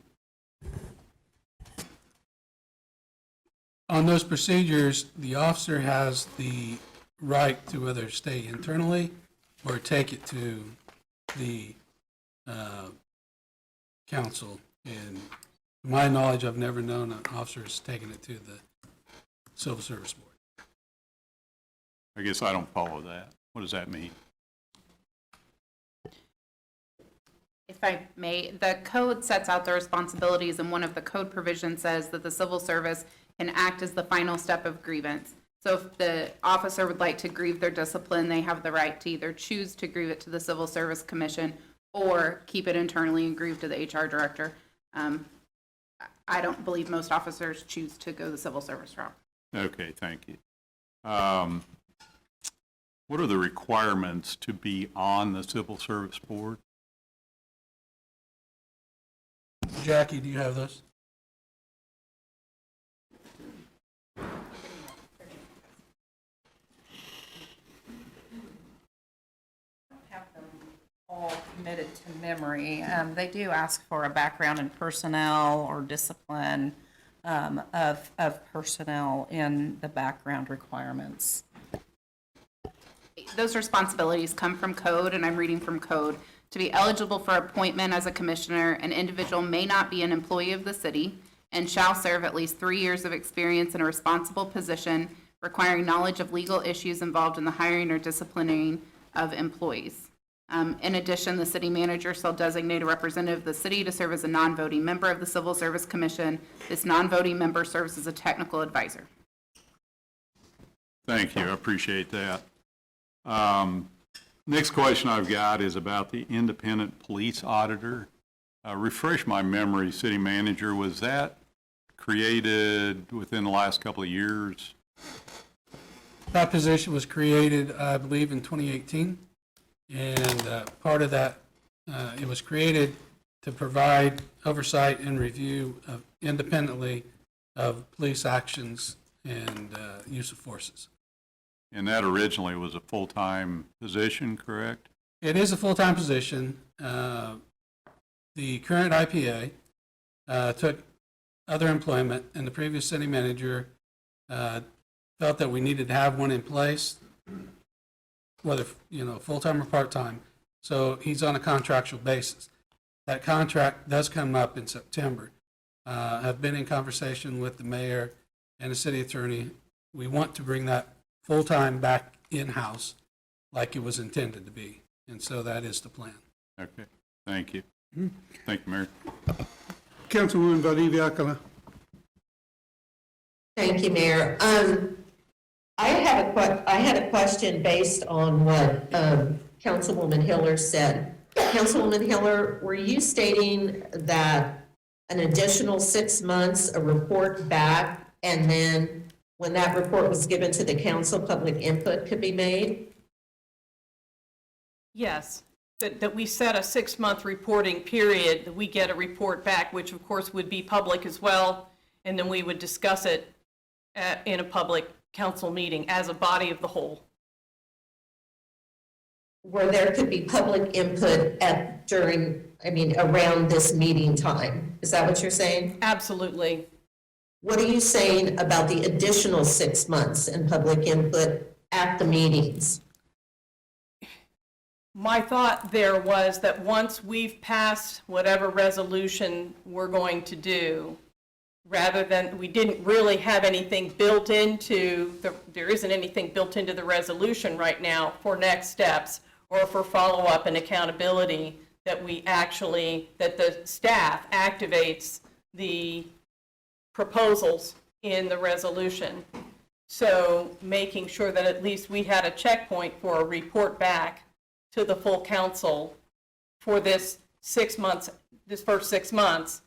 On those procedures, the officer has the right to whether stay internally or take it to the council. And to my knowledge, I've never known an officer has taken it to the Civil Service Board. I guess I don't follow that. What does that mean? If I may, the code sets out the responsibilities, and one of the code provisions says that the civil service can act as the final step of grievance. So if the officer would like to grieve their discipline, they have the right to either choose to grieve it to the Civil Service Commission or keep it internally and grieve to the HR director. I don't believe most officers choose to go the civil service route. Okay, thank you. What are the requirements to be on the Civil Service Board? Jackie, do you have those? All committed to memory. They do ask for a background in personnel or discipline of personnel in the background requirements. Those responsibilities come from code, and I'm reading from code. To be eligible for appointment as a commissioner, an individual may not be an employee of the city and shall serve at least 3 years of experience in a responsible position requiring knowledge of legal issues involved in the hiring or disciplining of employees. In addition, the city manager shall designate a representative of the city to serve as a non-voting member of the Civil Service Commission. This non-voting member serves as a technical advisor. Thank you, I appreciate that. Next question I've got is about the independent police auditor. Refresh my memory, city manager, was that created within the last couple of years? That position was created, I believe, in 2018. And part of that, it was created to provide oversight and review independently of police actions and use of forces. And that originally was a full-time position, correct? It is a full-time position. The current IPA took other employment, and the previous city manager felt that we needed to have one in place, whether, full-time or part-time. So he's on a contractual basis. That contract does come up in September. I've been in conversation with the mayor and the city attorney. We want to bring that full-time back in-house like it was intended to be. And so that is the plan. Okay, thank you. Thank you, Mayor. Councilwoman Valdivia Alcala. Thank you, Mayor. I had a question based on what Councilwoman Hiller said. Councilwoman Hiller, were you stating that an additional 6 months, a report back, and then when that report was given to the council, public input could be made? Yes, that we set a 6-month reporting period, that we get a report back, which of course would be public as well, and then we would discuss it in a public council meeting as a body of the whole. Where there could be public input around this meeting time. Is that what you're saying? Absolutely. What are you saying about the additional 6 months in public input at the meetings? My thought there was that once we've passed whatever resolution we're going to do, rather than, we didn't really have anything built into, there isn't anything built into the resolution right now for next steps or for follow-up and accountability, that the staff activates the proposals in the resolution. So making sure that at least we had a checkpoint for a report back to the full council for this 6 months, this first 6 months,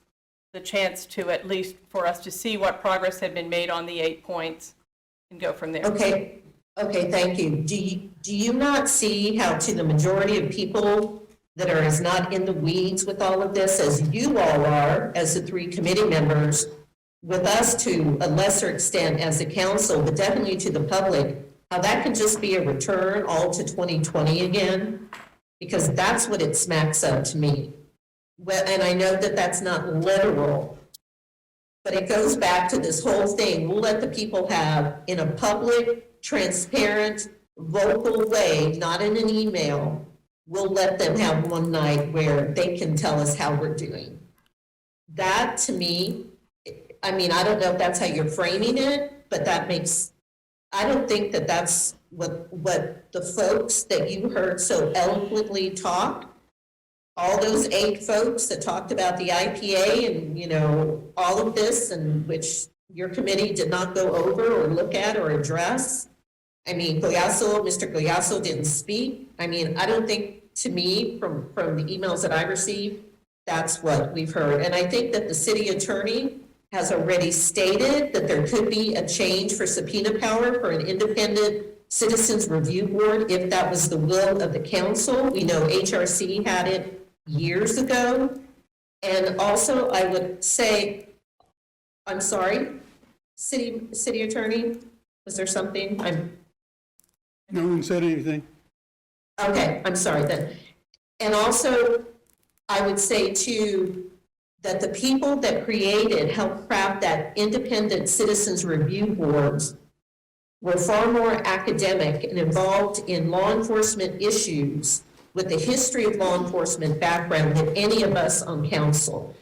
the chance to at least for us to see what progress had been made on the 8 points and go from there. Okay, thank you. Do you not see how, to the majority of people that are as not in the weeds with all of this as you all are, as the 3 committee members, with us to a lesser extent as a council, but definitely to the public, how that could just be a return all to 2020 again? Because that's what it smacks of to me. Well, and I know that that's not literal, but it goes back to this whole thing. We'll let the people have, in a public, transparent, vocal way, not in an email, we'll let them have one night where they can tell us how we're doing. That, to me, I don't know if that's how you're framing it, but I don't think that that's what the folks that you heard so eloquently talk, all those 8 folks that talked about the IPA and, all of this, and which your committee did not go over or look at or address. Mr. Goyaso didn't speak. I don't think, to me, from the emails that I received, that's what we've heard. And I think that the city attorney has already stated that there could be a change for subpoena power for an independent citizens review board if that was the will of the council. We know HRC had it years ago. And also, I would say, I'm sorry, city attorney, was there something? No one said anything. Okay, I'm sorry then. And also, I would say too, that the people that helped craft that independent citizens review boards were far more academic and involved in law enforcement issues with a history of law enforcement background than any of us on council.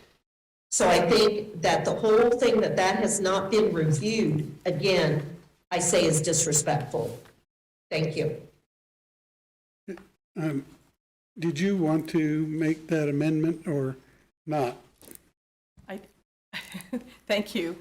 So I think that the whole thing that has not been reviewed, again, I say is disrespectful. Thank you. Did you want to make that amendment or not? Thank you.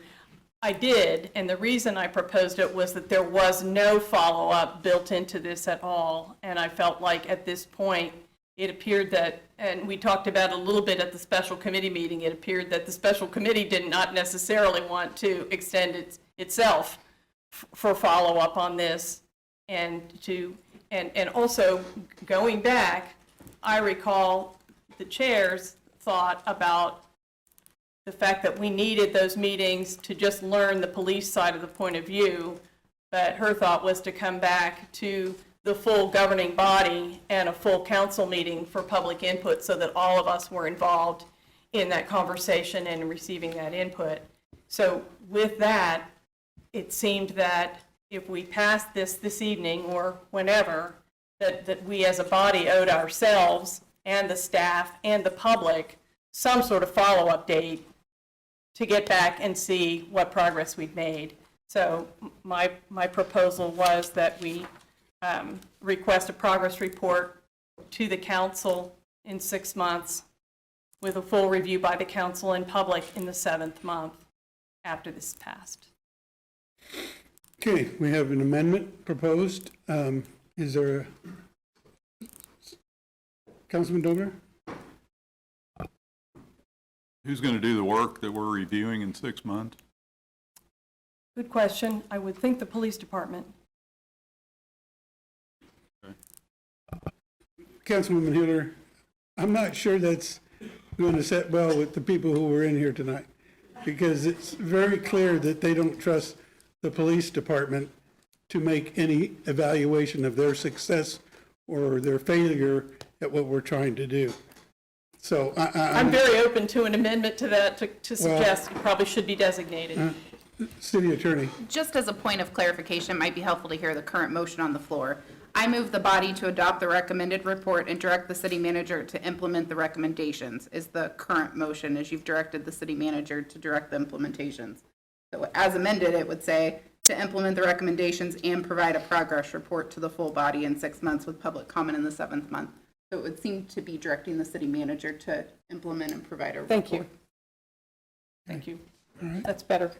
I did, and the reason I proposed it was that there was no follow-up built into this at all, and I felt like at this point, it appeared that, and we talked about it a little bit at the special committee meeting, it appeared that the special committee did not necessarily want to extend itself for follow-up on this, and also going back, I recall the chair's thought about the fact that we needed those meetings to just learn the police side of the point of view, but her thought was to come back to the full governing body and a full council meeting for public input so that all of us were involved in that conversation and receiving that input. So with that, it seemed that if we passed this evening or whenever, that we as a body owed ourselves and the staff and the public some sort of follow-up date to get back and see what progress we've made. So my proposal was that we request a progress report to the council in 6 months with a full review by the council and public in the 7th month after this is passed. Okay, we have an amendment proposed. Is there a, Councilman Dover? Who's going to do the work that we're reviewing in 6 months? Good question. I would think the police department. Councilwoman Hiller, I'm not sure that's going to set well with the people who were in here tonight, because it's very clear that they don't trust the police department to make any evaluation of their success or their failure at what we're trying to do. So I'm very open to an amendment to that to suggest it probably should be designated. City Attorney. Just as a point of clarification, it might be helpful to hear the current motion on the floor. I move the body to adopt the recommended report and direct the city manager to implement the recommendations, is the current motion, as you've directed the city manager to direct the implementations. So as amended, it would say to implement the recommendations and provide a progress report to the full body in 6 months with public comment in the 7th month. So it would seem to be directing the city manager to implement and provide a report. Thank you. Thank you. That's better.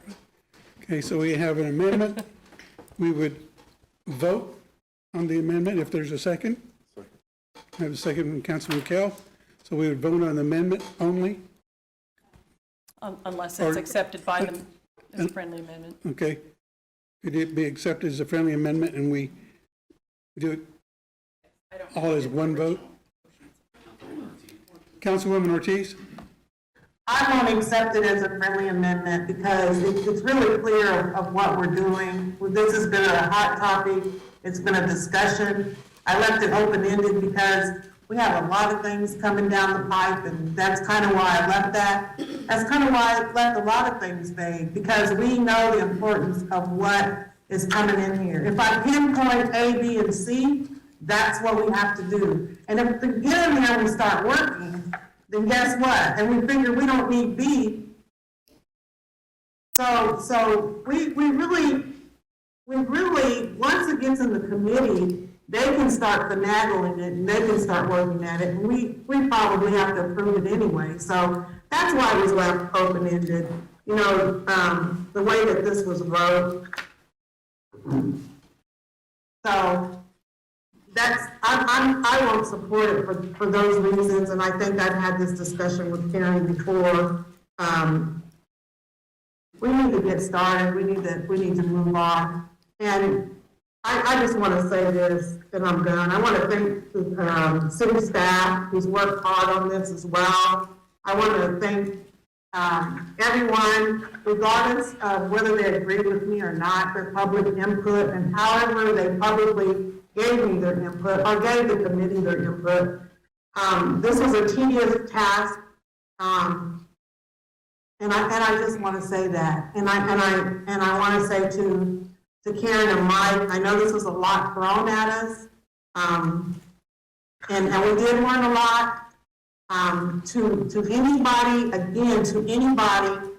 Okay, so we have an amendment. We would vote on the amendment if there's a second. I have a second from Councilman Kell. So we would vote on the amendment only. Unless it's accepted by them as a friendly amendment. Okay. Could it be accepted as a friendly amendment and we do it all as one vote? Councilwoman Ortiz? I want to accept it as a friendly amendment because it's really clear of what we're doing. This has been a hot topic. It's been a discussion. I left it open-ended because we have a lot of things coming down the pipe, and that's kind of why I left that. That's kind of why I left a lot of things vague, because we know the importance of what is coming in here. If I pinpoint A, B, and C, that's what we have to do. And if we get in there and we start working, then guess what? And we figure we don't need B. So we really, once it gets in the committee, they can start finagling it and they can start working at it. And we probably have to approve it anyway. So that's why it was left open-ended. You know, the way that this was wrote. So I won't support it for those reasons, and I think I've had this discussion with Karen before. We need to get started. We need to move on. And I just want to say this, and I'm done. I want to thank the city staff who's worked hard on this as well. I want to thank everyone, regardless of whether they agree with me or not, their public input, and however they publicly gave me their input or gave the committee their input. This was a tedious task, and I just want to say that. And I want to say to Karen and Mike, I know this was a lot thrown at us, and we did learn a lot. To anybody, again, to anybody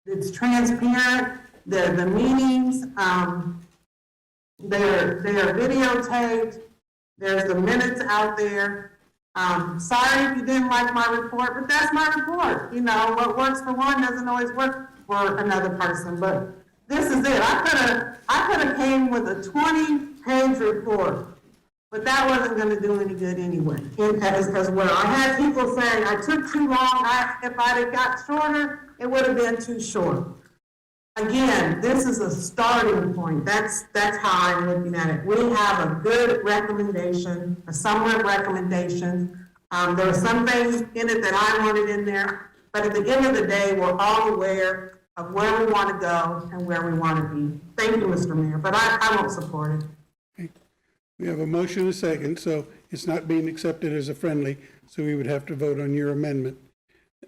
that's transparent, the meetings, they're videotaped, there's the minutes out there. Sorry if you didn't like my report, but that's my report. You know, what works for one doesn't always work for another person, but this is it. I could have came with a 20-page report, but that wasn't going to do any good anyway, as well. I had people saying I took too long. If I'd have got shorter, it would have been too short. Again, this is a starting point. That's how I'm looking at it. We have a good recommendation, a summary recommendation. There are some things in it that I wanted in there, but at the end of the day, we're all aware of where we want to go and where we want to be. Thank you, Mr. Mayor, but I won't support it. We have a motion and a second, so it's not being accepted as a friendly, so we would have to vote on your amendment.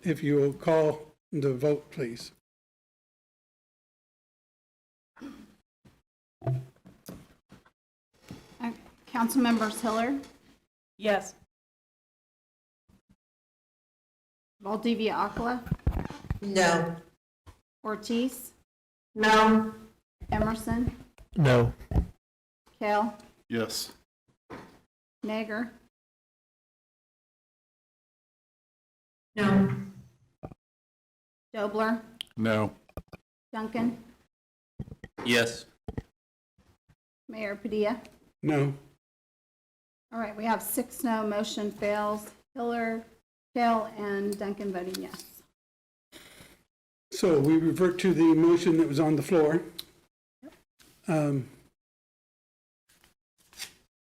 If you will call the vote, please. Councilmembers Hiller, Yes. Valdivia Aquila, No. Ortiz, No. Emerson, No. Kale, Yes. Nager, No. Dobler, No. Duncan, Yes. Mayor Padilla. No. All right, we have 6 no, motion fails. Hiller, Kale, and Duncan voting yes. So we revert to the motion that was on the floor.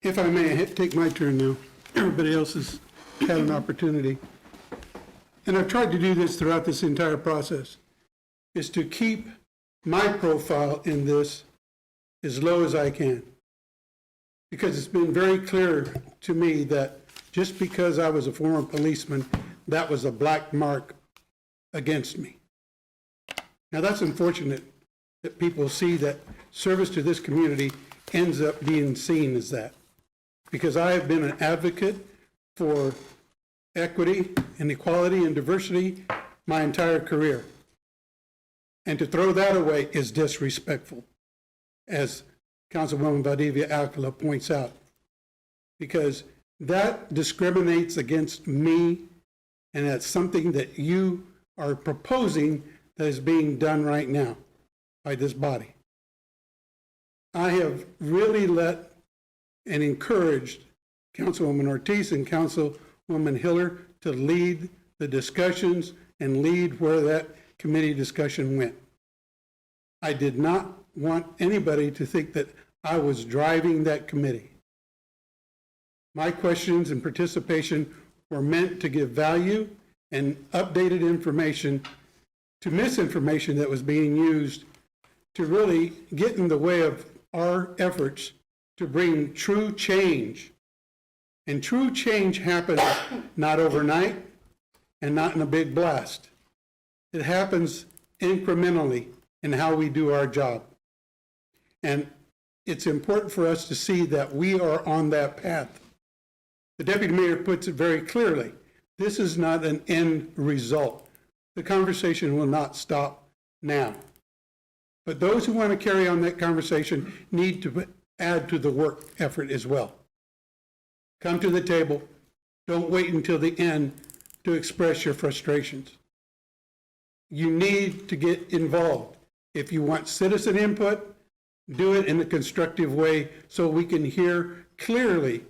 If I may, take my turn now. Everybody else has had an opportunity. And I've tried to do this throughout this entire process, is to keep my profile in this as low as I can. Because it's been very clear to me that just because I was a former policeman, that was a black mark against me. Now, that's unfortunate that people see that service to this community ends up being seen as that. Because I have been an advocate for equity and equality and diversity my entire career. And to throw that away is disrespectful, as Councilwoman Valdivia Alcala points out, because that discriminates against me, and that's something that you are proposing that is being done right now by this body. I have really let and encouraged Councilwoman Ortiz and Councilwoman Hiller to lead the discussions and lead where that committee discussion went. I did not want anybody to think that I was driving that committee. My questions and participation were meant to give value and updated information to misinformation that was being used to really get in the way of our efforts to bring true change. And true change happens not overnight and not in a big blast. It happens incrementally in how we do our job. And it's important for us to see that we are on that path. The deputy mayor puts it very clearly. This is not an end result. The conversation will not stop now. But those who want to carry on that conversation need to add to the work effort as well. Come to the table. Don't wait until the end to express your frustrations. You need to get involved. If you want citizen input, do it in a constructive way so we can hear clearly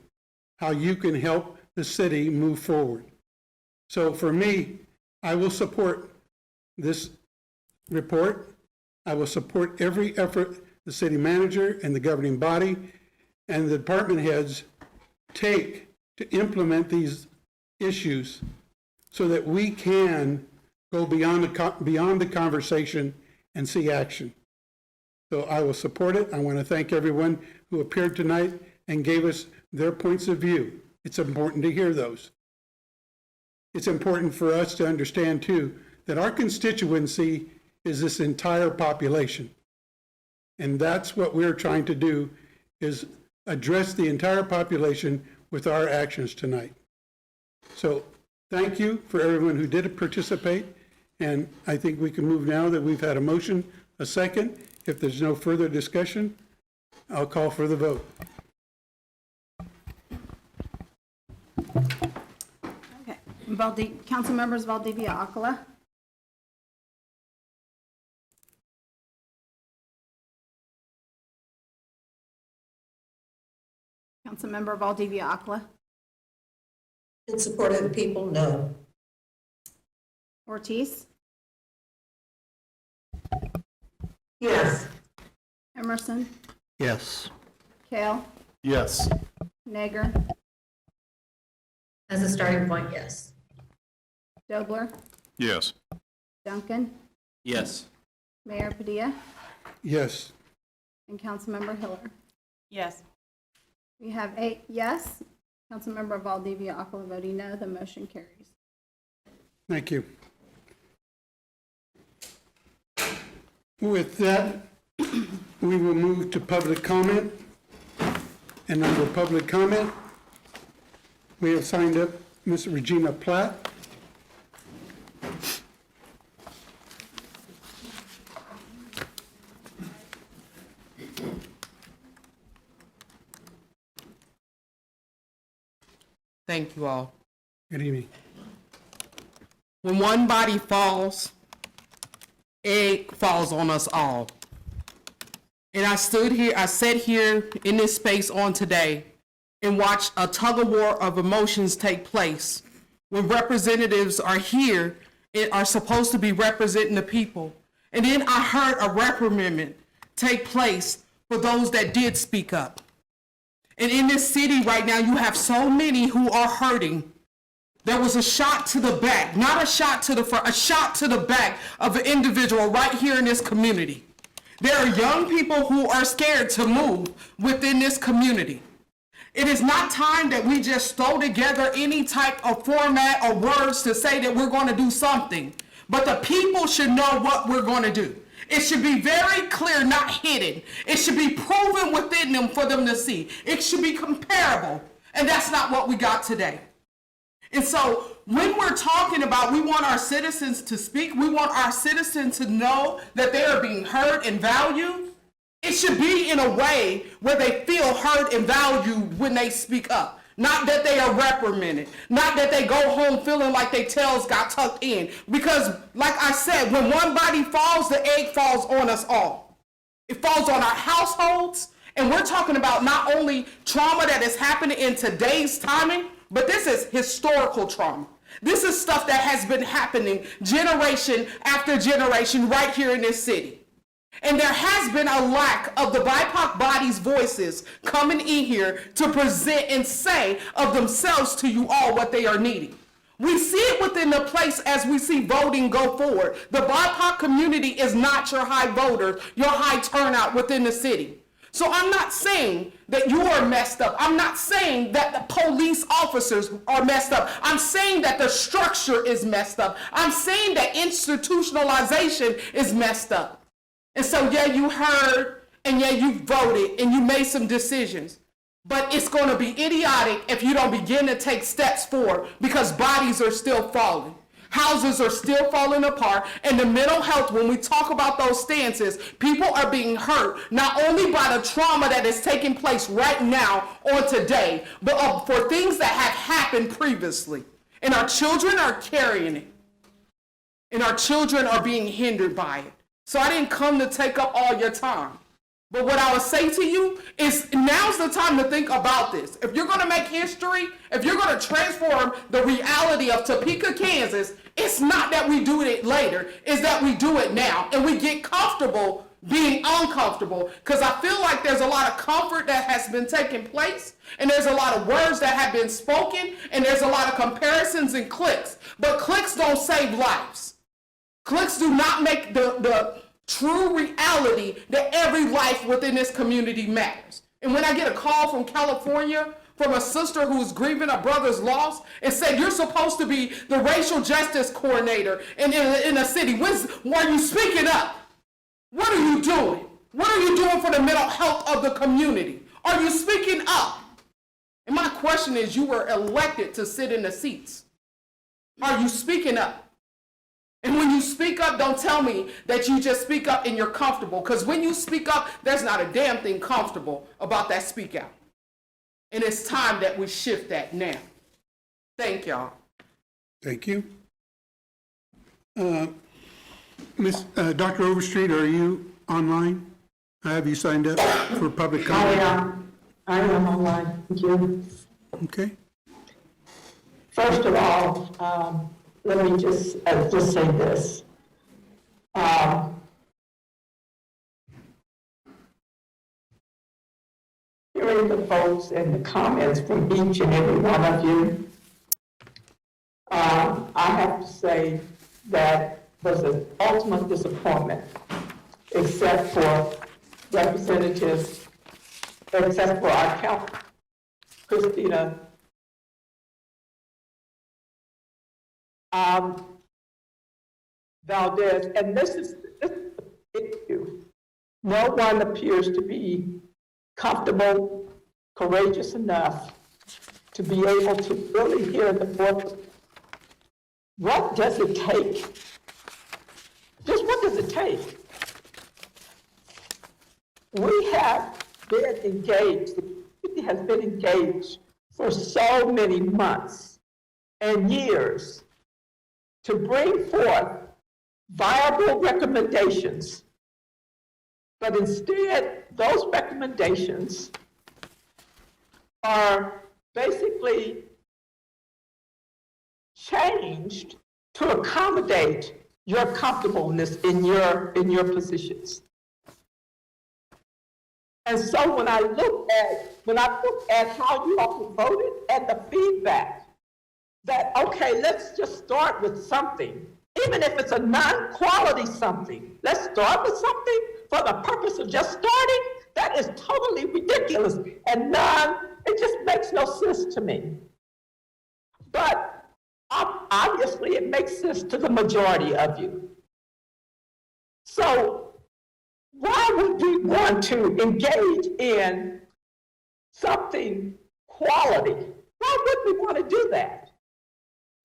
how you can help the city move forward. So for me, I will support this report. I will support every effort the city manager and the governing body and the department heads take to implement these issues so that we can go beyond the conversation and see action. So I will support it. I want to thank everyone who appeared tonight and gave us their points of view. It's important to hear those. It's important for us to understand, too, that our constituency is this entire population. And that's what we're trying to do, is address the entire population with our actions tonight. So thank you for everyone who did participate. And I think we can move now that we've had a motion, a second. If there's no further discussion, I'll call for the vote. Okay. Council members Valdivia Aquila, Councilmember Valdivia Aquila, In support of the people, no. Ortiz, Yes. Emerson, Yes. Kale, Yes. Nager, As a starting point, yes. Dobler, Yes. Duncan, Yes. Mayor Padilla, Yes. and Councilmember Hiller. Yes. We have 8 yes. Councilmember Valdivia Aquila voting no. The motion carries. Thank you. With that, we will move to public comment. And under public comment, we have signed up Ms. Regina Platt. Thank you all. Good evening. When one body falls, it falls on us all. And I sat here in this space on today and watched a tug of war of emotions take place when representatives are here and are supposed to be representing the people. And then I heard a reprimand take place for those that did speak up. And in this city right now, you have so many who are hurting. There was a shot to the back, not a shot to the front, a shot to the back of an individual right here in this community. There are young people who are scared to move within this community. It is not time that we just throw together any type of format or words to say that we're going to do something. But the people should know what we're going to do. It should be very clear, not hidden. It should be proven within them for them to see. It should be comparable. And that's not what we got today. And so when we're talking about we want our citizens to speak, we want our citizens to know that they are being heard and valued, it should be in a way where they feel heard and valued when they speak up. Not that they are reprimanded. Not that they go home feeling like their tails got tucked in. Because, like I said, when one body falls, the egg falls on us all. It falls on our households. And we're talking about not only trauma that is happening in today's timing, but this is historical trauma. This is stuff that has been happening generation after generation right here in this city. And there has been a lack of the BIPOC body's voices coming in here to present and say of themselves to you all what they are needing. We see it within the place as we see voting go forward. The BIPOC community is not your high voters, your high turnout within the city. So I'm not saying that you are messed up. I'm not saying that the police officers are messed up. I'm saying that the structure is messed up. I'm saying that institutionalization is messed up. And so, yeah, you heard, and yeah, you voted, and you made some decisions. But it's going to be idiotic if you don't begin to take steps forward, because bodies are still falling. Houses are still falling apart, and the mental health, when we talk about those stances, people are being hurt, not only by the trauma that is taking place right now on today, but for things that have happened previously. And our children are carrying it. And our children are being hindered by it. So I didn't come to take up all your time. But what I would say to you is now's the time to think about this. If you're going to make history, if you're going to transform the reality of Topeka, Kansas, it's not that we do it later, it's that we do it now. And we get comfortable being uncomfortable, because I feel like there's a lot of comfort that has been taking place, and there's a lot of words that have been spoken, and there's a lot of comparisons and clicks. But clicks don't save lives. Clicks do not make the true reality that every life within this community matters. And when I get a call from California from a sister who's grieving a brother's loss and said, you're supposed to be the racial justice coordinator in a city, why are you speaking up? What are you doing? What are you doing for the mental health of the community? Are you speaking up? And my question is, you were elected to sit in the seats. Are you speaking up? And when you speak up, don't tell me that you just speak up and you're comfortable. Because when you speak up, there's not a damn thing comfortable about that speak out. And it's time that we shift that now. Thank y'all. Thank you. Dr. Overstreet, are you online? Have you signed up for public comment? I am online. Thank you. Okay. First of all, let me just say this. Hearing the folks and the comments from each and every one of you, I have to say that was an ultimate disappointment, except for representatives, except for our count, Christina Valdez, and this is the issue. No one appears to be comfortable courageous enough to be able to really hear the voice. What does it take? Just what does it take? We have been engaged, the community has been engaged for so many months and years to bring forth viable recommendations. But instead, those recommendations are basically changed to accommodate your comfortableness in your positions. And so when I look at how you all voted and the feedback, that, okay, let's just start with something, even if it's a non-quality something. Let's start with something for the purpose of just starting. That is totally ridiculous and it just makes no sense to me. But obviously it makes sense to the majority of you. So why would we want to engage in something quality? Why would we want to do that?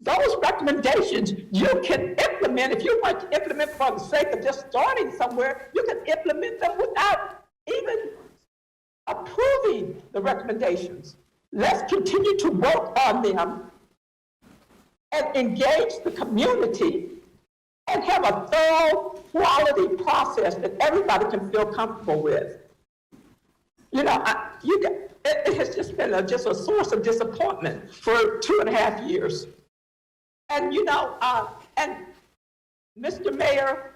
Those recommendations you can implement. If you want to implement for the sake of just starting somewhere, you can implement them without even approving the recommendations. Let's continue to work on them and engage the community and have a thorough quality process that everybody can feel comfortable with. You know, it has just been just a source of disappointment for 2.5 years. And, you know, and Mr. Mayor,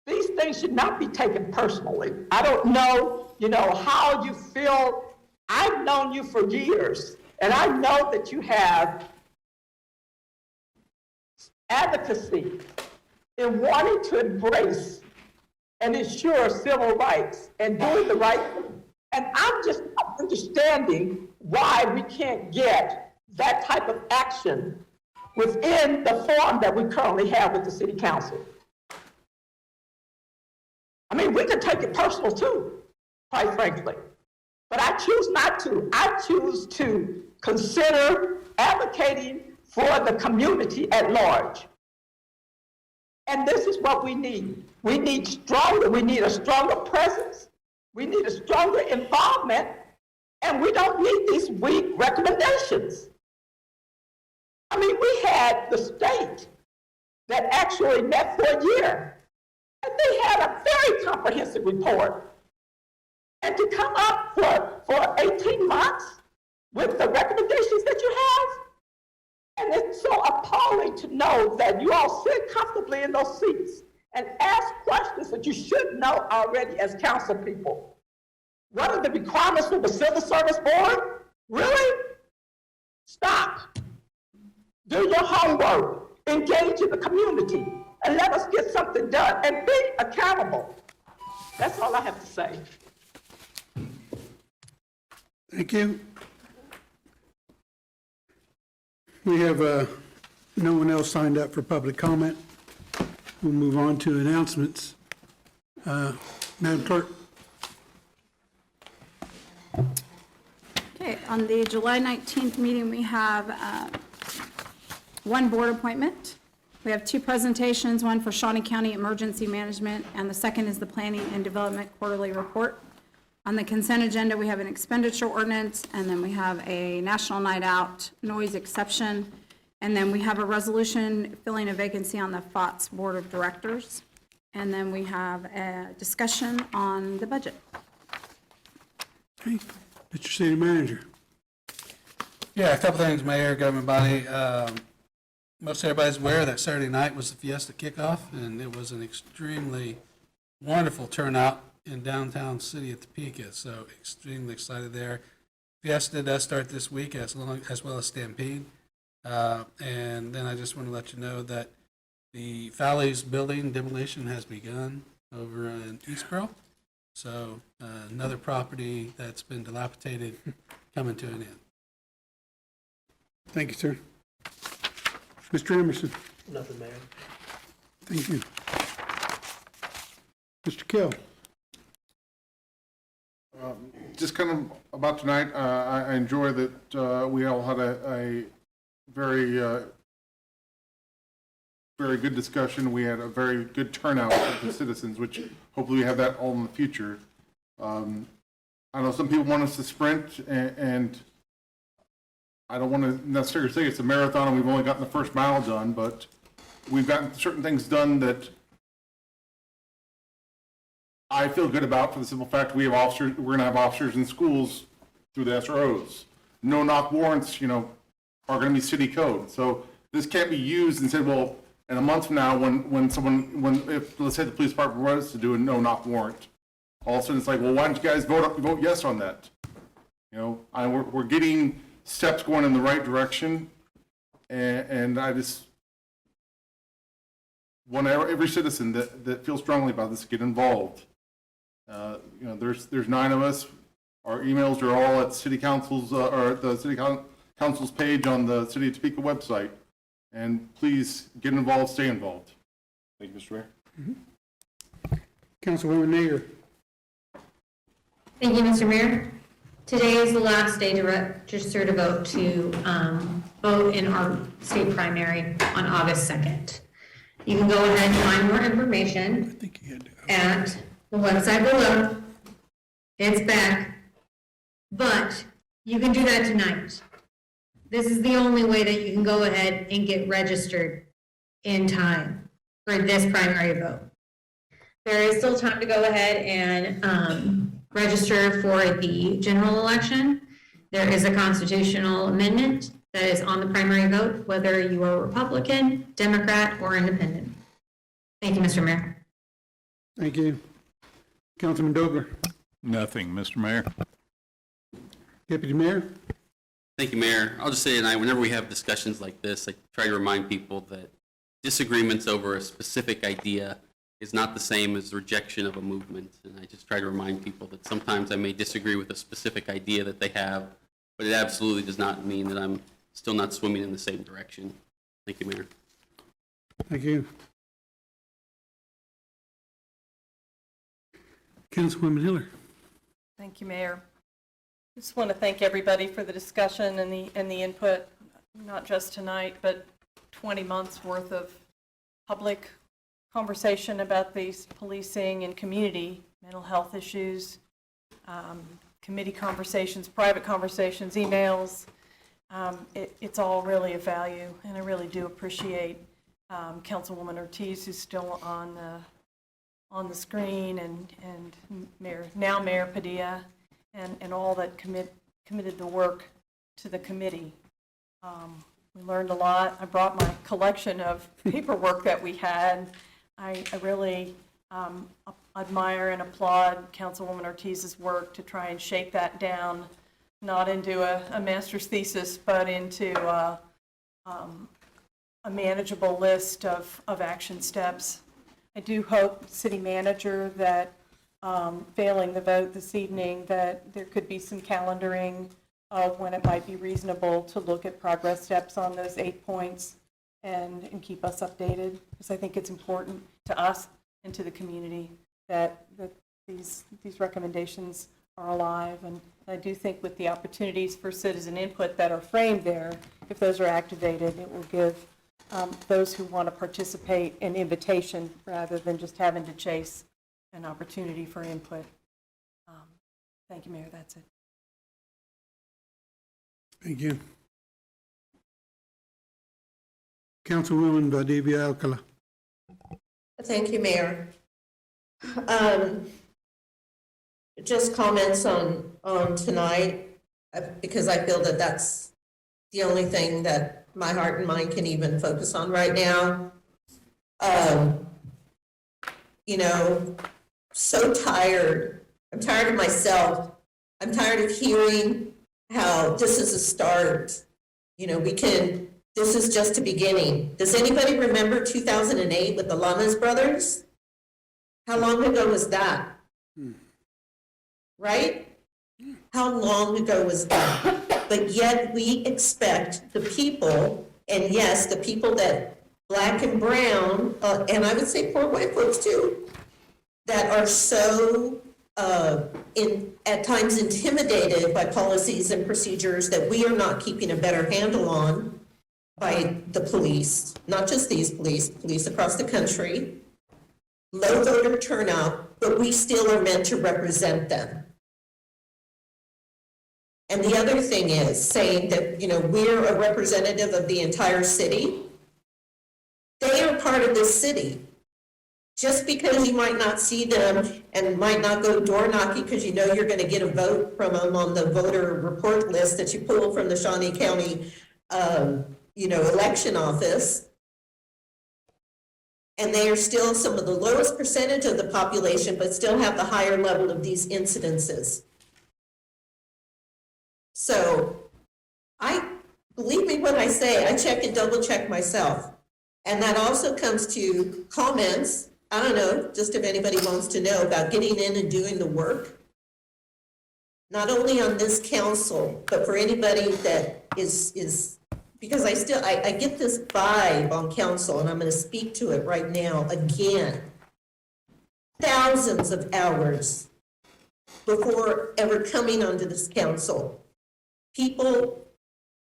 these things should not be taken personally. I don't know, you know, how you feel. I've known you for years, and I know that you have advocacy in wanting to embrace and ensure civil rights and doing the right thing. And I'm just not understanding why we can't get that type of action within the form that we currently have with the city council. I mean, we can take it personal too, quite frankly, but I choose not to. I choose to consider advocating for the community at large. And this is what we need. We need a stronger presence. We need a stronger involvement, and we don't need these weak recommendations. I mean, we had the state that actually met for a year, and they had a very comprehensive report. And to come up for 18 months with the recommendations that you have, and it's so appalling to know that you all sit comfortably in those seats and ask questions that you should know already as council people. What are the requirements for the Civil Service Board? Really? Stop. Do your homework. Engage in the community. And let us get something done. And be accountable. That's all I have to say. Thank you. We have no one else signed up for public comment. We'll move on to announcements. Madam Clerk. Okay, on the July 19th meeting, we have one board appointment. We have two presentations, one for Shawnee County Emergency Management, and the second is the Planning and Development Quarterly Report. On the consent agenda, we have an expenditure ordinance, and then we have a National Night Out noise exception, and then we have a resolution filling a vacancy on the FOTS Board of Directors, and then we have a discussion on the budget. Okay, Mr. City Manager. Yeah, a couple things, Mayor, Government Body. Most everybody's aware that Saturday night was the Fiesta kickoff, and it was an extremely wonderful turnout in downtown city at Topeka, so extremely excited there. Fiesta does start this week as well as Stampede. And then I just want to let you know that the Fally's building demolition has begun over in Eastboro. So another property that's been dilapidated coming to an end. Thank you, sir. Mr. Emerson. Nothing, Mayor. Thank you. Mr. Kell. Just kind of about tonight, I enjoy that we all had a very, very good discussion. We had a very good turnout of the citizens, which hopefully we have that all in the future. I know some people want us to sprint, and I don't want to necessarily say it's a marathon and we've only gotten the first mile done, but we've gotten certain things done that I feel good about for the simple fact we have officers, we're going to have officers in schools through the SROs. No knock warrants, are going to be city code. So this can't be used and said, well, in a month from now, if let's say the police department was to do a no knock warrant, all of a sudden it's like, well, why don't you guys vote yes on that? We're getting steps going in the right direction, and I just want every citizen that feels strongly about this to get involved. There's 9 of us. Our emails are all at city council's or the city council's page on the City of Topeka website. And please get involved, stay involved. Thank you, Mr. Mayor. Mm-hmm. Councilwoman Nager. Thank you, Mr. Mayor. Today is the last day to register to vote vote in our state primary on August 2nd. You can go ahead and find more information at the website below. It's back. But you can do that tonight. This is the only way that you can go ahead and get registered in time for this primary vote. There is still time to go ahead and register for the general election. There is a constitutional amendment that is on the primary vote, whether you are Republican, Democrat, or Independent. Thank you, Mr. Mayor. Thank you. Councilman Dobler. Nothing, Mr. Mayor. Deputy Mayor. Thank you, Mayor. I'll just say tonight, whenever we have discussions like this, I try to remind people that disagreements over a specific idea is not the same as rejection of a movement. And I just try to remind people that sometimes I may disagree with a specific idea that they have, but it absolutely does not mean that I'm still not swimming in the same direction. Thank you, Mayor. Thank you. Councilwoman Hiller. Thank you, Mayor. Just want to thank everybody for the discussion and the input, not just tonight, but 20 months worth of public conversation about these policing and community mental health issues, committee conversations, private conversations, emails. It's all really of value, and I really do appreciate Councilwoman Ortiz, who's still on the screen, and Mayor Padilla, and all that committed the work to the committee. We learned a lot. I brought my collection of paperwork that we had. I really admire and applaud Councilwoman Ortiz's work to try and shake that down, not into a master's thesis, but into a manageable list of action steps. I do hope, City Manager, that failing the vote this evening, that there could be some calendaring of when it might be reasonable to look at progress steps on those 8 points and keep us updated, because I think it's important to us and to the community that these recommendations are alive. And I do think with the opportunities for citizen input that are framed there, if those are activated, it will give those who want to participate an invitation rather than just having to chase an opportunity for input. Thank you, Mayor. That's it. Thank you. Councilwoman Valdivia Alcala. Thank you, Mayor. Just comments on tonight, because I feel that that's the only thing that my heart and mind can even focus on right now. So tired. I'm tired of myself. I'm tired of hearing how this is a start. This is just a beginning. Does anybody remember 2008 with the Lamas brothers? How long ago was that? Right? How long ago was that? But yet we expect the people, and yes, the people that black and brown, and I would say poor white folks too, that are so at times intimidated by policies and procedures that we are not keeping a better handle on by the police, not just these police across the country. Low voter turnout, but we still are meant to represent them. And the other thing is saying that, we're a representative of the entire city. They are part of this city. Just because you might not see them and might not go door knocking because you're going to get a vote from them on the voter report list that you pull from the Shawnee County, election office. And they are still some of the lowest percentage of the population, but still have the higher level of these incidences. So believe me when I say I check and double check myself. And that also comes to comments, I don't know, just if anybody wants to know about getting in and doing the work. Not only on this council, but for anybody that is because I get this vibe on council, and I'm going to speak to it right now again. Thousands of hours before ever coming onto this council, people,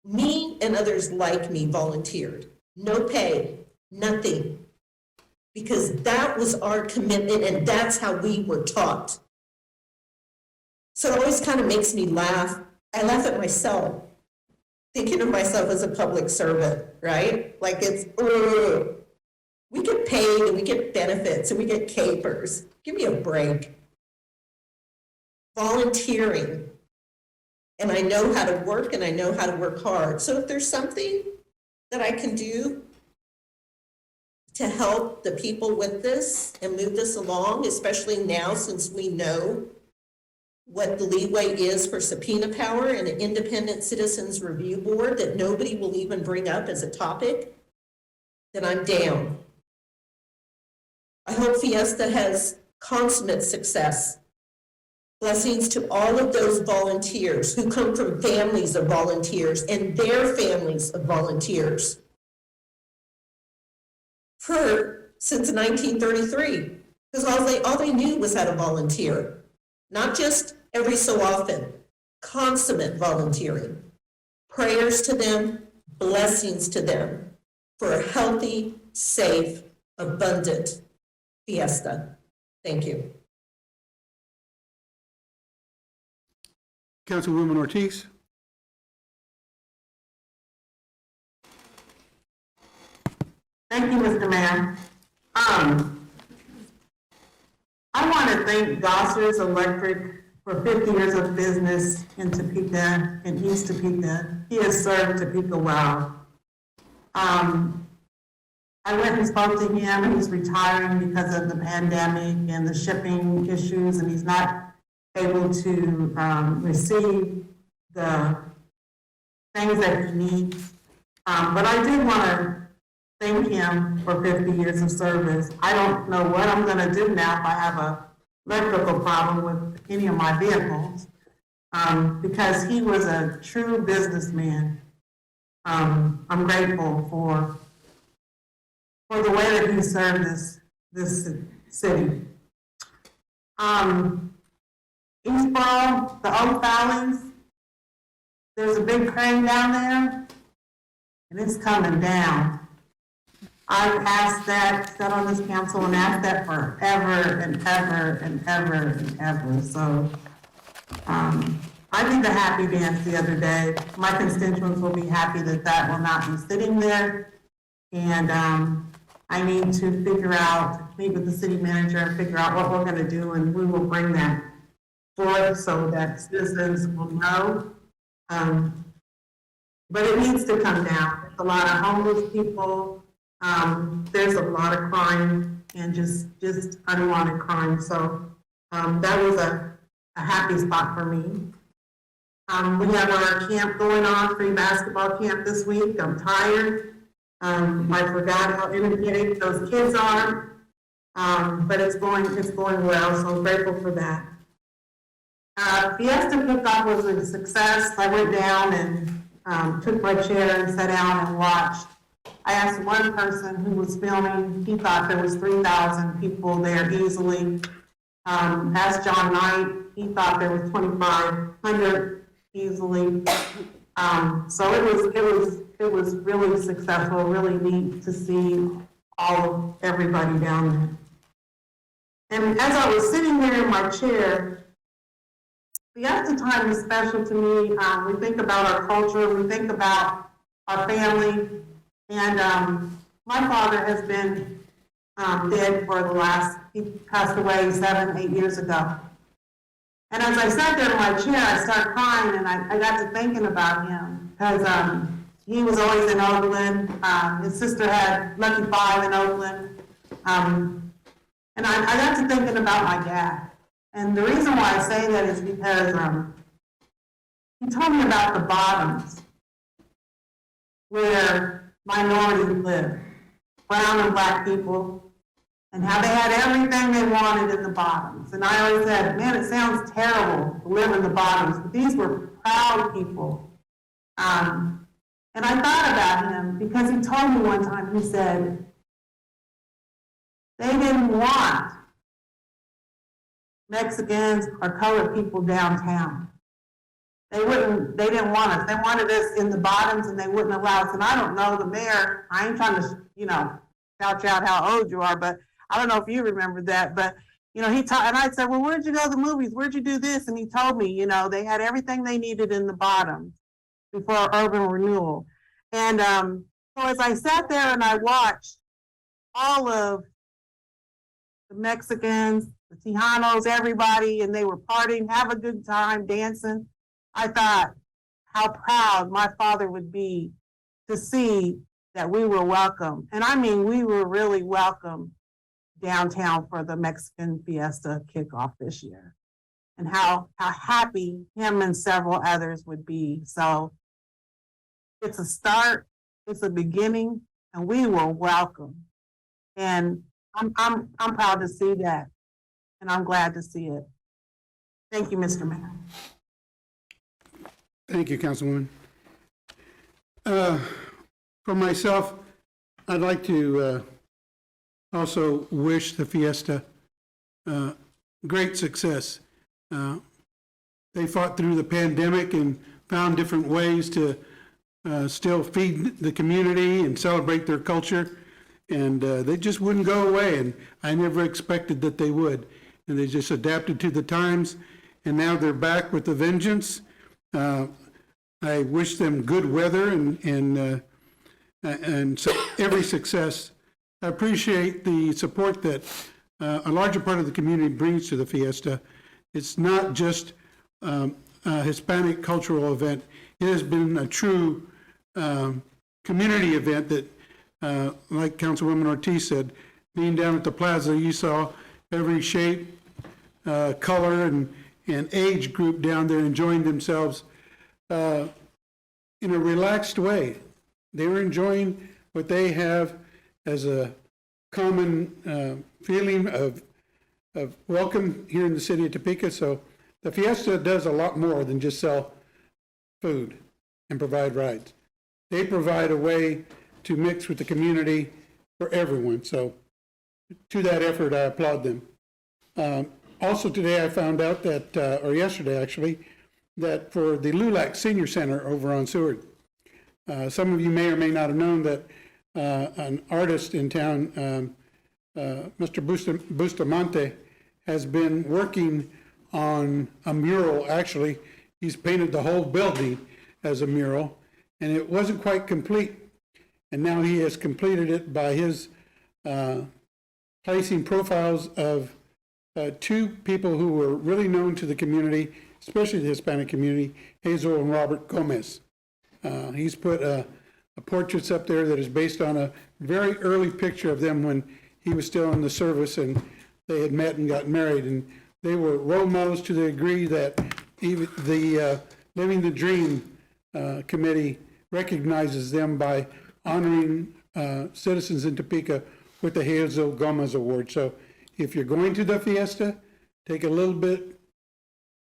me and others like me, volunteered. No pay, nothing. Because that was our commitment, and that's how we were taught. So it always kind of makes me laugh. I laugh at myself, thinking of myself as a public servant, right? Like it's, we get paid and we get benefits and we get capers. Give me a break. Volunteering. And I know how to work and I know how to work hard. So if there's something that I can do to help the people with this and move this along, especially now since we know what the leeway is for subpoena power and an independent citizens review board that nobody will even bring up as a topic, then I'm down. I hope Fiesta has consummate success. Blessings to all of those volunteers who come from families of volunteers and their families of volunteers. Since 1933, because all they knew was how to volunteer, not just every so often, consummate volunteering. Prayers to them, blessings to them for a healthy, safe, abundant Fiesta. Thank you. Councilwoman Ortiz. Thank you, Mr. Mayor. I want to thank Gossers Electric for 50 years of business in Topeka, in East Topeka. He has served Topeka well. I went and spoke to him. He's retiring because of the pandemic and the shipping issues, and he's not able to receive the things that he needs. But I do want to thank him for 50 years of service. I don't know what I'm going to do now if I have a electrical problem with any of my vehicles, because he was a true businessman. I'm grateful for the way that he served this city. Eastboro, the Oak Valleys, there's a big crane down there, and it's coming down. I've asked that, sat on this council and asked that forever and ever and ever and ever. So I did the happy dance the other day. My constituents will be happy that that will not be sitting there. And I need to figure out, meet with the city manager and figure out what we're going to do, and we will bring that forth so that citizens will know. But it needs to come down. There's a lot of homeless people. There's a lot of crime and just unwanted crime. So that was a happy spot for me. We have our camp going on, free basketball camp this week. I'm tired. I forgot how energetic those kids are, but it's going well. So I'm grateful for that. Fiesta Cook-Off was a success. I went down and took my chair and sat down and watched. I asked one person who was filming, he thought there was 3,000 people there easily. Asked John Knight, he thought there was 2,500 easily. So it was really successful, really neat to see everybody down there. And as I was sitting there in my chair, Fiesta time is special to me. We think about our culture, we think about our family, and my father has been dead for he passed away 7, 8 years ago. And as I sat there in my chair, I started crying, and I got to thinking about him, because he was always in Oakland. His sister had Lucky 5 in Oakland. And I got to thinking about my dad. And the reason why I say that is because he told me about the bottoms where minorities live, brown and black people, and how they had everything they wanted in the bottoms. And I always said, man, it sounds terrible to live in the bottoms, but these were proud people. And I thought about him because he told me one time, he said, they didn't want Mexicans or colored people downtown. They didn't want us. They wanted us in the bottoms, and they wouldn't allow us. And I don't know, the mayor, I ain't trying to, shout out how old you are, but I don't know if you remember that, but, he taught, and I said, well, where'd you go to the movies? Where'd you do this? And he told me, they had everything they needed in the bottoms before urban renewal. And so as I sat there and I watched all of the Mexicans, the Tejanos, everybody, and they were partying, have a good time, dancing, I thought how proud my father would be to see that we were welcome. And I mean, we were really welcome downtown for the Mexican Fiesta kickoff this year, and how happy him and several others would be. So it's a start, it's a beginning, and we were welcome. And I'm proud to see that, and I'm glad to see it. Thank you, Mr. Mayor. Thank you, Councilwoman. For myself, I'd like to also wish the Fiesta great success. They fought through the pandemic and found different ways to still feed the community and celebrate their culture, and they just wouldn't go away, and I never expected that they would. And they just adapted to the times, and now they're back with a vengeance. I wish them good weather and so every success. I appreciate the support that a larger part of the community brings to the Fiesta. It's not just a Hispanic cultural event. It has been a true community event that, like Councilwoman Ortiz said, being down at the plaza, you saw every shape, color, and age group down there enjoying themselves in a relaxed way. They were enjoying what they have as a common feeling of welcome here in the city of Topeka. So the Fiesta does a lot more than just sell food and provide rides. They provide a way to mix with the community for everyone. So to that effort, I applaud them. Also today I found out that, or yesterday actually, that for the LULAC Senior Center over on Seward, some of you may or may not have known that an artist in town, Mr. Bustamante, has been working on a mural. Actually, he's painted the whole building as a mural, and it wasn't quite complete. And now he has completed it by his placing profiles of two people who were really known to the community, especially the Hispanic community, Hazel and Robert Gomez. He's put portraits up there that is based on a very early picture of them when he was still in the service and they had met and got married. And they were role models to the degree that even the Living the Dream Committee recognizes them by honoring citizens in Topeka with the Hazel Gomez Award. So if you're going to the Fiesta, take a little bit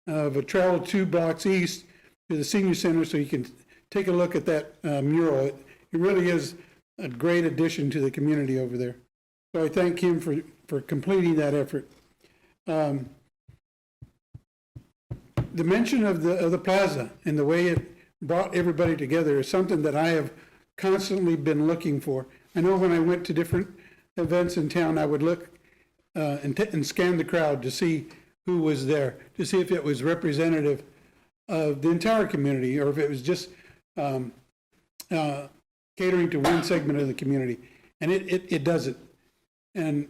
of a travel 2 blocks east to the Senior Center so you can take a look at that mural. It really is a great addition to the community over there. So I thank him for completing that effort. The mention of the plaza and the way it brought everybody together is something that I have constantly been looking for. I know when I went to different events in town, I would look and scan the crowd to see who was there, to see if it was representative of the entire community or if it was just catering to one segment of the community. And it doesn't. And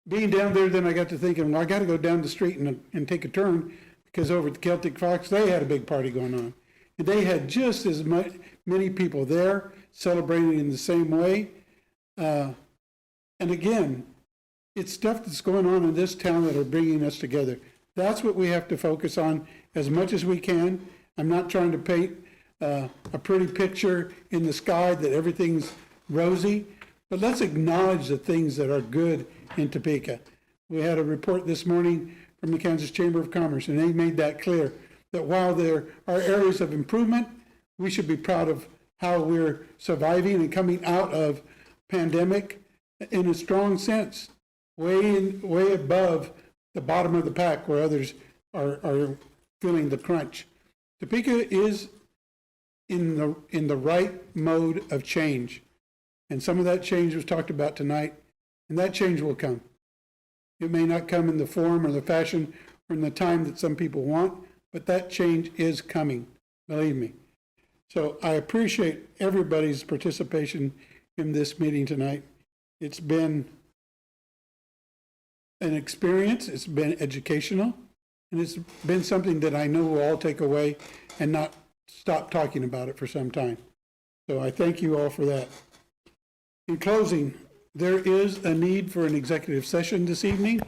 being down there, then I got to thinking, well, I got to go down the street and take a turn, because over at the Celtic Fox, they had a big party going on. And they had just as many people there celebrating in the same way. And again, it's stuff that's going on in this town that are bringing us together. That's what we have to focus on as much as we can. I'm not trying to paint a pretty picture in the sky that everything's rosy, but let's acknowledge the things that are good in Topeka. We had a report this morning from the Kansas Chamber of Commerce, and they made that clear, that while there are areas of improvement, we should be proud of how we're surviving and coming out of pandemic in a strong sense, way above the bottom of the pack where others are feeling the crunch. Topeka is in the right mode of change, and some of that change was talked about tonight, and that change will come. It may not come in the form or the fashion or in the time that some people want, but that change is coming, believe me. So I appreciate everybody's participation in this meeting tonight. It's been an experience, it's been educational, and it's been something that I know we'll all take away and not stop talking about it for some time. So I thank you all for that. In closing, there is a need for an executive session this evening.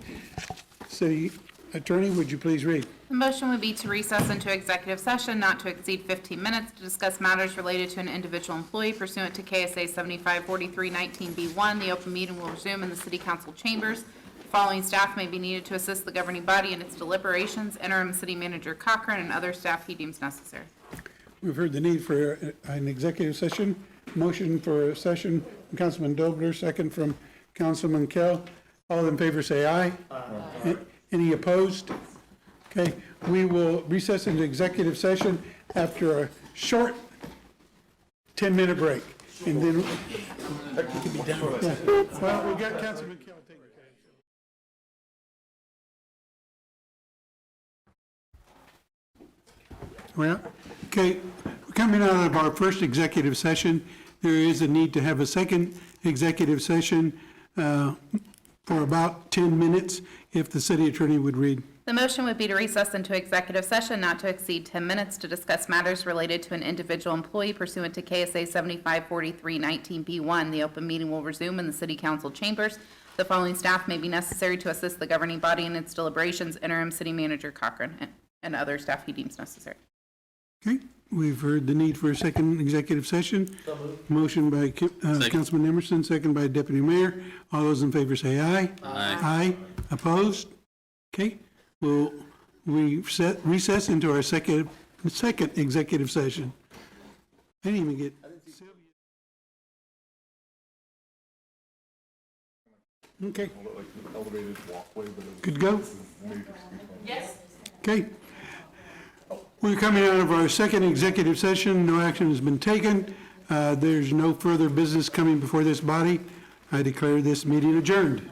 City Attorney, would you please read? The motion would be to recess into executive session not to exceed 15 minutes to discuss matters related to an individual employee pursuant to KSA 7543-19B1. The open meeting will resume in the City Council chambers. The following staff may be needed to assist the governing body in its deliberations: Interim City Manager Cochran and other staff he deems necessary. We've heard the need for an executive session. Motion for a session from Councilman Dobler, second from Councilman Kell. All in favor say aye. Aye. Any opposed? Okay, we will recess into executive session after a short 10-minute break. And then, yeah. Well, we got Councilman Kell taking care of it. Well, okay, we're coming out of our first executive session. There is a need to have a second executive session for about 10 minutes, if the city attorney would read. The motion would be to recess into executive session not to exceed 10 minutes to discuss matters related to an individual employee pursuant to KSA 7543-19B1. The open meeting will resume in the City Council chambers. The following staff may be necessary to assist the governing body in its deliberations: Interim City Manager Cochran and other staff he deems necessary. Okay, we've heard the need for a second executive session. Motion by Councilman Emerson, second by Deputy Mayor. All those in favor say aye. Aye. Aye. Opposed? Okay, we'll recess into our second executive session. I didn't even get Sylvia. Okay. Good to go? Yes. Okay. We're coming out of our second executive session. No action has been taken. There's no further business coming before this body. I declare this meeting adjourned.